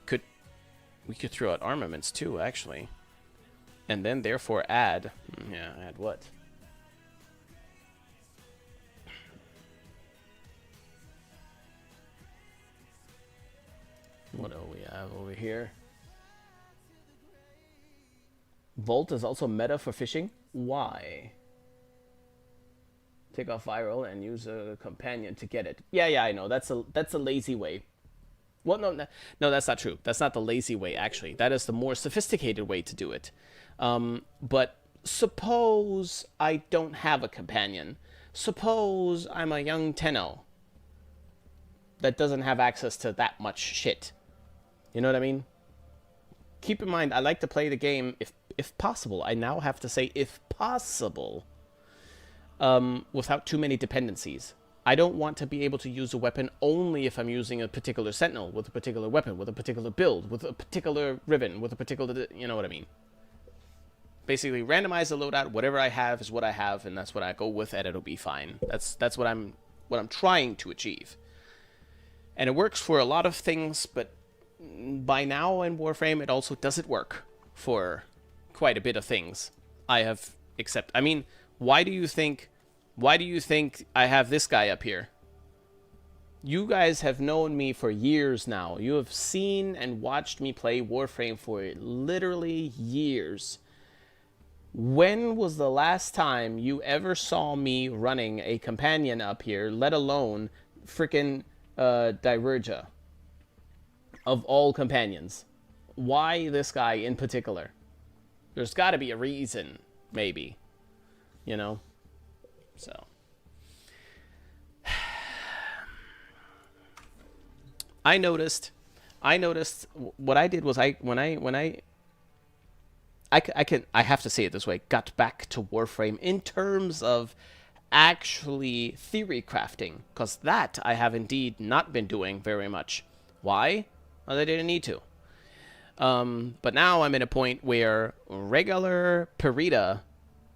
[SPEAKER 2] could throw out Armaments, too, actually. And then, therefore, add... Yeah, add what? What do we have over here? Volt is also meta for fishing. Why? Take off viral and use a companion to get it. Yeah, I know. That's a lazy way. Well, no, that's not true. That's not the lazy way, actually. That is the more sophisticated way to do it. But suppose I don't have a companion. Suppose I'm a young Tenno that doesn't have access to that much shit. You know what I mean? Keep in mind, I like to play the game, if possible. I now have to say, if possible, without too many dependencies. I don't want to be able to use a weapon only if I'm using a particular sentinel, with a particular weapon, with a particular build, with a particular ribbon, with a particular... You know what I mean? Basically, randomize the loadout. Whatever I have is what I have, and that's what I go with, and it'll be fine. That's what I'm trying to achieve. And it works for a lot of things, but by now in Warframe, it also doesn't work for quite a bit of things. I mean, why do you think I have this guy up here? You guys have known me for years now. You have seen and watched me play Warframe for literally years. When was the last time you ever saw me running a companion up here, let alone frickin' Diverja? Of all companions. Why this guy in particular? There's got to be a reason, maybe. You know? So. I noticed what I did was I have to say it this way, got back to Warframe in terms of actually theory crafting, because that I have indeed not been doing very much. Why? Well, they didn't need to. But now I'm in a point where regular Perita,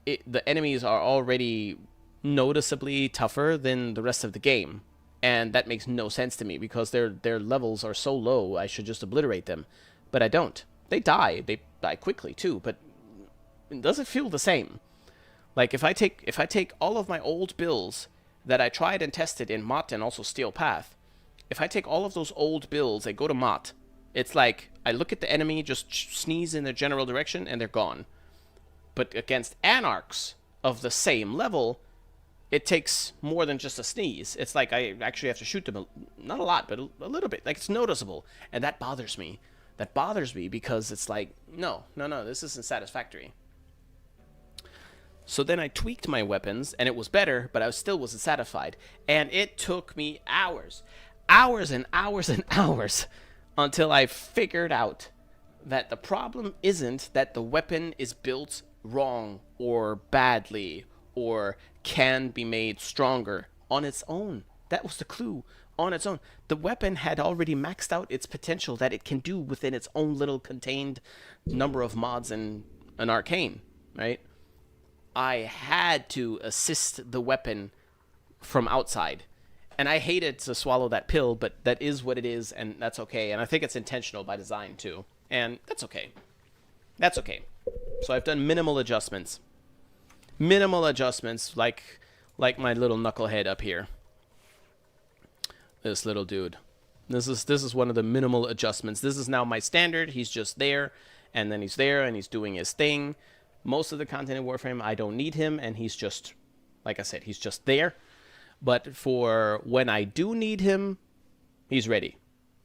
[SPEAKER 2] the enemies are already noticeably tougher than the rest of the game. And that makes no sense to me, because their levels are so low, I should just obliterate them. But I don't. They die. They die quickly, too, but it doesn't feel the same. Like, if I take all of my old builds that I tried and tested in Mott and also Steel Path, if I take all of those old builds, I go to Mott, it's like I look at the enemy, just sneeze in their general direction, and they're gone. But against Anarchs of the same level, it takes more than just a sneeze. It's like I actually have to shoot them, not a lot, but a little bit. Like, it's noticeable. And that bothers me. That bothers me because it's like, no, this isn't satisfactory. So then I tweaked my weapons, and it was better, but I still wasn't satisfied. And it took me hours and hours and hours until I figured out that the problem isn't that the weapon is built wrong or badly or can be made stronger on its own. That was the clue. on its own. The weapon had already maxed out its potential that it can do within its own little contained number of mods in an arcane, right? I had to assist the weapon from outside. And I hated to swallow that pill, but that is what it is, and that's okay. And I think it's intentional by design, too. And that's okay. That's okay. So I've done minimal adjustments. Minimal adjustments, like my little knucklehead up here. This little dude. This is one of the minimal adjustments. This is now my standard. He's just there, and then he's there, and he's doing his thing. Most of the content in Warframe, I don't need him, and he's just, like I said, he's just there. But for when I do need him, he's ready.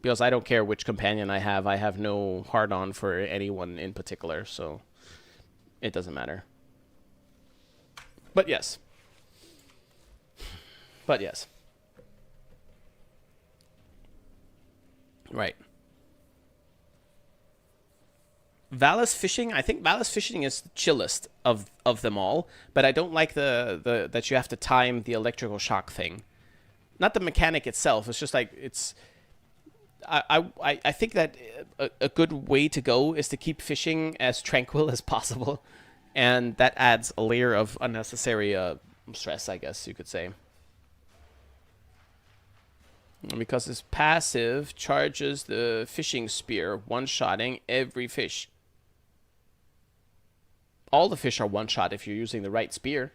[SPEAKER 2] Because I don't care which companion I have no hard-on for anyone in particular, so it doesn't matter. But yes. But yes. Right. Valis Fishing, I think Valis Fishing is the chillest of them all, but I don't like the that you have to time the electrical shock thing. Not the mechanic itself, it's just like it's I think that a good way to go is to keep fishing as tranquil as possible, and that adds a layer of unnecessary stress, I guess you could say. Because this passive charges the fishing spear, one-shotting every fish. All the fish are one-shot if you're using the right spear.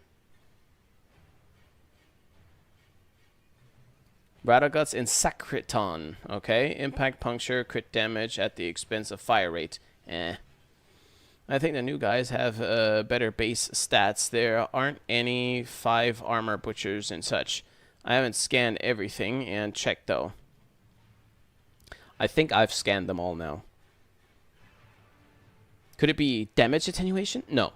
[SPEAKER 2] Rattleguts in Sacriton. Okay. Impact, puncture, crit damage at the expense of fire rate. Eh. I think the new guys have better base stats. There aren't any 5 armor butchers and such. I haven't scanned everything and checked though. I think I've scanned them all now. Could it be damage attenuation? No.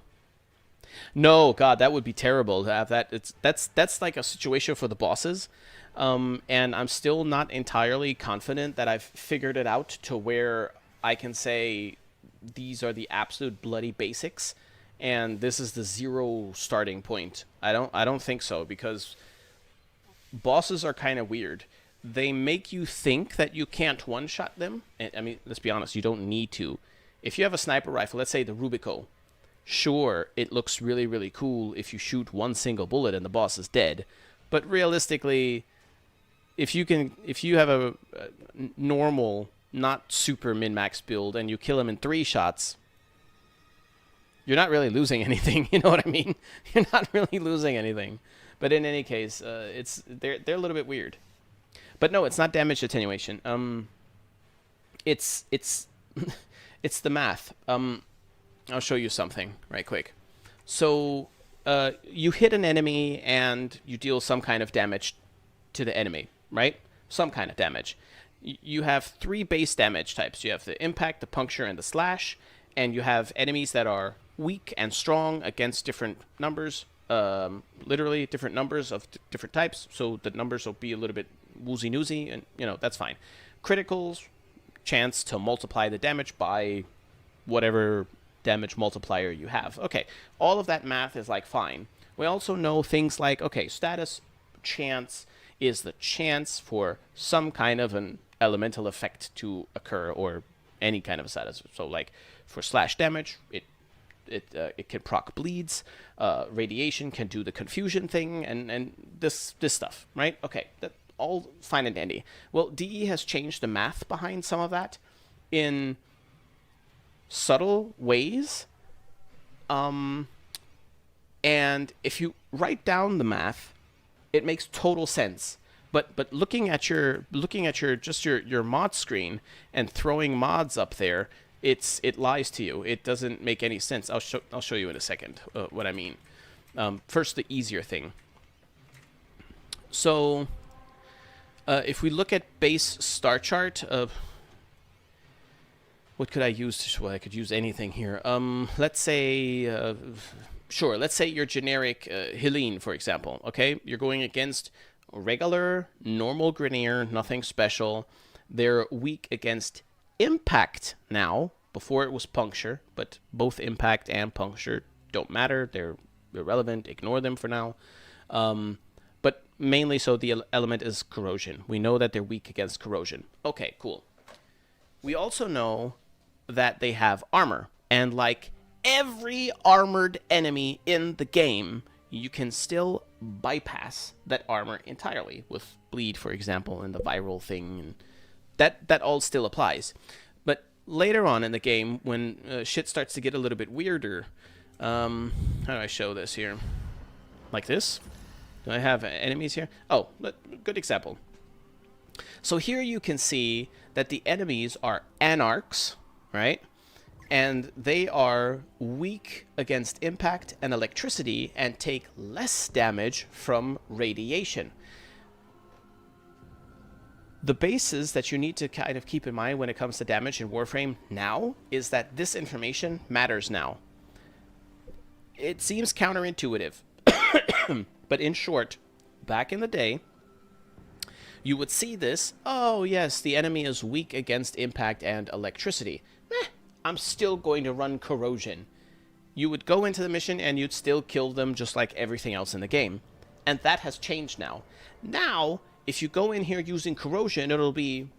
[SPEAKER 2] No, God, that would be terrible to have that. That's like a situation for the bosses. And I'm still not entirely confident that I've figured it out to where I can say these are the absolute bloody basics and this is the 0 starting point. I don't think so, because bosses are kind of weird. They make you think that you can't one-shot them. I mean, let's be honest, you don't need to. If you have a sniper rifle, let's say the Rubico, sure, it looks really, really cool if you shoot one single bullet and the boss is dead. But realistically, if you have a normal, not super min-max build and you kill him in 3 shots, you're not really losing anything. You know what I mean? You're not really losing anything. But in any case, they're a little bit weird. But no, it's not damage attenuation. It's it's the math. I'll show you something right quick. So you hit an enemy and you deal some kind of damage to the enemy, right? Some kind of damage. You have 3 base damage types. You have the impact, the puncture, and the slash. And you have enemies that are weak and strong against different numbers. Literally different numbers of different types. So the numbers will be a little bit woozy-newsy, and, you know, that's fine. Criticals, chance to multiply the damage by whatever damage multiplier you have. Okay, all of that math is, like, fine. We also know things like, okay, status chance is the chance for some kind of an elemental effect to occur, or any kind of status. So, like, for slash damage, it can proc bleeds. Radiation can do the confusion thing, and this stuff, right? Okay, that all fine and dandy. Well, DE has changed the math behind some of that in subtle ways. And if you write down the math, it makes total sense. But looking at your mod screen and throwing mods up there, it lies to you. It doesn't make any sense. I'll show you in a second what I mean. First, the easier thing. So, if we look at base star chart, what could I use? Well, I could use anything here. Let's say, sure. Let's say your generic Helene, for example. Okay, you're going against regular, normal Grineer, nothing special. They're weak against impact now. Before it was puncture, but both impact and puncture don't matter. They're irrelevant. Ignore them for now. But mainly so the element is corrosion. We know that they're weak against corrosion. Okay, cool. We also know that they have armor. And like every armored enemy in the game, you can still bypass that armor entirely with bleed, for example, and the viral thing. And that all still applies. But later on in the game, when shit starts to get a little bit weirder, how do I show this here? Like this? Do I have enemies here? Oh, good example. So here you can see that the enemies are anarchs, right? And they are weak against impact and electricity and take less damage from radiation. The basis that you need to kind of keep in mind when it comes to damage in Warframe now is that this information matters now. It seems counterintuitive, but in short, back in the day, you would see this. Oh, yes, the enemy is weak against impact and electricity. I'm still going to run corrosion. You would go into the mission and you'd still kill them just like everything else in the game. And that has changed now. Now, if you go in here using corrosion, it'll be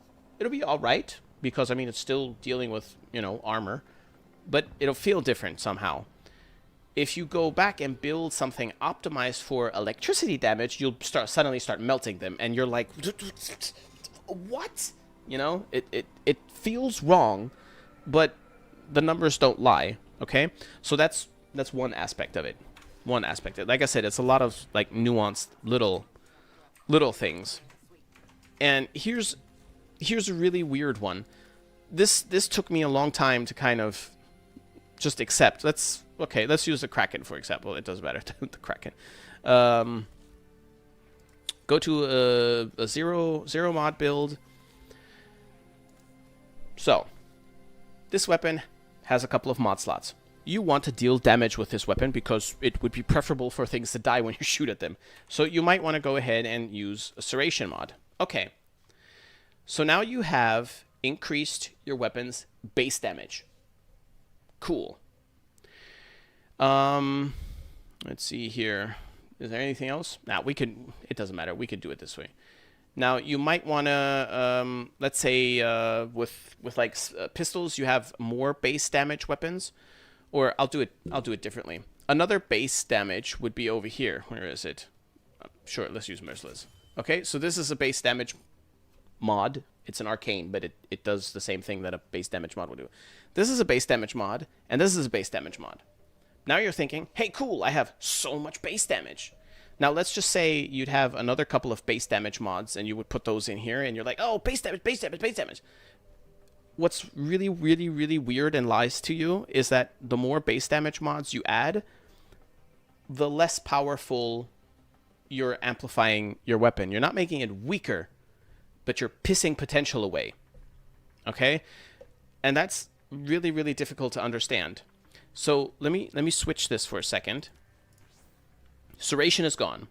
[SPEAKER 2] all right, because I mean it's still dealing with, you know, armor, but it'll feel different somehow. If you go back and build something optimized for electricity damage, you'll suddenly start melting them, and you're like, what? You know, it feels wrong, but the numbers don't lie. Okay, so that's one aspect of it. One aspect of it. Like I said, it's a lot of like nuanced little things. And here's a really weird one. This took me a long time to kind of just accept. Let's use the Kraken, for example. It doesn't matter. The Kraken. Go to a zero mod build. So, this weapon has a couple of mod slots. You want to deal damage with this weapon because it would be preferable for things to die when you shoot at them. So you might want to go ahead and use a Serration mod. Okay. So now you have increased your weapon's base damage. Cool. Let's see here. Is there anything else? Nah, it doesn't matter. We could do it this way. Now, you might want to, let's say, with like pistols, you have more base damage weapons. Or I'll do it differently. Another base damage would be over here. Where is it? Sure, let's use Merciless. Okay, so this is a base damage mod. It's an arcane, but it does the same thing that a base damage mod would do. This is a base damage mod, and this is a base damage mod. Now you're thinking, hey, cool, I have so much base damage. Now, let's just say you'd have another couple of base damage mods, and you would put those in here, and you're like, oh, base damage, base damage, base damage. What's really, really, really weird and lies to you is that the more base damage mods you add, the less powerful you're amplifying your weapon. You're not making it weaker, but you're pissing potential away. Okay? And that's really, really difficult to understand. So let me switch this for a second. Serration is gone.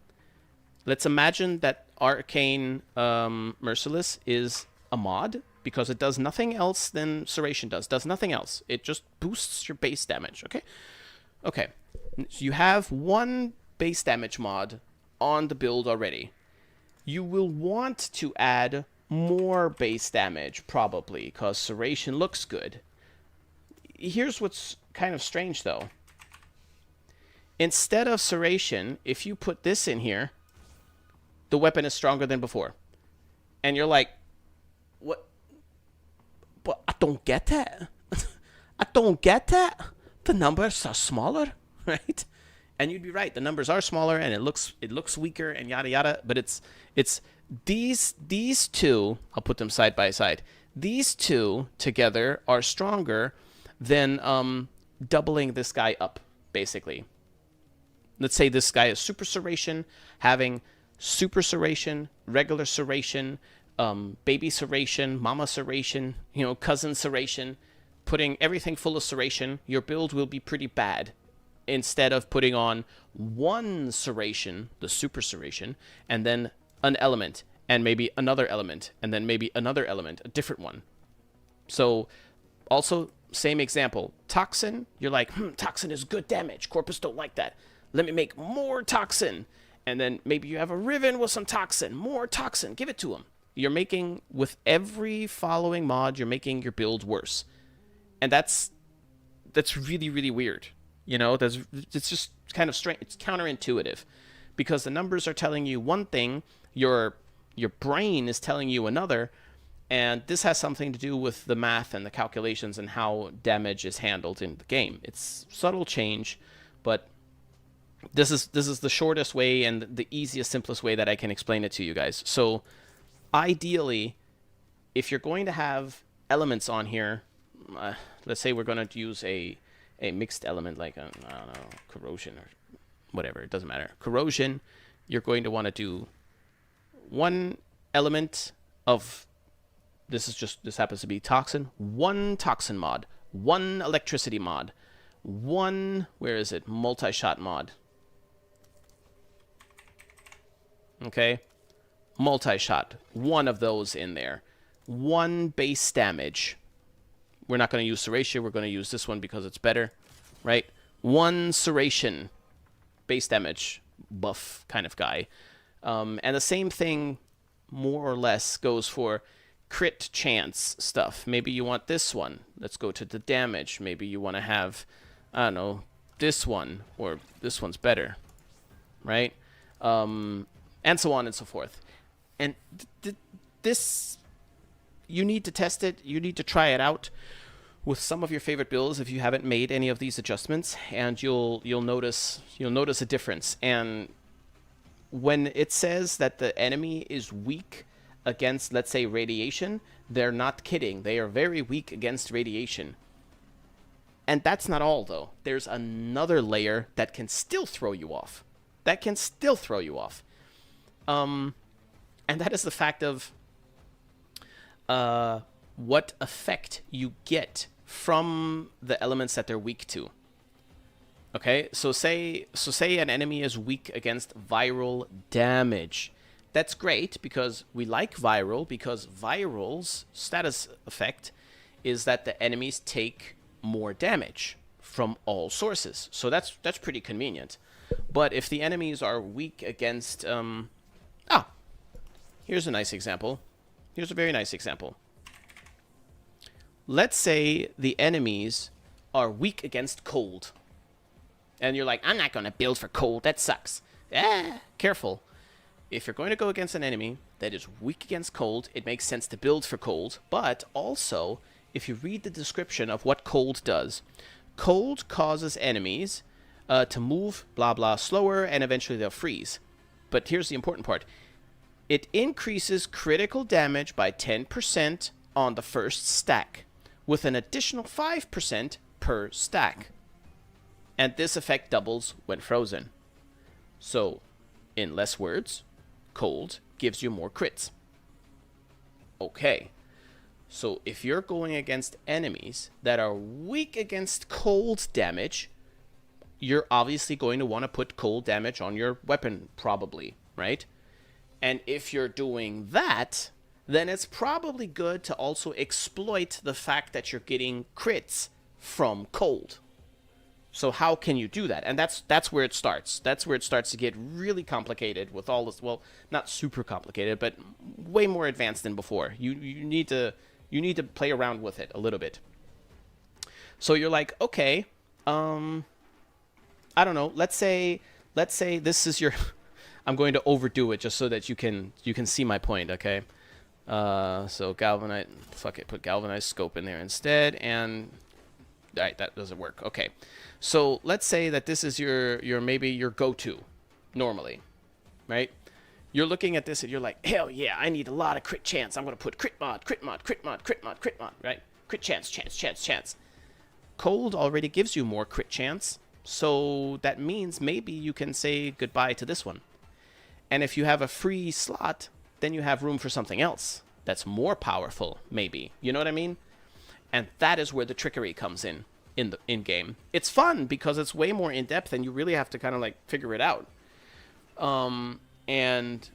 [SPEAKER 2] Let's imagine that Arcane Merciless is a mod, because it does nothing else than Serration does. Does nothing else. It just boosts your base damage, okay? Okay. So you have one base damage mod on the build already. You will want to add more base damage, probably, because Serration looks good. Here's what's kind of strange, though. Instead of Serration, if you put this in here, the weapon is stronger than before. And you're like, what? But I don't get that. I don't get that. The numbers are smaller, right? And you'd be right. The numbers are smaller, and it looks weaker, and yada yada. But it's these two. I'll put them side by side. These two together are stronger than doubling this guy up, basically. Let's say this guy is Super Serration, having Super Serration, regular Serration, baby Serration, mama Serration, cousin Serration, putting everything full of Serration, your build will be pretty bad. Instead of putting on one Serration, the Super Serration, and then an element, and maybe another element, and then maybe another element, a different one. So, also, same example. Toxin, you're like, Toxin is good damage. Corpus don't like that. Let me make more Toxin. And then maybe you have a Riven with some toxin, more toxin, give it to him. You're making, with every following mod, you're making your build worse. And that's really, really weird. You know, it's just kind of strange. It's counterintuitive. Because the numbers are telling you one thing, your brain is telling you another, and this has something to do with the math and the calculations and how damage is handled in the game. It's subtle change, but this is the shortest way and the easiest, simplest way that I can explain it to you guys. So ideally, if you're going to have elements on here, let's say we're going to use a mixed element like, I don't know, corrosion or whatever, it doesn't matter. Corrosion, you're going to want to do one element of, this happens to be toxin, one toxin mod, one electricity mod, one, where is it, multi-shot mod. Okay, multi-shot, one of those in there. One base damage. We're not going to use Serratia, we're going to use this one because it's better, right? One Serration base damage buff kind of guy. And the same thing, more or less, goes for crit chance stuff. Maybe you want this one. Let's go to the damage. Maybe you want to have, I don't know, this one, or this one's better, right? And so on and so forth. And this, you need to test it. You need to try it out with some of your favorite builds if you haven't made any of these adjustments, and you'll notice a difference. And when it says that the enemy is weak against, let's say, radiation, they're not kidding. They are very weak against radiation. And that's not all, though. There's another layer that can still throw you off. And that is the fact of what effect you get from the elements that they're weak to. Okay, so say an enemy is weak against viral damage. That's great because we like viral, because viral's status effect is that the enemies take more damage from all sources. So that's pretty convenient. But if the enemies are weak against here's a nice example. Here's a very nice example. Let's say the enemies are weak against cold. And you're like, I'm not going to build for cold. That sucks. Careful. If you're going to go against an enemy that is weak against cold, it makes sense to build for cold. But also, if you read the description of what cold does, cold causes enemies to move, blah, blah, slower, and eventually they'll freeze. But here's the important part. It increases critical damage by 10% on the first stack, with an additional 5% per stack. And this effect doubles when frozen. So, in less words, cold gives you more crits. Okay. So if you're going against enemies that are weak against cold damage, you're obviously going to want to put cold damage on your weapon, probably, right? And if you're doing that, then it's probably good to also exploit the fact that you're getting crits from cold. So how can you do that? And that's where it starts. That's where it starts to get really complicated with all this. Well, not super complicated, but way more advanced than before. You need to play around with it a little bit. So you're like, okay, I don't know. Let's say this is your. I'm going to overdo it just so that you can see my point. Okay. So galvanite. Fuck it. Put galvanized scope in there instead. And all right, that doesn't work. Okay. So let's say that this is your maybe your go-to normally, right? You're looking at this and you're like, hell yeah, I need a lot of crit chance. I'm going to put crit mod, right? Crit chance. Cold already gives you more crit chance. So that means maybe you can say goodbye to this one. And if you have a free slot, then you have room for something else that's more powerful, maybe. You know what I mean? And that is where the trickery comes in game. It's fun because it's way more in depth and you really have to kind of like figure it out. And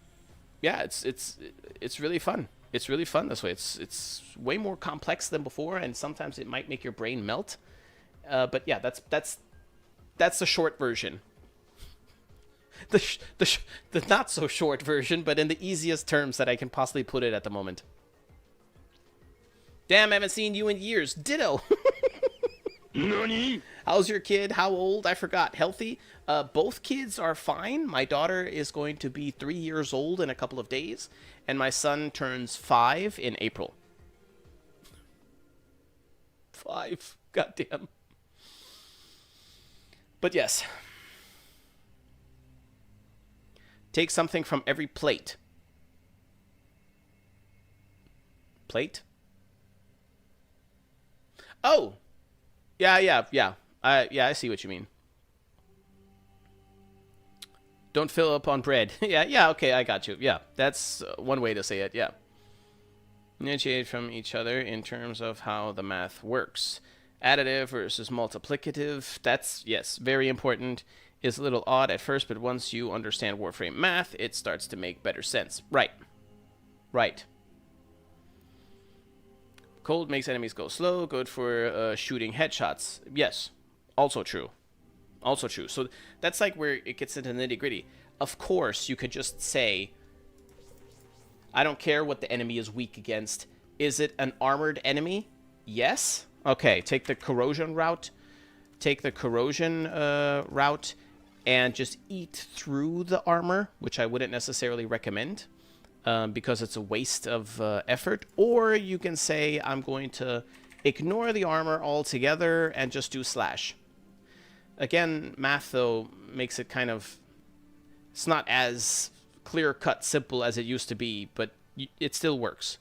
[SPEAKER 2] yeah, it's really fun. It's really fun this way. It's way more complex than before, and sometimes it might make your brain melt. But yeah, that's the short version. the not so short version, but in the easiest terms that I can possibly put it at the moment. Damn, I haven't seen you in years. Ditto.
[SPEAKER 8] Nani?
[SPEAKER 2] How's your kid? How old? I forgot. Healthy? Both kids are fine. My daughter is going to be 3 years old in a couple of days, and my son turns 5 in April. 5. Goddamn. But yes. Take something from every plate. Plate? Oh! Yeah. I see what you mean. Don't fill up on bread. yeah, okay, I got you. Yeah, that's one way to say it, yeah. Initiate from each other in terms of how the math works. Additive versus multiplicative, that's, yes, very important. Is a little odd at first, but once you understand Warframe math, it starts to make better sense. Right. Cold makes enemies go slow, good for shooting headshots. Yes, also true. So that's like where it gets into nitty-gritty. Of course, you could just say, I don't care what the enemy is weak against. Is it an armored enemy? Yes. Okay, take the corrosion route. And just eat through the armor, which I wouldn't necessarily recommend because it's a waste of effort. Or you can say, I'm going to ignore the armor altogether and just do slash. Again, math, though, makes it kind of... It's not as clear-cut simple as it used to be, but it still works.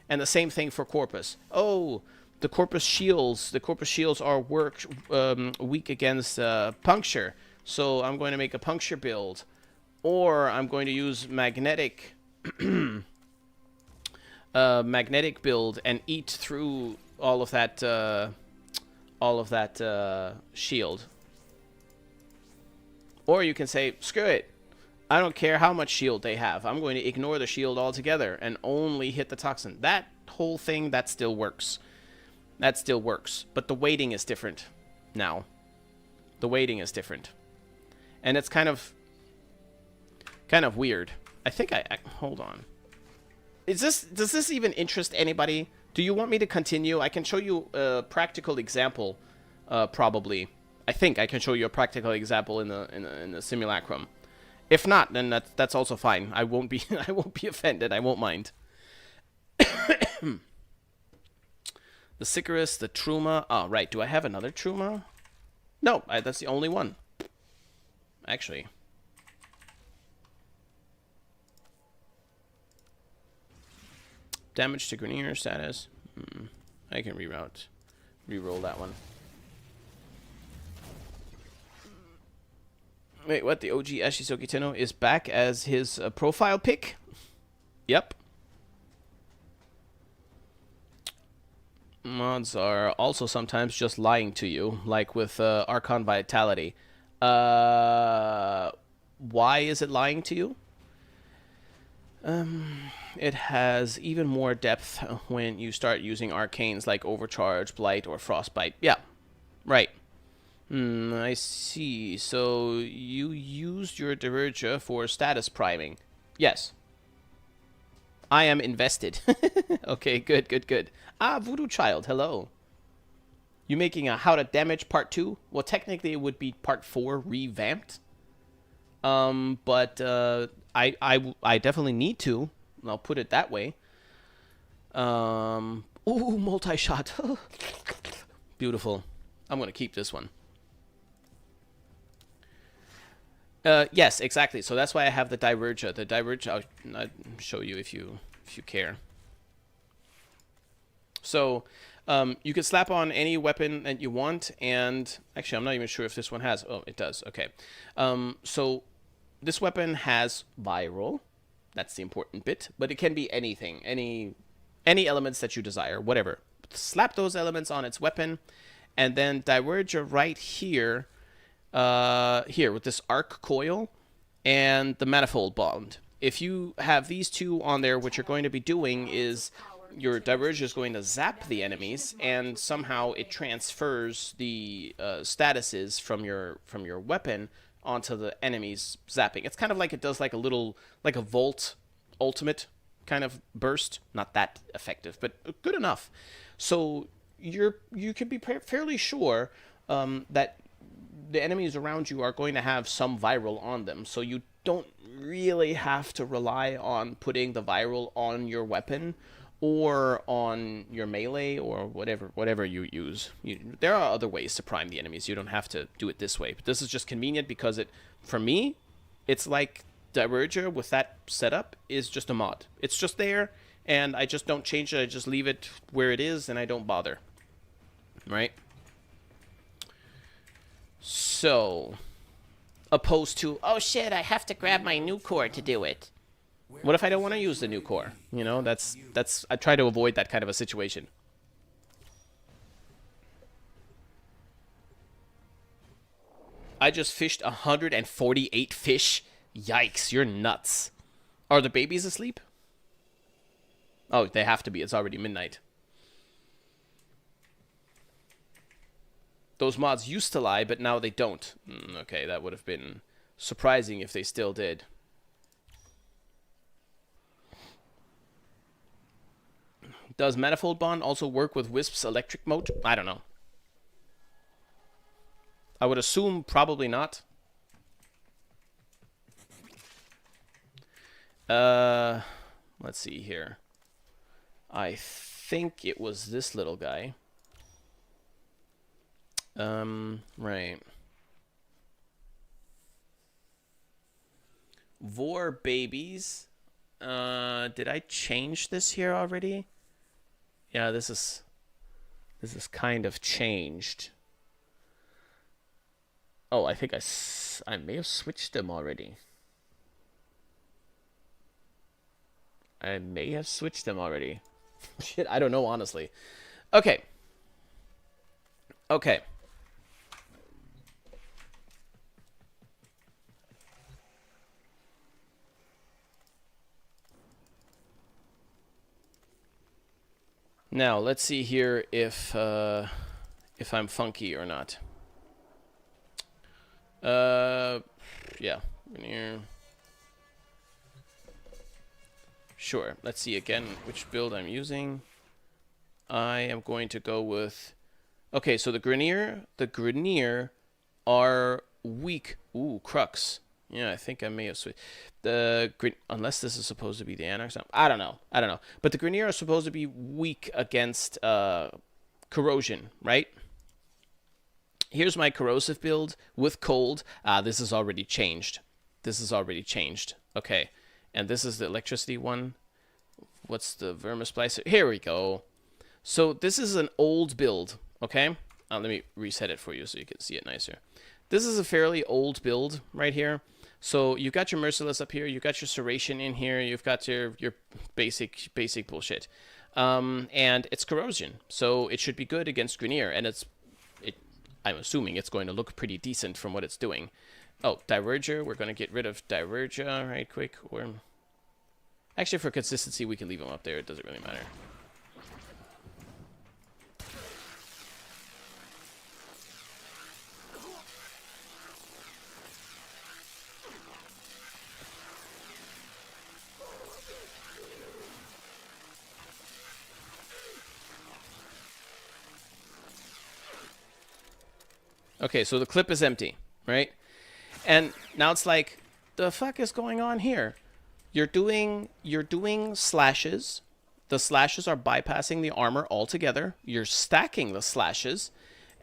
[SPEAKER 2] And the same thing for Corpus. Oh, the Corpus shields are weak against puncture. So I'm going to make a puncture build, or I'm going to use magnetic build and eat through all of that shield. Or you can say, screw it. I don't care how much shield they have. I'm going to ignore the shield altogether and only hit the toxin. That whole thing, that still works. But the weighting is different now. And it's kind of weird. I think I hold on. Does this even interest anybody? Do you want me to continue? I can show you a practical example, probably. I think I can show you a practical example in the simulacrum. If not, then that's also fine. I won't be offended. I won't mind. The Sicarus, the Truma. Oh, right. Do I have another Truma? No, that's the only one. Actually. Damage to Grenier status. I can reroll that one. Wait, what? The OG Ashisoki Tenno is back as his profile pic? Yep. Mods are also sometimes just lying to you, like with Archon Vitality. Why is it lying to you? It has even more depth when you start using arcanes like Overcharge, Blight, or Frostbite. Yeah, right. I see. So you used your Diverger for status priming. Yes. I am invested. Okay, good. Ah, Voodoo Child, hello. You making a How to Damage Part 2? Well, technically it would be Part 4 revamped. But I definitely need to. I'll put it that way. Ooh, multi-shot. Beautiful. I'm going to keep this one. Yes, exactly. So that's why I have the Diverger. The Diverger, I'll show you if you care. So you can slap on any weapon that you want, and actually, I'm not even sure if this one has. Oh, it does. Okay. So this weapon has viral. That's the important bit, but it can be anything, any elements that you desire, whatever. Slap those elements on its weapon, and then Diverger right here. Here with this arc coil and the manifold bond. If you have these two on there, what you're going to be doing is your Diverger is going to zap the enemies, and somehow it transfers the statuses from your weapon onto the enemies zapping. It's kind of like it does like a little, like a Volt ultimate kind of burst. Not that effective, but good enough. So you can be fairly sure that the enemies around you are going to have some viral on them. So you don't really have to rely on putting the viral on your weapon or on your melee or whatever you use. There are other ways to prime the enemies. You don't have to do it this way. But this is just convenient because for me, it's like Diverger with that setup is just a mod. It's just there, and I just don't change it. I just leave it where it is, and I don't bother. Right? So, opposed to, oh shit, I have to grab my new core to do it. What if I don't want to use the new core? You know, that's I try to avoid that kind of a situation. I just fished 148 fish. Yikes, you're nuts. Are the babies asleep? Oh, they have to be. It's already midnight. Those mods used to lie, but now they don't. Okay, that would have been surprising if they still did. Does Manifold Bond also work with Wisp's electric mode? I don't know. I would assume probably not. Let's see here. I think it was this little guy. Right. Vor babies. Did I change this here already? Yeah, this is kind of changed. Oh, I think I may have switched them already. Shit, I don't know, honestly. Okay. Okay. Now, let's see here if I'm funky or not. Yeah. Veneer. Sure. Let's see again which build I'm using. I am going to go with... Okay, so the Grenier are weak. Ooh, Crux. Yeah, I think I may have switched. Unless this is supposed to be the Anarchs. I don't know. But the Grenier are supposed to be weak against corrosion, right? Here's my corrosive build with cold. This is already changed. Okay. And this is the electricity one. What's the Vermisplicer? Here we go. So this is an old build, okay? Let me reset it for you so you can see it nicer. This is a fairly old build right here. So you've got your Merciless up here, you've got your Serration in here, you've got your basic bullshit. And it's corrosion, so it should be good against Grenier, and I'm assuming it's going to look pretty decent from what it's doing. Oh, Diverger, we're going to get rid of Diverger right quick. Or actually, for consistency, we can leave him up there. It doesn't really matter. Okay, so the clip is empty, right? And now it's like, the fuck is going on here? You're doing slashes. The slashes are bypassing the armor altogether. You're stacking the slashes,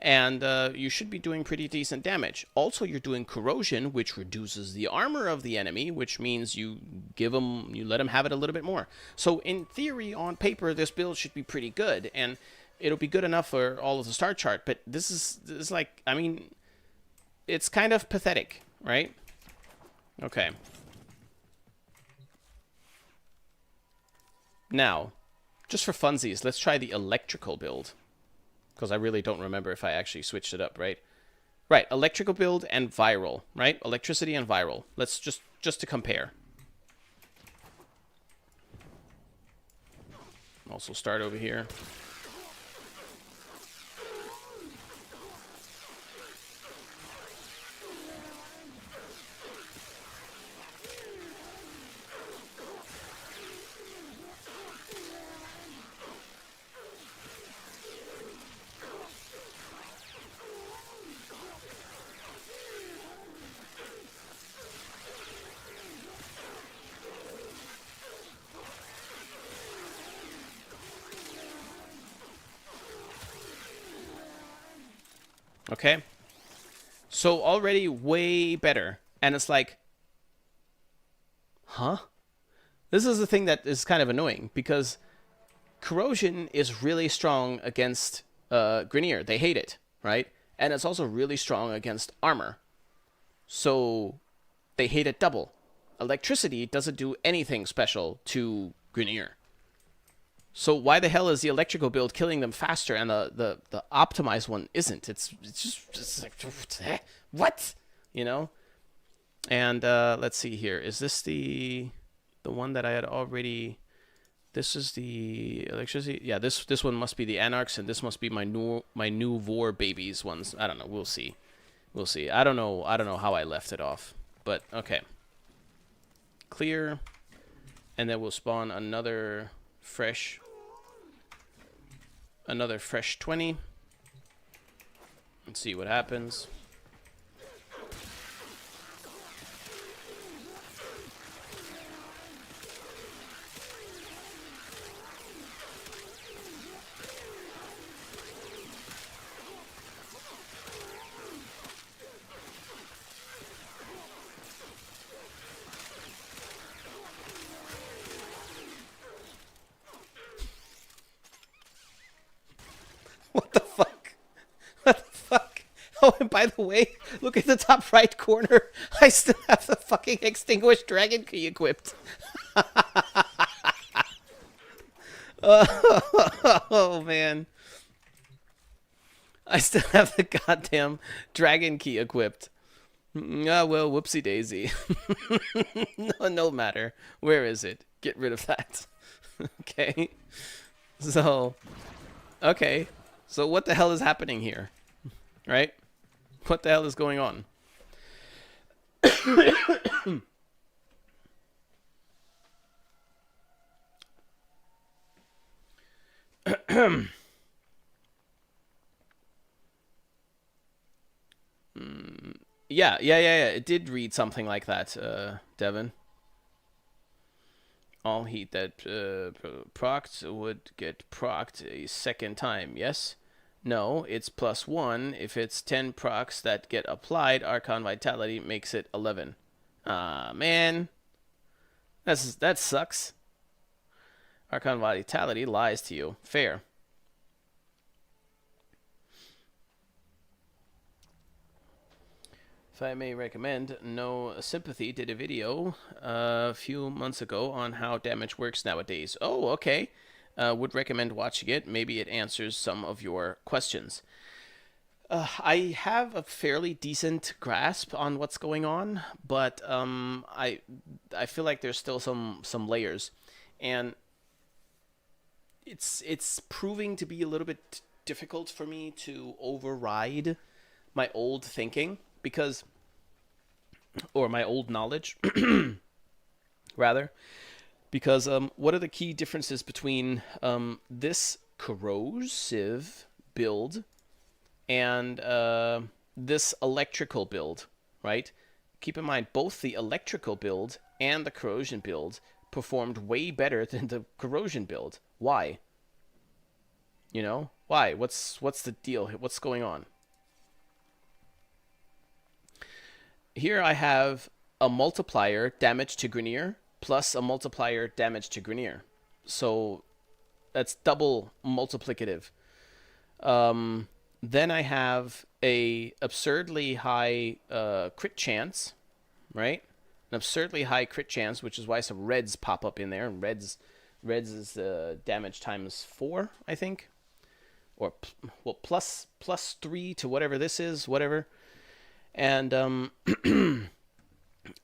[SPEAKER 2] and you should be doing pretty decent damage. Also, you're doing corrosion, which reduces the armor of the enemy, which means you let them have it a little bit more. So in theory, on paper, this build should be pretty good, and it'll be good enough for all of the star chart. But this is like, I mean, it's kind of pathetic, right? Okay. Now, just for funsies, let's try the electrical build. Because I really don't remember if I actually switched it up, right? Right, electrical build and viral, right? Electricity and viral. Let's just to compare. Also start over here. Okay? So already way better. And it's like, huh? This is the thing that is kind of annoying, because corrosion is really strong against Grineer. They hate it, right? And it's also really strong against armor. So they hate it double. Electricity doesn't do anything special to Grineer. So why the hell is the electrical build killing them faster and the optimized one isn't? It's just like, what? You know? And let's see here. Is this the one that I had already... This is the electricity. Yeah, this one must be the Anarchs, and this must be my new Vor babies ones. I don't know. We'll see. We'll see. I don't know how I left it off. But okay. Clear. And then we'll spawn another fresh 20. Let's see what happens. What the fuck? What the fuck? Oh, and by the way, look at the top right corner. I still have the fucking extinguished dragon key equipped. Oh, man. I still have the goddamn dragon key equipped. Ah, well, whoopsie daisy. No matter. Where is it? Get rid of that. Okay. So, okay. So what the hell is happening here? Right? What the hell is going on? Yeah. It did read something like that, Devin. All heat that procced would get procced a second time, yes? No, it's +1. If it's 10 procs that get applied, Archon Vitality makes it 11. Ah, man. That sucks. Archon Vitality lies to you. Fair. If I may recommend, No Sympathy did a video a few months ago on how damage works nowadays. Oh, okay. Would recommend watching it. Maybe it answers some of your questions. I have a fairly decent grasp on what's going on, but I feel like there's still some layers, and it's proving to be a little bit difficult for me to override my old thinking, because, or my old knowledge, rather. Because what are the key differences between this corrosive build and this electrical build, right? Keep in mind, both the electrical build and the corrosion build performed way better than the corrosion build. Why? You know? Why? What's the deal? What's going on? Here I have a multiplier damage to Grineer plus a multiplier damage to Grineer. So that's double multiplicative. Then I have a absurdly high crit chance, right? An absurdly high crit chance, which is why some reds pop up in there. And reds is damage times 4, I think. Or, well, plus 3 to whatever this is, whatever. And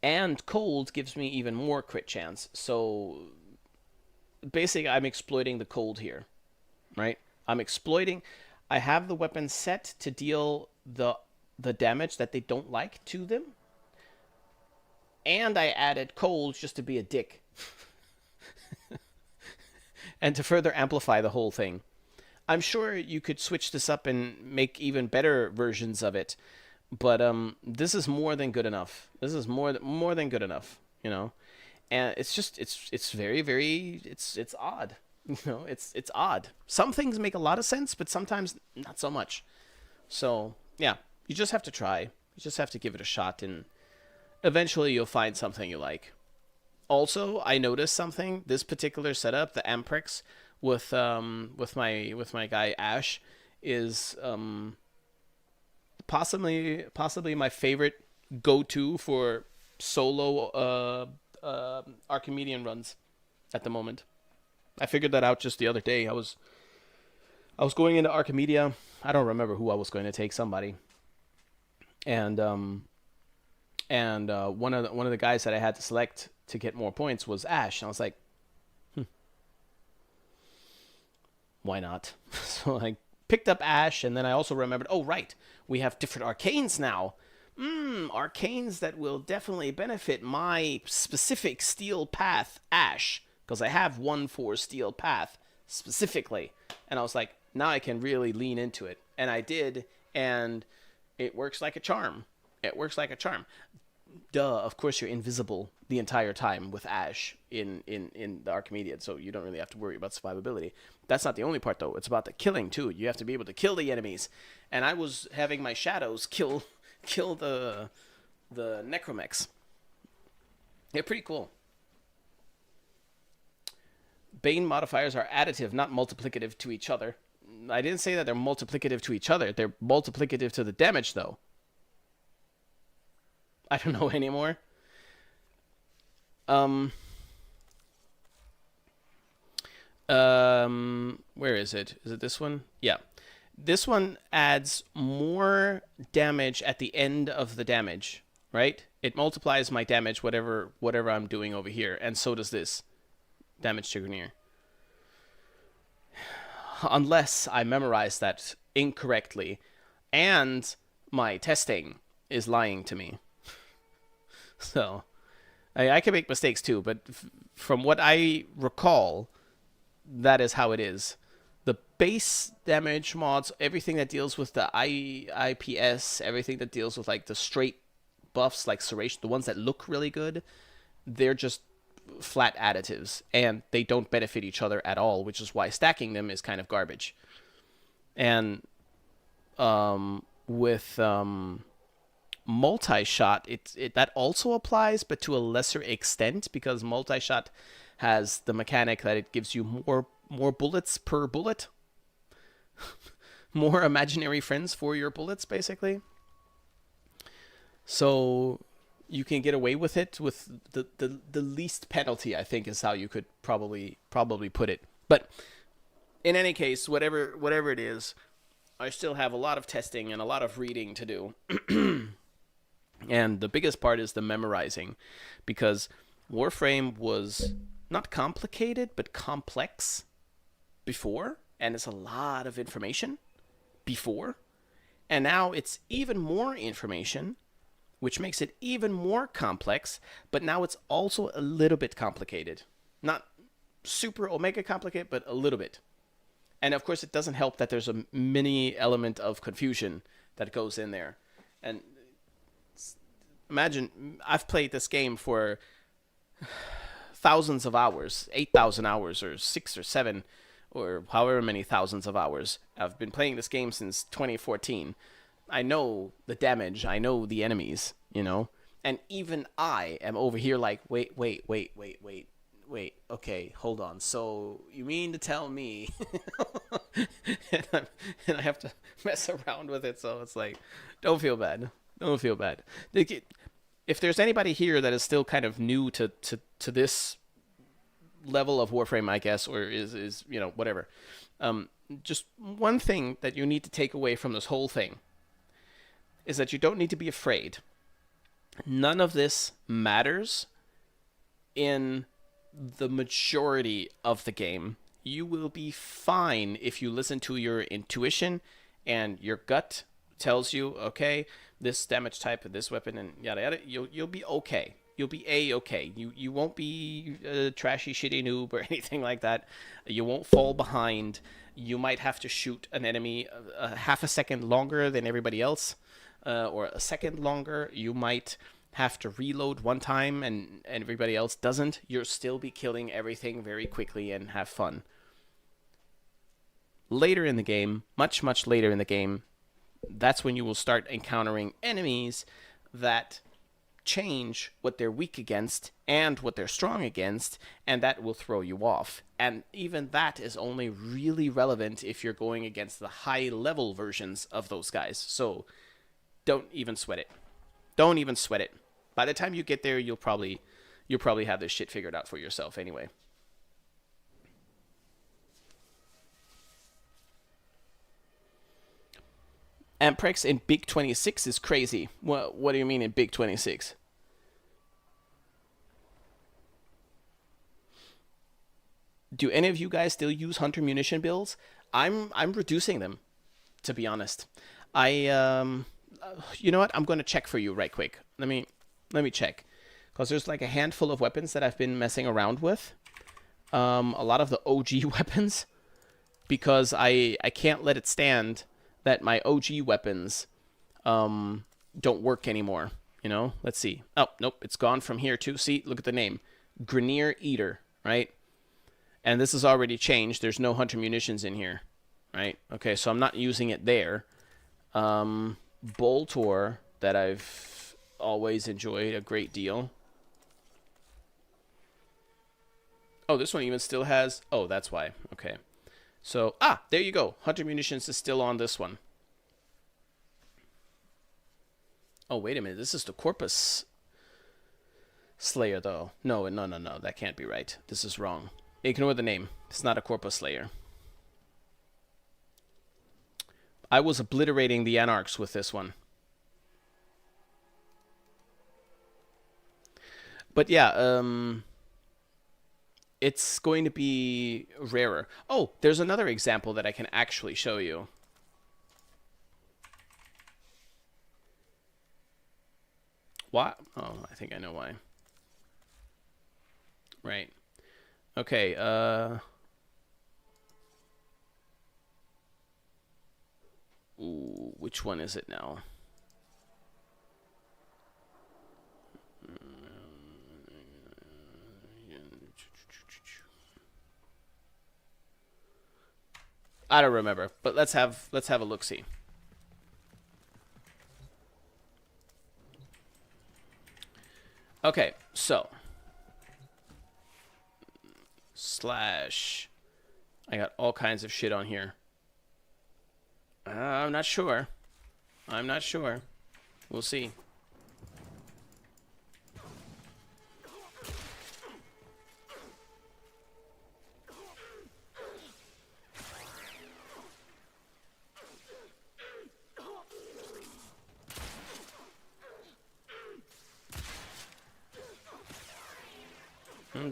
[SPEAKER 2] and cold gives me even more crit chance. So basically I'm exploiting the cold here, right? I have the weapon set to deal the damage that they don't like to them. And I added cold just to be a dick. And to further amplify the whole thing. I'm sure you could switch this up and make even better versions of it. But this is more than good enough. This is more than good enough, you know. And it's just it's very, very it's odd. You know, it's odd. Some things make a lot of sense, but sometimes not so much. So yeah, you just have to try. You just have to give it a shot, and eventually you'll find something you like. Also, I noticed something. This particular setup, the Amprex with my guy Ash, is possibly my favorite go-to for solo Archimedean runs at the moment. I figured that out just the other day. I was going into Archimedia. I don't remember who I was going to take, somebody. And one of the guys that I had to select to get more points was Ash. And I was like, why not? So I picked up Ash, and then I also remembered, oh right, we have different arcanes now. Arcanes that will definitely benefit my specific steel path Ash, because I have one for steel path specifically. And I was like, now I can really lean into it. And I did, and it works like a charm. It works like a charm. Duh, of course you're invisible the entire time with Ash in the Archimedean, so you don't really have to worry about survivability. That's not the only part, though. It's about the killing, too. You have to be able to kill the enemies. And I was having my shadows kill the necromechs. They're pretty cool. Bane modifiers are additive, not multiplicative to each other. I didn't say that they're multiplicative to each other. They're multiplicative to the damage, though. I don't know anymore. Where is it? Is it this one? Yeah. This one adds more damage at the end of the damage, right? It multiplies my damage, whatever I'm doing over here, and so does this. Damage to Grenier. Unless I memorize that incorrectly, and my testing is lying to me. So, I can make mistakes too, but from what I recall, that is how it is. The base damage mods, everything that deals with the IPS, everything that deals with like the straight buffs, like Serration, the ones that look really good, they're just flat additives, and they don't benefit each other at all, which is why stacking them is kind of garbage. And with multi-shot, it that also applies, but to a lesser extent, because multi-shot has the mechanic that it gives you more bullets per bullet. More imaginary friends for your bullets, basically. So you can get away with it with the least penalty, I think, is how you could probably put it. But in any case, whatever it is, I still have a lot of testing and a lot of reading to do. And the biggest part is the memorizing, because Warframe was not complicated, but complex before, and it's a lot of information before, and now it's even more information, which makes it even more complex, but now it's also a little bit complicated. Not super omega complicated, but a little bit. And of course, it doesn't help that there's a mini element of confusion that goes in there. And imagine, I've played this game for thousands of hours, 8,000 hours, or 6 or 7, or however many thousands of hours. I've been playing this game since 2014. I know the damage, I know the enemies, you know? And even I am over here like, wait, okay, hold on. So, you mean to tell me... and I have to mess around with it, so it's like, don't feel bad. Don't feel bad. If there's anybody here that is still kind of new to this level of Warframe, I guess, or is you know, whatever. Just one thing that you need to take away from this whole thing is that you don't need to be afraid. None of this matters in the majority of the game. You will be fine if you listen to your intuition and your gut tells you, okay, this damage type of this weapon and yada yada, you'll be okay. You'll be A-okay. You won't be a trashy, shitty noob or anything like that. You won't fall behind. You might have to shoot an enemy a half a second longer than everybody else, or a second longer. You might have to reload one time and everybody else doesn't. You'll still be killing everything very quickly and have fun. Later in the game, much later in the game, that's when you will start encountering enemies that change what they're weak against and what they're strong against, and that will throw you off. And even that is only really relevant if you're going against the high level versions of those guys. So don't even sweat it. Don't even sweat it. By the time you get there, you'll probably have this shit figured out for yourself anyway. Amprex in Big 26 is crazy. What do you mean in Big 26? Do any of you guys still use hunter munition builds? I'm reducing them, to be honest. You know what? I'm going to check for you right quick. Let me check, because there's like a handful of weapons that I've been messing around with. A lot of the OG weapons, because I can't let it stand that my OG weapons don't work anymore. You know, let's see. Oh, nope, it's gone from here too. See, look at the name, Grenier Eater, right? And this is already changed. There's no hunter munitions in here, right? Okay, so I'm not using it there. Boltor, that I've always enjoyed a great deal. Oh, this one even still has... Oh, that's why. Okay. So, there you go. Hunter munitions is still on this one. Oh, wait a minute. This is the Corpus Slayer, though. No. That can't be right. This is wrong. Ignore the name. It's not a Corpus Slayer. I was obliterating the Anarchs with this one. But yeah, it's going to be rarer. Oh, there's another example that I can actually show you. Why? Oh, I think I know why. Right. Okay, ooh, which one is it now? I don't remember, but let's have a look-see. Okay, so slash, I got all kinds of shit on here. I'm not sure. We'll see.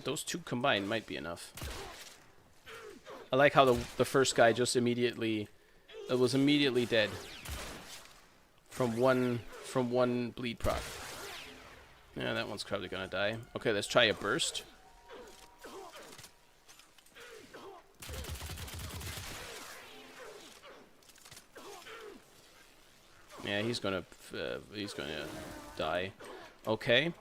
[SPEAKER 2] Those two combined might be enough. I like how the first guy just immediately was immediately dead from one bleed proc. Yeah, that one's probably gonna die. Okay, let's try a burst. Yeah, he's gonna die. Okay.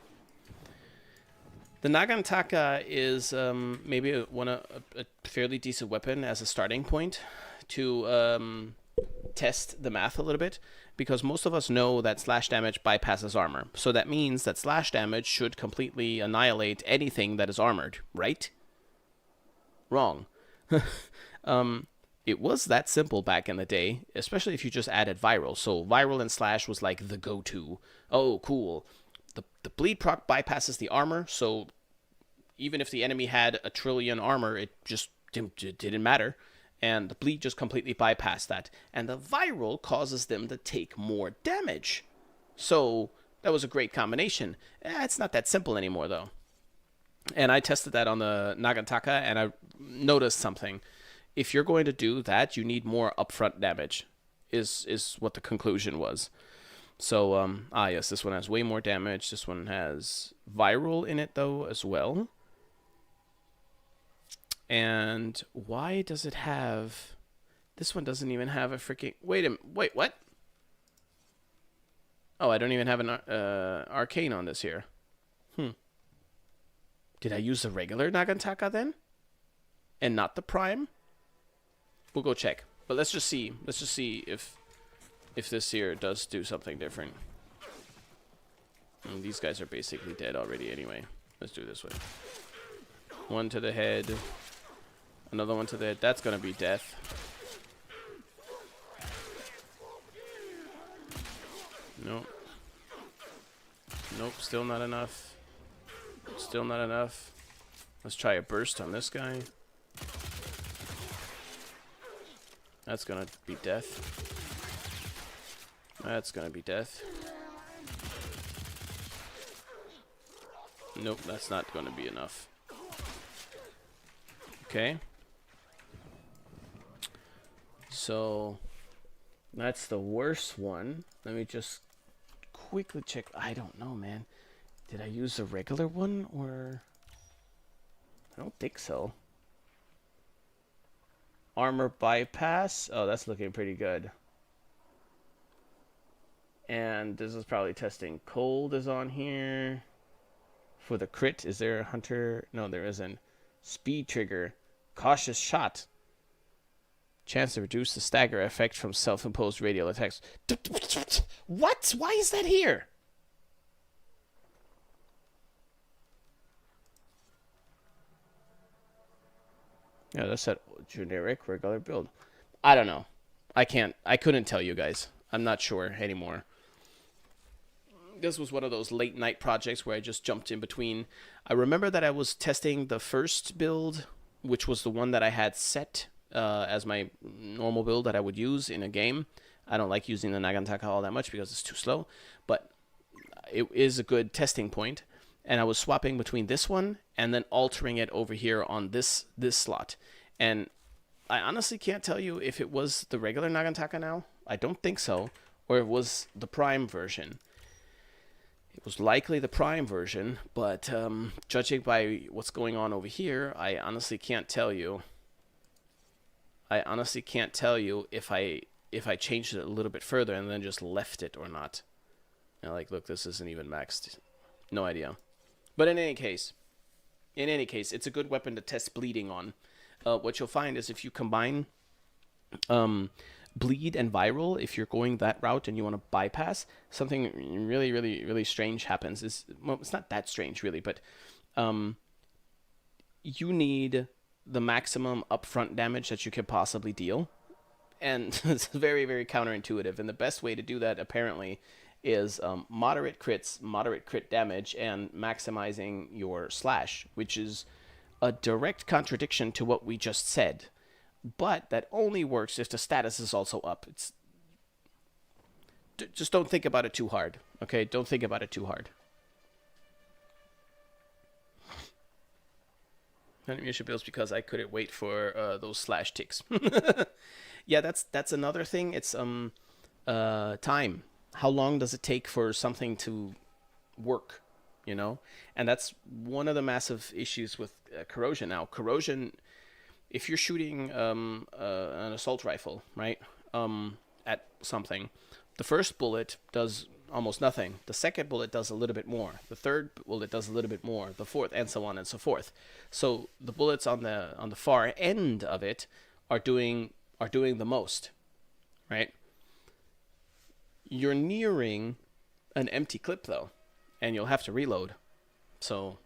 [SPEAKER 2] The Nagantaka is maybe a fairly decent weapon as a starting point to test the math a little bit, because most of us know that slash damage bypasses armor. So that means that slash damage should completely annihilate anything that is armored, right? Wrong. It was that simple back in the day, especially if you just added viral. So viral and slash was like the go-to. Oh, cool. The bleed proc bypasses the armor, so even if the enemy had a trillion armor, it just didn't matter. And the bleed just completely bypassed that. And the viral causes them to take more damage. So that was a great combination. It's not that simple anymore, though. And I tested that on the Nagantaka, and I noticed something. If you're going to do that, you need more upfront damage, is what the conclusion was. So, yes, this one has way more damage. This one has viral in it, though, as well. And why does it have... This one doesn't even have a freaking... Wait, what? Oh, I don't even have an arcane on this here. Did I use the regular Nagantaka then? And not the prime? We'll go check. But let's just see if if this here does do something different. And these guys are basically dead already anyway. Let's do it this way. One to the head. Another one to the head. That's gonna be death. Nope. Nope, still not enough. Still not enough. Let's try a burst on this guy. That's gonna be death. That's gonna be death. Nope, that's not gonna be enough. Okay. So that's the worst one. Let me just quickly check. I don't know, man. Did I use the regular one or? I don't think so. Armor bypass. Oh, that's looking pretty good. And this is probably testing. Cold is on here. For the crit, is there a hunter? No, there isn't. Speed trigger. Cautious shot. Chance to reduce the stagger effect from self-imposed radial attacks. What? Why is that here? Yeah, that's that generic regular build. I don't know. I couldn't tell you guys. I'm not sure anymore. This was one of those late night projects where I just jumped in between. I remember that I was testing the first build, which was the one that I had set as my normal build that I would use in a game. I don't like using the Nagantaka all that much because it's too slow, but it is a good testing point. And I was swapping between this one and then altering it over here on this slot. And I honestly can't tell you if it was the regular Nagantaka now. I don't think so. Or it was the Prime version. It was likely the Prime version, but judging by what's going on over here, I honestly can't tell you. I honestly can't tell you if I changed it a little bit further and then just left it or not. And like, look, this isn't even maxed. No idea. But in any case, it's a good weapon to test bleeding on. What you'll find is if you combine bleed and viral, if you're going that route and you want to bypass, something really, really, really strange happens. Well, it's not that strange, really, but you need the maximum upfront damage that you can possibly deal. And it's very, very counterintuitive. And the best way to do that, apparently, is moderate crits, moderate crit damage, and maximizing your slash, which is a direct contradiction to what we just said. But that only works if the status is also up. Just don't think about it too hard, okay? Don't think about it too hard. Animation builds because I couldn't wait for those slash ticks. Yeah, that's another thing. It's time. How long does it take for something to work, you know? And that's one of the massive issues with corrosion now. Corrosion, if you're shooting an assault rifle, right, at something, the first bullet does almost nothing. The second bullet does a little bit more. The third bullet does a little bit more. The fourth, and so on and so forth. So the bullets on the far end of it are doing the most, right? You're nearing an empty clip though, and you'll have to reload. So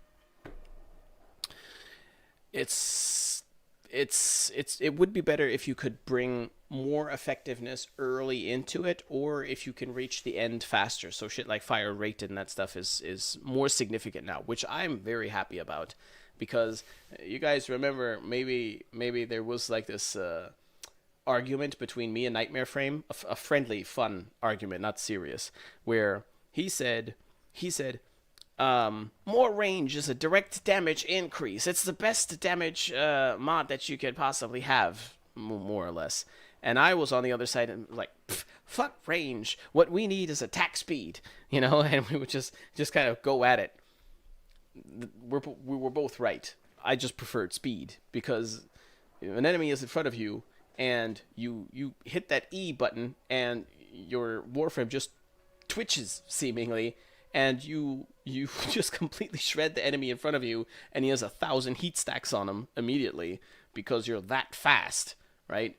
[SPEAKER 2] it would be better if you could bring more effectiveness early into it, or if you can reach the end faster. So shit like fire rate and that stuff is more significant now, which I'm very happy about, because you guys remember maybe there was like this argument between me and Nightmare Frame, a friendly, fun argument, not serious, where he said, more range is a direct damage increase. It's the best damage mod that you could possibly have, more or less. And I was on the other side and like, fuck range. What we need is attack speed, you know. And we would just kind of go at it. We were both right. I just preferred speed, because an enemy is in front of you and you hit that E button and your Warframe just twitches seemingly. And you just completely shred the enemy in front of you, and he has 1,000 heat stacks on him immediately because you're that fast, right?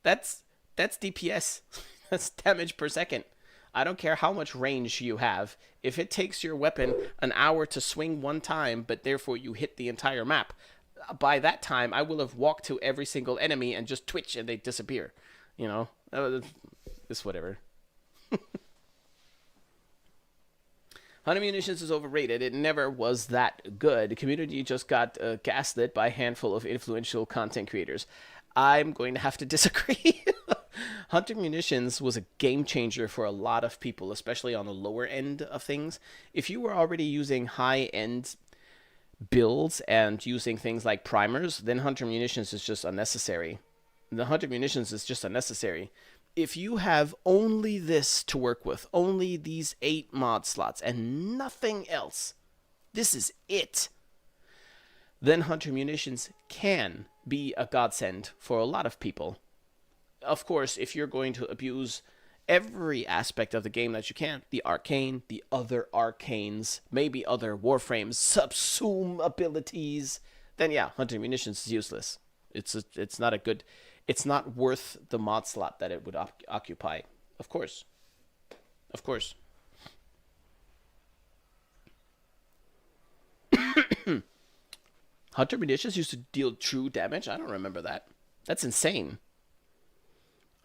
[SPEAKER 2] That's DPS. That's damage per second. I don't care how much range you have. If it takes your weapon an hour to swing one time, but therefore you hit the entire map, by that time I will have walked to every single enemy and just twitch and they disappear. You know? It's whatever. 100 munitions is overrated. It never was that good. The community just got gaslit by a handful of influential content creators. I'm going to have to disagree. 100 munitions was a game changer for a lot of people, especially on the lower end of things. If you were already using high-end builds and using things like primers, then 100 munitions is just unnecessary. The 100 munitions is just unnecessary. If you have only this to work with, only these 8 mod slots and nothing else, this is it, then 100 munitions can be a godsend for a lot of people. Of course, if you're going to abuse every aspect of the game that you can, the arcane, the other arcanes, maybe other warframes, subsume abilities, then yeah, 100 munitions is useless. It's not a good, it's not worth the mod slot that it would occupy. Of course. Of course. 100 munitions used to deal true damage? I don't remember that. That's insane.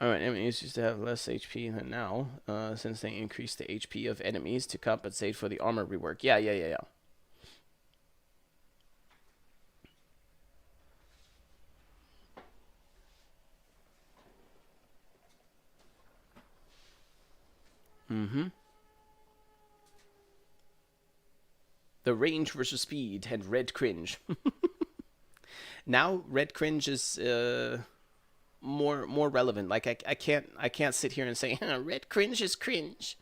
[SPEAKER 2] Alright, enemies used to have less HP than now, since they increased the HP of enemies to compensate for the armor rework. Yeah. The range versus speed and red cringe. Now red cringe is more relevant. Like I can't sit here and say red cringe is cringe.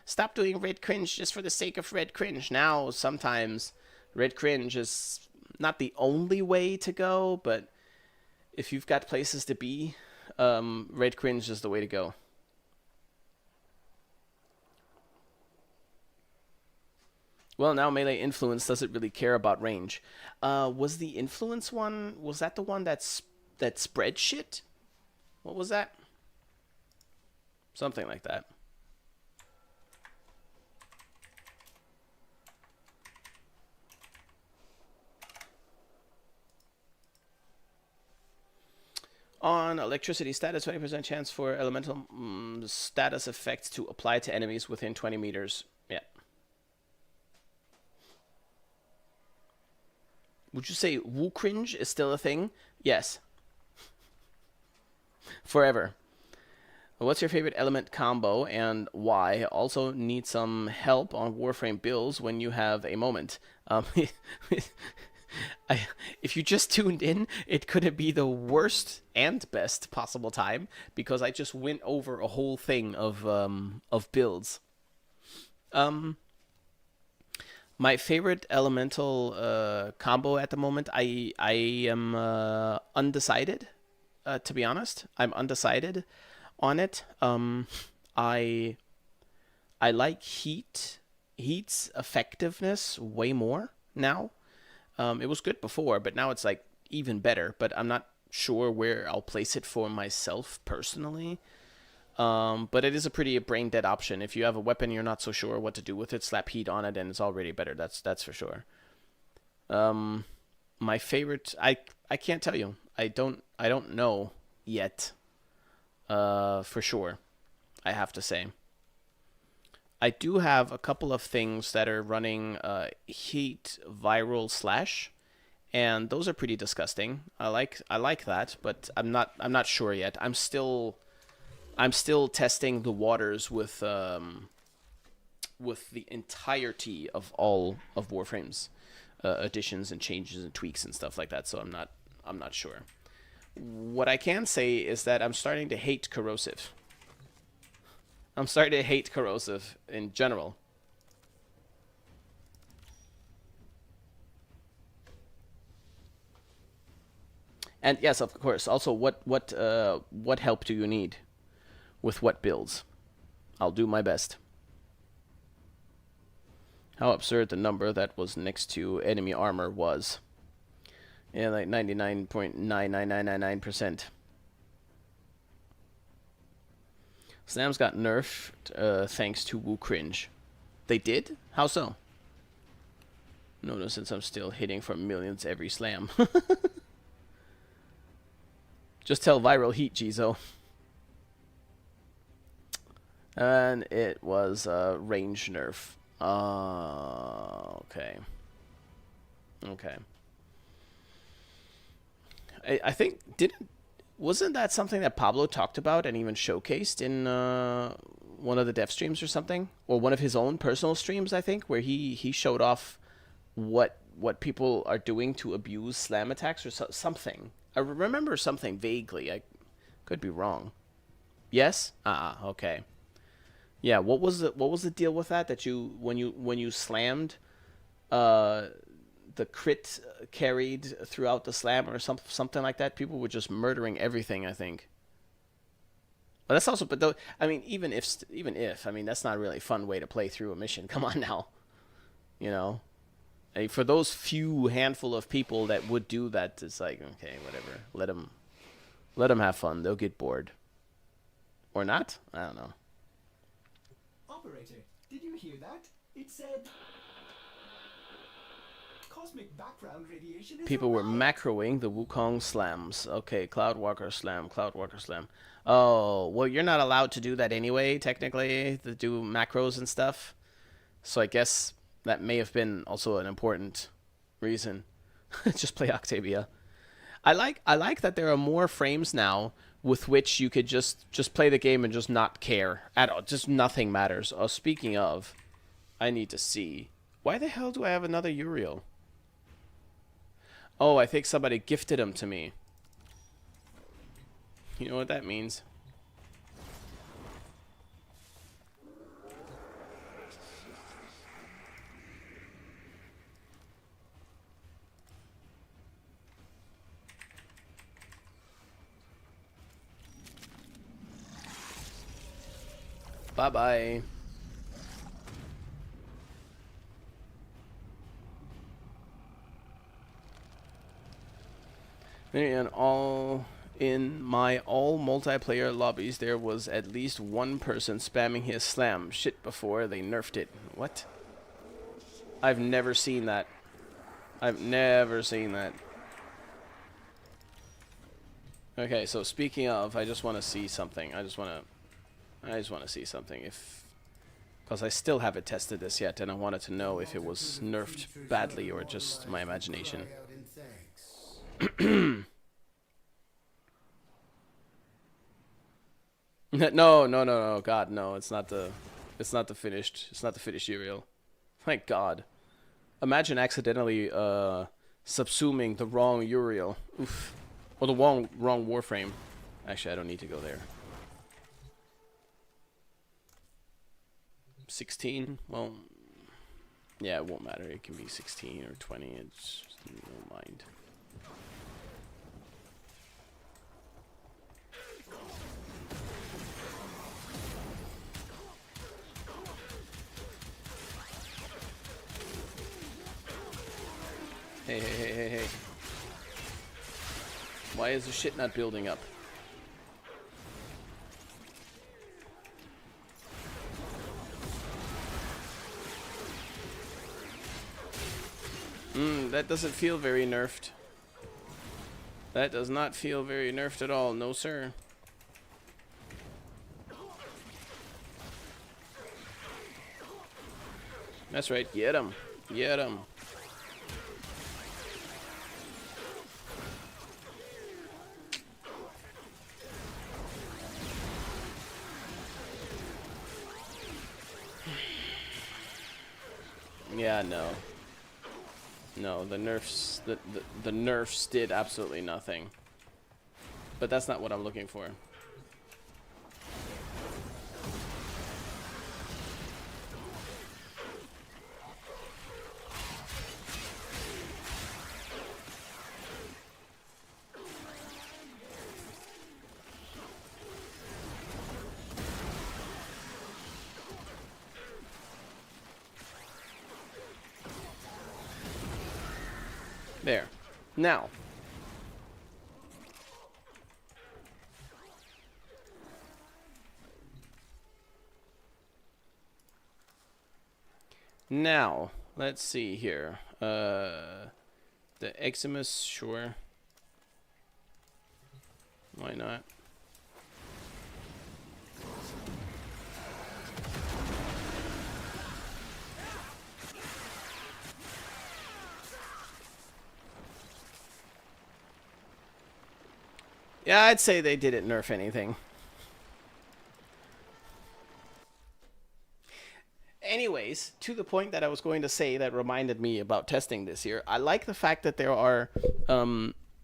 [SPEAKER 2] Stop doing red cringe just for the sake of red cringe. Now sometimes red cringe is not the only way to go, but if you've got places to be, red cringe is the way to go. Well, now melee influence doesn't really care about range. Was the influence one, was that the one that spread shit? What was that? Something like that. On electricity status, 20% chance for elemental status effects to apply to enemies within 20 meters. Yeah. Would you say woo cringe is still a thing? Yes. Forever. What's your favorite element combo and why? Also need some help on Warframe builds when you have a moment. If you just tuned in, it couldn't be the worst and best possible time because I just went over a whole thing of builds. My favorite elemental combo at the moment, I am undecided. To be honest, I'm undecided on it. I like Heat's effectiveness way more now. It was good before, but now it's like even better. But I'm not sure where I'll place it for myself personally. But it is a pretty brain dead option. If you have a weapon you're not so sure what to do with it, slap heat on it and it's already better. That's for sure. My favorite, I can't tell you. I don't know yet. For sure, I have to say. I do have a couple of things that are running heat viral slash, and those are pretty disgusting. I like that, but I'm not sure yet. I'm still testing the waters with the entirety of all of Warframe's additions and changes and tweaks and stuff like that. So I'm not sure. What I can say is that I'm starting to hate corrosive. I'm starting to hate corrosive in general. And yes, of course. Also, what help do you need? With what builds? I'll do my best. How absurd the number that was next to enemy armor was. Yeah, like 99.99999%. Slams got nerfed thanks to Woo Cringe. They did? How so? No, since I'm still hitting for millions every slam. Just tell Viral Heat, Jizo. And it was range nerf. Okay. Okay. I think wasn't that something that Pablo talked about and even showcased in one of the dev streams or something, or one of his own personal streams? I think where he showed off what people are doing to abuse slam attacks or something. I remember something vaguely. I could be wrong. Yes? Okay. Yeah. What was the deal with that? That when you slammed, the crit carried throughout the slam or something like that. People were just murdering everything, I think. But that's also, but though, I mean, even if, I mean, that's not really a fun way to play through a mission. Come on now, you know. I mean, for those few handful of people that would do that, it's like, okay, whatever. Let them have fun. They'll get bored, or not. I don't know.
[SPEAKER 5] Operator, did you hear that? It said cosmic background radiation is
[SPEAKER 2] People were macroing the Wukong slams. Okay, Cloudwalker slam, Cloudwalker slam. Oh, well, you're not allowed to do that anyway, technically, to do macros and stuff. So I guess that may have been also an important reason. Just play Octavia. I like that there are more frames now with which you could just play the game and just not care at all. Just nothing matters. Oh, speaking of, I need to see. Why the hell do I have another Uriel? Oh, I think somebody gifted him to me. You know what that means? Bye-bye. In my all multiplayer lobbies, there was at least one person spamming his slam shit before they nerfed it. What? I've never seen that. I've never seen that. Okay, so speaking of, I just want to see something. I just want to see something, because I still haven't tested this yet, and I wanted to know if it was nerfed badly or just my imagination. No, God, no, it's not the finished Uriel. Thank God. Imagine accidentally subsuming the wrong Uriel. Oof. Or the wrong Warframe. Actually, I don't need to go there. 16? Well, yeah, it won't matter. It can be 16 or 20. It's just, no mind. Hey. Why is the shit not building up? That doesn't feel very nerfed. That does not feel very nerfed at all. No, sir. That's right. Get him. Get him. Yeah, no. No, the nerfs the nerfs did absolutely nothing. But that's not what I'm looking for. There. Now. Now, let's see here. The Eximus, sure. Why not? Yeah, I'd say they didn't nerf anything. Anyways, to the point that I was going to say that reminded me about testing this year, I like the fact that there are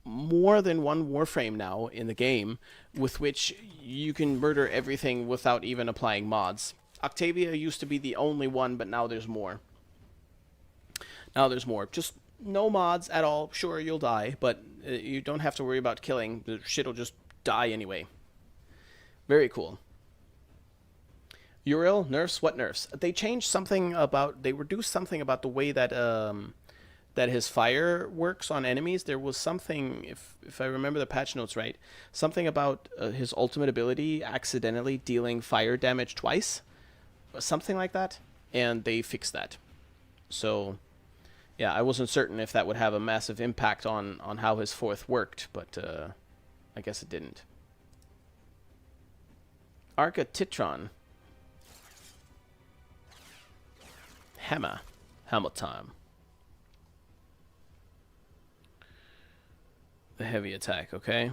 [SPEAKER 2] more than one Warframe now in the game with which you can murder everything without even applying mods. Octavia used to be the only one, but now there's more. Now there's more. Just no mods at all. Sure, you'll die, but you don't have to worry about killing. The shit will just die anyway. Very cool. Uriel, nerfs? What nerfs? They changed something about... They reduced something about the way that that his fire works on enemies. There was something, if I remember the patch notes right, something about his ultimate ability accidentally dealing fire damage twice. Something like that. And they fixed that. So... yeah, I wasn't certain if that would have a massive impact on how his fourth worked, but I guess it didn't. Arca Titron. Hammer. Hammer time. The heavy attack, okay.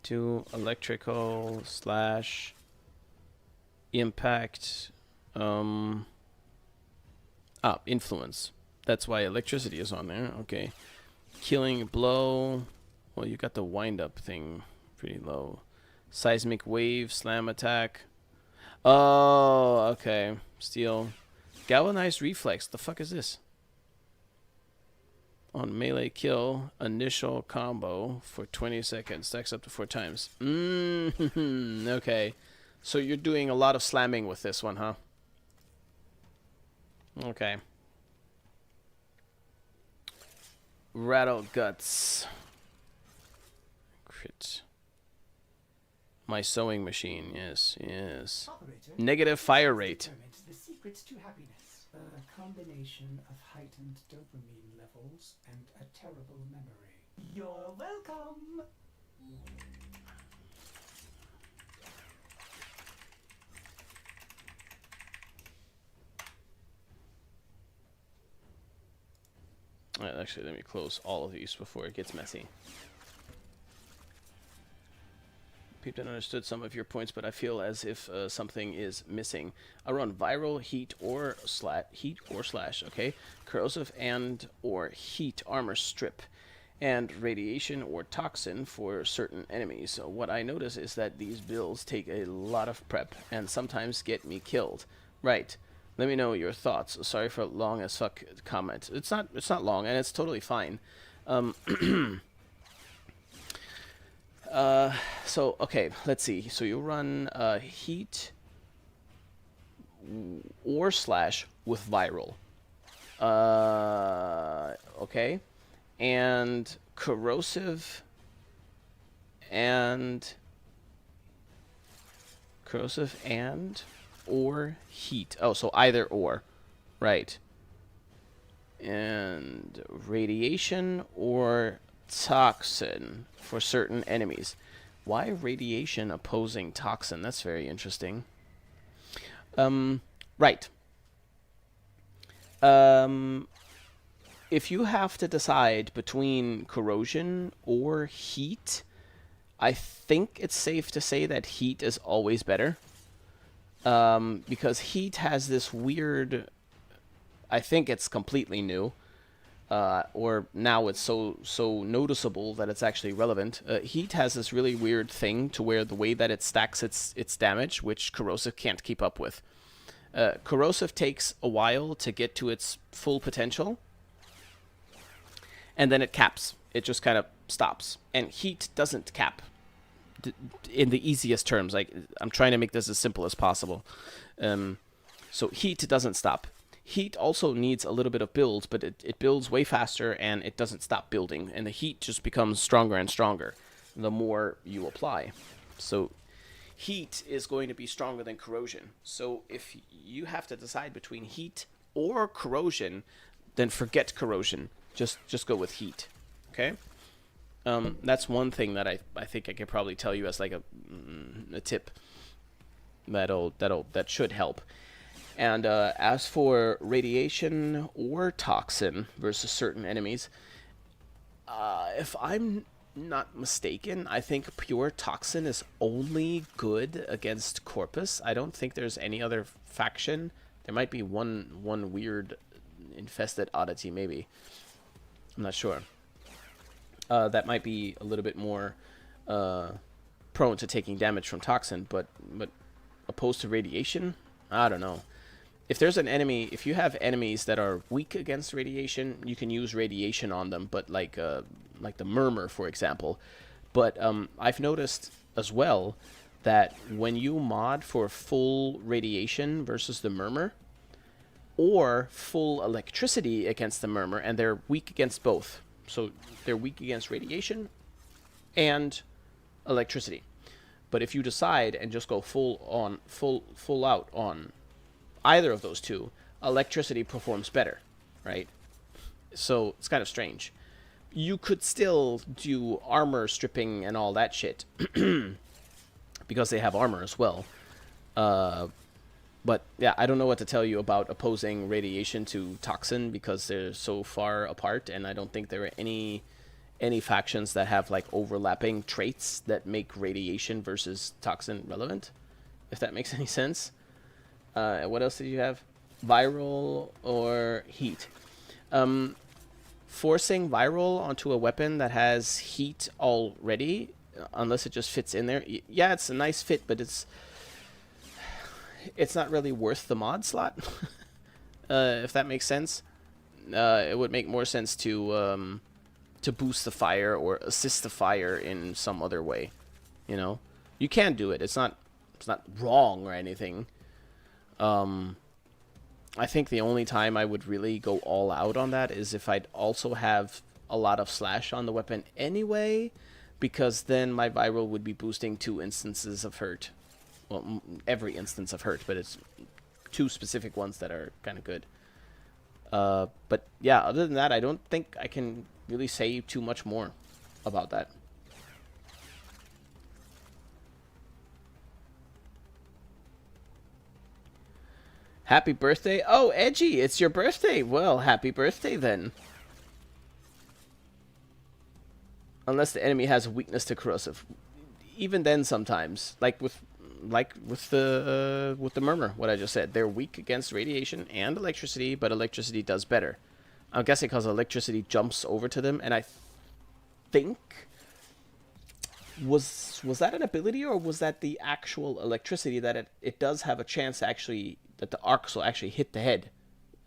[SPEAKER 2] 2 electrical slash impact. Influence. That's why electricity is on there. Okay. Killing blow. Well, you got the wind up thing pretty low. Seismic wave, slam attack. Oh, okay. Steel. Galvanized reflex. The fuck is this? On melee kill, initial combo for 20 seconds. Stacks up to 4 times. Okay. So you're doing a lot of slamming with this one, huh? Okay. Rattle guts. Crit. My sewing machine. Yes, yes.
[SPEAKER 5] Operator,
[SPEAKER 2] Negative fire rate.
[SPEAKER 5] the secrets to happiness. A combination of heightened dopamine levels and a terrible memory. You're welcome.
[SPEAKER 2] Alright, actually, let me close all of these before it gets messy. People understood some of your points, but I feel as if something is missing. I run viral, heat or slash, okay? Corrosive and or heat armor strip, and radiation or toxin for certain enemies. So what I notice is that these builds take a lot of prep and sometimes get me killed. Right. Let me know your thoughts. Sorry for long as fuck comment. It's not long, and it's totally fine. So, okay, let's see. So you run heat or slash with viral. Okay. And corrosive and or heat. Oh, so either or. Right. And radiation or toxin for certain enemies. Why radiation opposing toxin? That's very interesting. Right. If you have to decide between corrosion or heat, I think it's safe to say that heat is always better. Because heat has this weird... I think it's completely new. Or now it's so noticeable that it's actually relevant. Heat has this really weird thing to where the way that it stacks its damage, which corrosive can't keep up with. Corrosive takes a while to get to its full potential, and then it caps. It just kind of stops. And heat doesn't cap. In the easiest terms, like I'm trying to make this as simple as possible. So heat doesn't stop. Heat also needs a little bit of build, but it builds way faster and it doesn't stop building. And the heat just becomes stronger and stronger the more you apply. So heat is going to be stronger than corrosion. So if you have to decide between heat or corrosion, then forget corrosion. Just go with heat. Okay? That's one thing that I think I could probably tell you as like a tip that should help. And as for radiation or toxin versus certain enemies, if I'm not mistaken, I think pure toxin is only good against Corpus. I don't think there's any other faction. There might be one weird infested oddity, maybe. I'm not sure. That might be a little bit more prone to taking damage from toxin, but opposed to radiation, I don't know. If there's an enemy, if you have enemies that are weak against radiation, you can use radiation on them, but like the Murmur, for example. But I've noticed as well that when you mod for full radiation versus the Murmur, or full electricity against the Murmur, and they're weak against both. So they're weak against radiation and electricity. But if you decide and just go full out on either of those two, electricity performs better, right? So it's kind of strange. You could still do armor stripping and all that shit because they have armor as well. But yeah, I don't know what to tell you about opposing radiation to toxin because they're so far apart, and I don't think there are any factions that have like overlapping traits that make radiation versus toxin relevant, if that makes any sense. What else did you have? Viral or heat? Forcing viral onto a weapon that has heat already, unless it just fits in there. Yeah, it's a nice fit, but it's not really worth the mod slot. If that makes sense. It would make more sense to boost the fire or assist the fire in some other way. You know, you can do it. It's not wrong or anything. I think the only time I would really go all out on that is if I'd also have a lot of slash on the weapon anyway, because then my viral would be boosting 2 instances of hurt. Well, every instance of hurt, but it's 2 specific ones that are kind of good. But yeah, other than that, I don't think I can really say too much more about that. Happy birthday. Oh, Edgy, it's your birthday. Well, happy birthday then. Unless the enemy has a weakness to corrosive. Even then sometimes, like with the Murmur, what I just said, they're weak against radiation and electricity, but electricity does better. I'm guessing because electricity jumps over to them, and I think was that an ability, or was that the actual electricity that it does have a chance to actually, that the arcs will actually hit the head,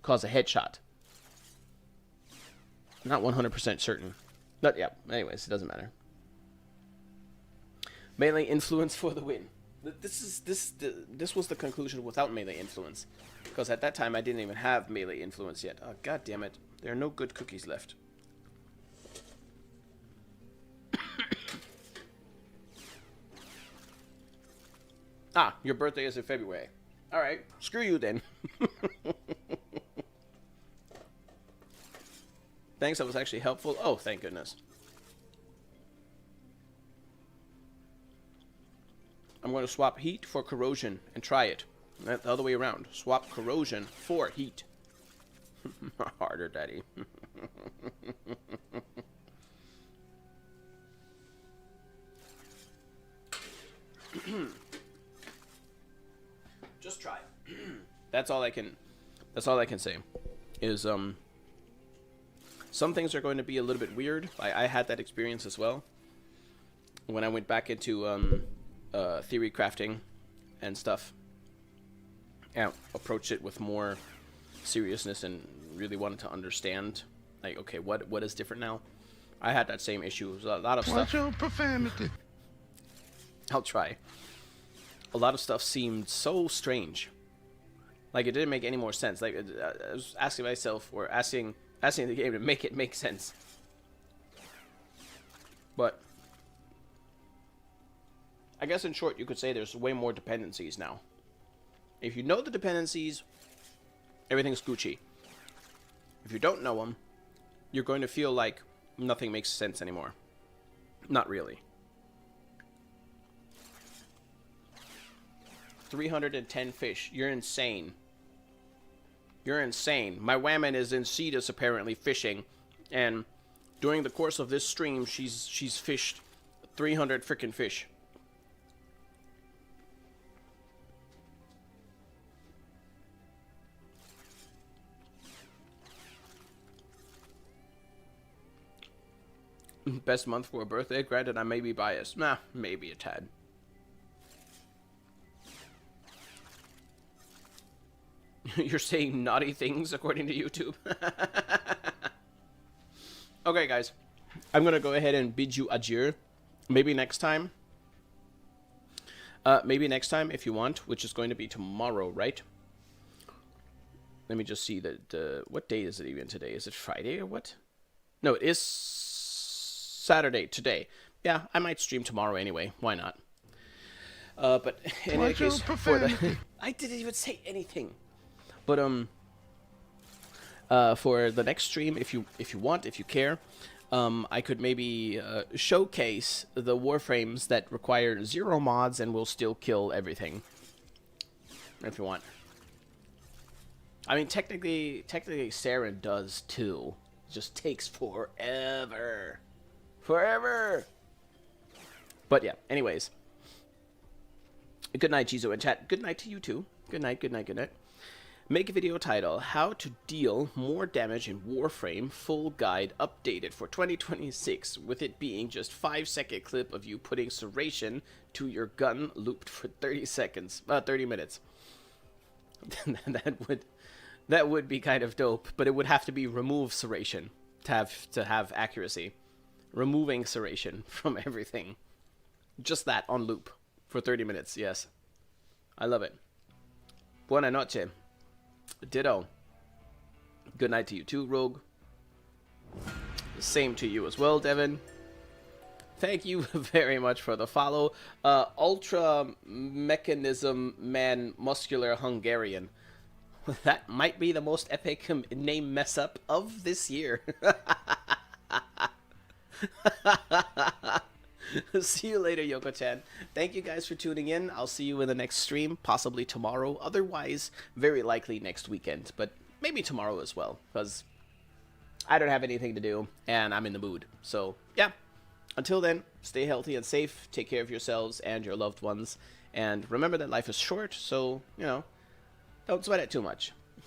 [SPEAKER 2] cause a headshot? Not 100% certain. But yeah, anyways, it doesn't matter. Melee influence for the win. This was the conclusion without melee influence, because at that time I didn't even have melee influence yet. Oh, god damn it! There are no good cookies left. Ah, your birthday is in February. All right, screw you then. Thanks, that was actually helpful. Oh, thank goodness. I'm going to swap heat for corrosion and try it. The other way around. Swap corrosion for heat. Harder, daddy. Just try it. That's all I can say. Is some things are going to be a little bit weird. I had that experience as well. When I went back into theory crafting and stuff, and approached it with more seriousness and really wanted to understand, like, okay, what is different now? I had that same issue. A lot of stuff.
[SPEAKER 8] Watch your profanity.
[SPEAKER 2] I'll try. A lot of stuff seemed so strange. Like, it didn't make any more sense. Like, I was asking myself, or asking the game to make it make sense. But I guess in short, you could say there's way more dependencies now. If you know the dependencies Everything's Gucci. If you don't know him, you're going to feel like nothing makes sense anymore. Not really. 310 fish. You're insane. You're insane. My woman is in Cetus apparently fishing, and during the course of this stream, she's fished 300 freaking fish. Best month for a birthday? Granted, I may be biased. Nah, maybe a tad. You're saying naughty things according to YouTube. Okay, guys. I'm going to go ahead and bid you adieu. Maybe next time. Maybe next time if you want, which is going to be tomorrow, right? Let me just see that. What day is it even today? Is it Friday or what? No, it is Saturday today. Yeah, I might stream tomorrow anyway. Why not? But in any case, for the I didn't even say anything. But for the next stream, if you want, if you care, I could maybe showcase the warframes that require 0 mods and will still kill everything. If you want. I mean, technically Saren does too. It just takes forever. Forever. But yeah, anyways. Good night, Jizo and chat. Good night to you too. Good night, good night, good night. Make a video title, How to Deal More Damage in Warframe, full guide updated for 2026, with it being just 5-second clip of you putting serration to your gun looped for 30 minutes. that would be kind of dope, but it would have to be remove serration to have accuracy. Removing serration from everything. Just that on loop for 30 minutes, yes. I love it. Buona noche. Ditto. Good night to you too, Rogue. Same to you as well, Devin. Thank you very much for the follow. Ultra Mechanism Man Muscular Hungarian. That might be the most epic name mess up of this year. See you later, Yoko-chan. Thank you guys for tuning in. I'll see you in the next stream, possibly tomorrow. Otherwise, very likely next weekend, but maybe tomorrow as well, because I don't have anything to do, and I'm in the mood. So, yeah. Until then, stay healthy and safe. Take care of yourselves and your loved ones. And remember that life is short, so, you know, don't sweat it too much.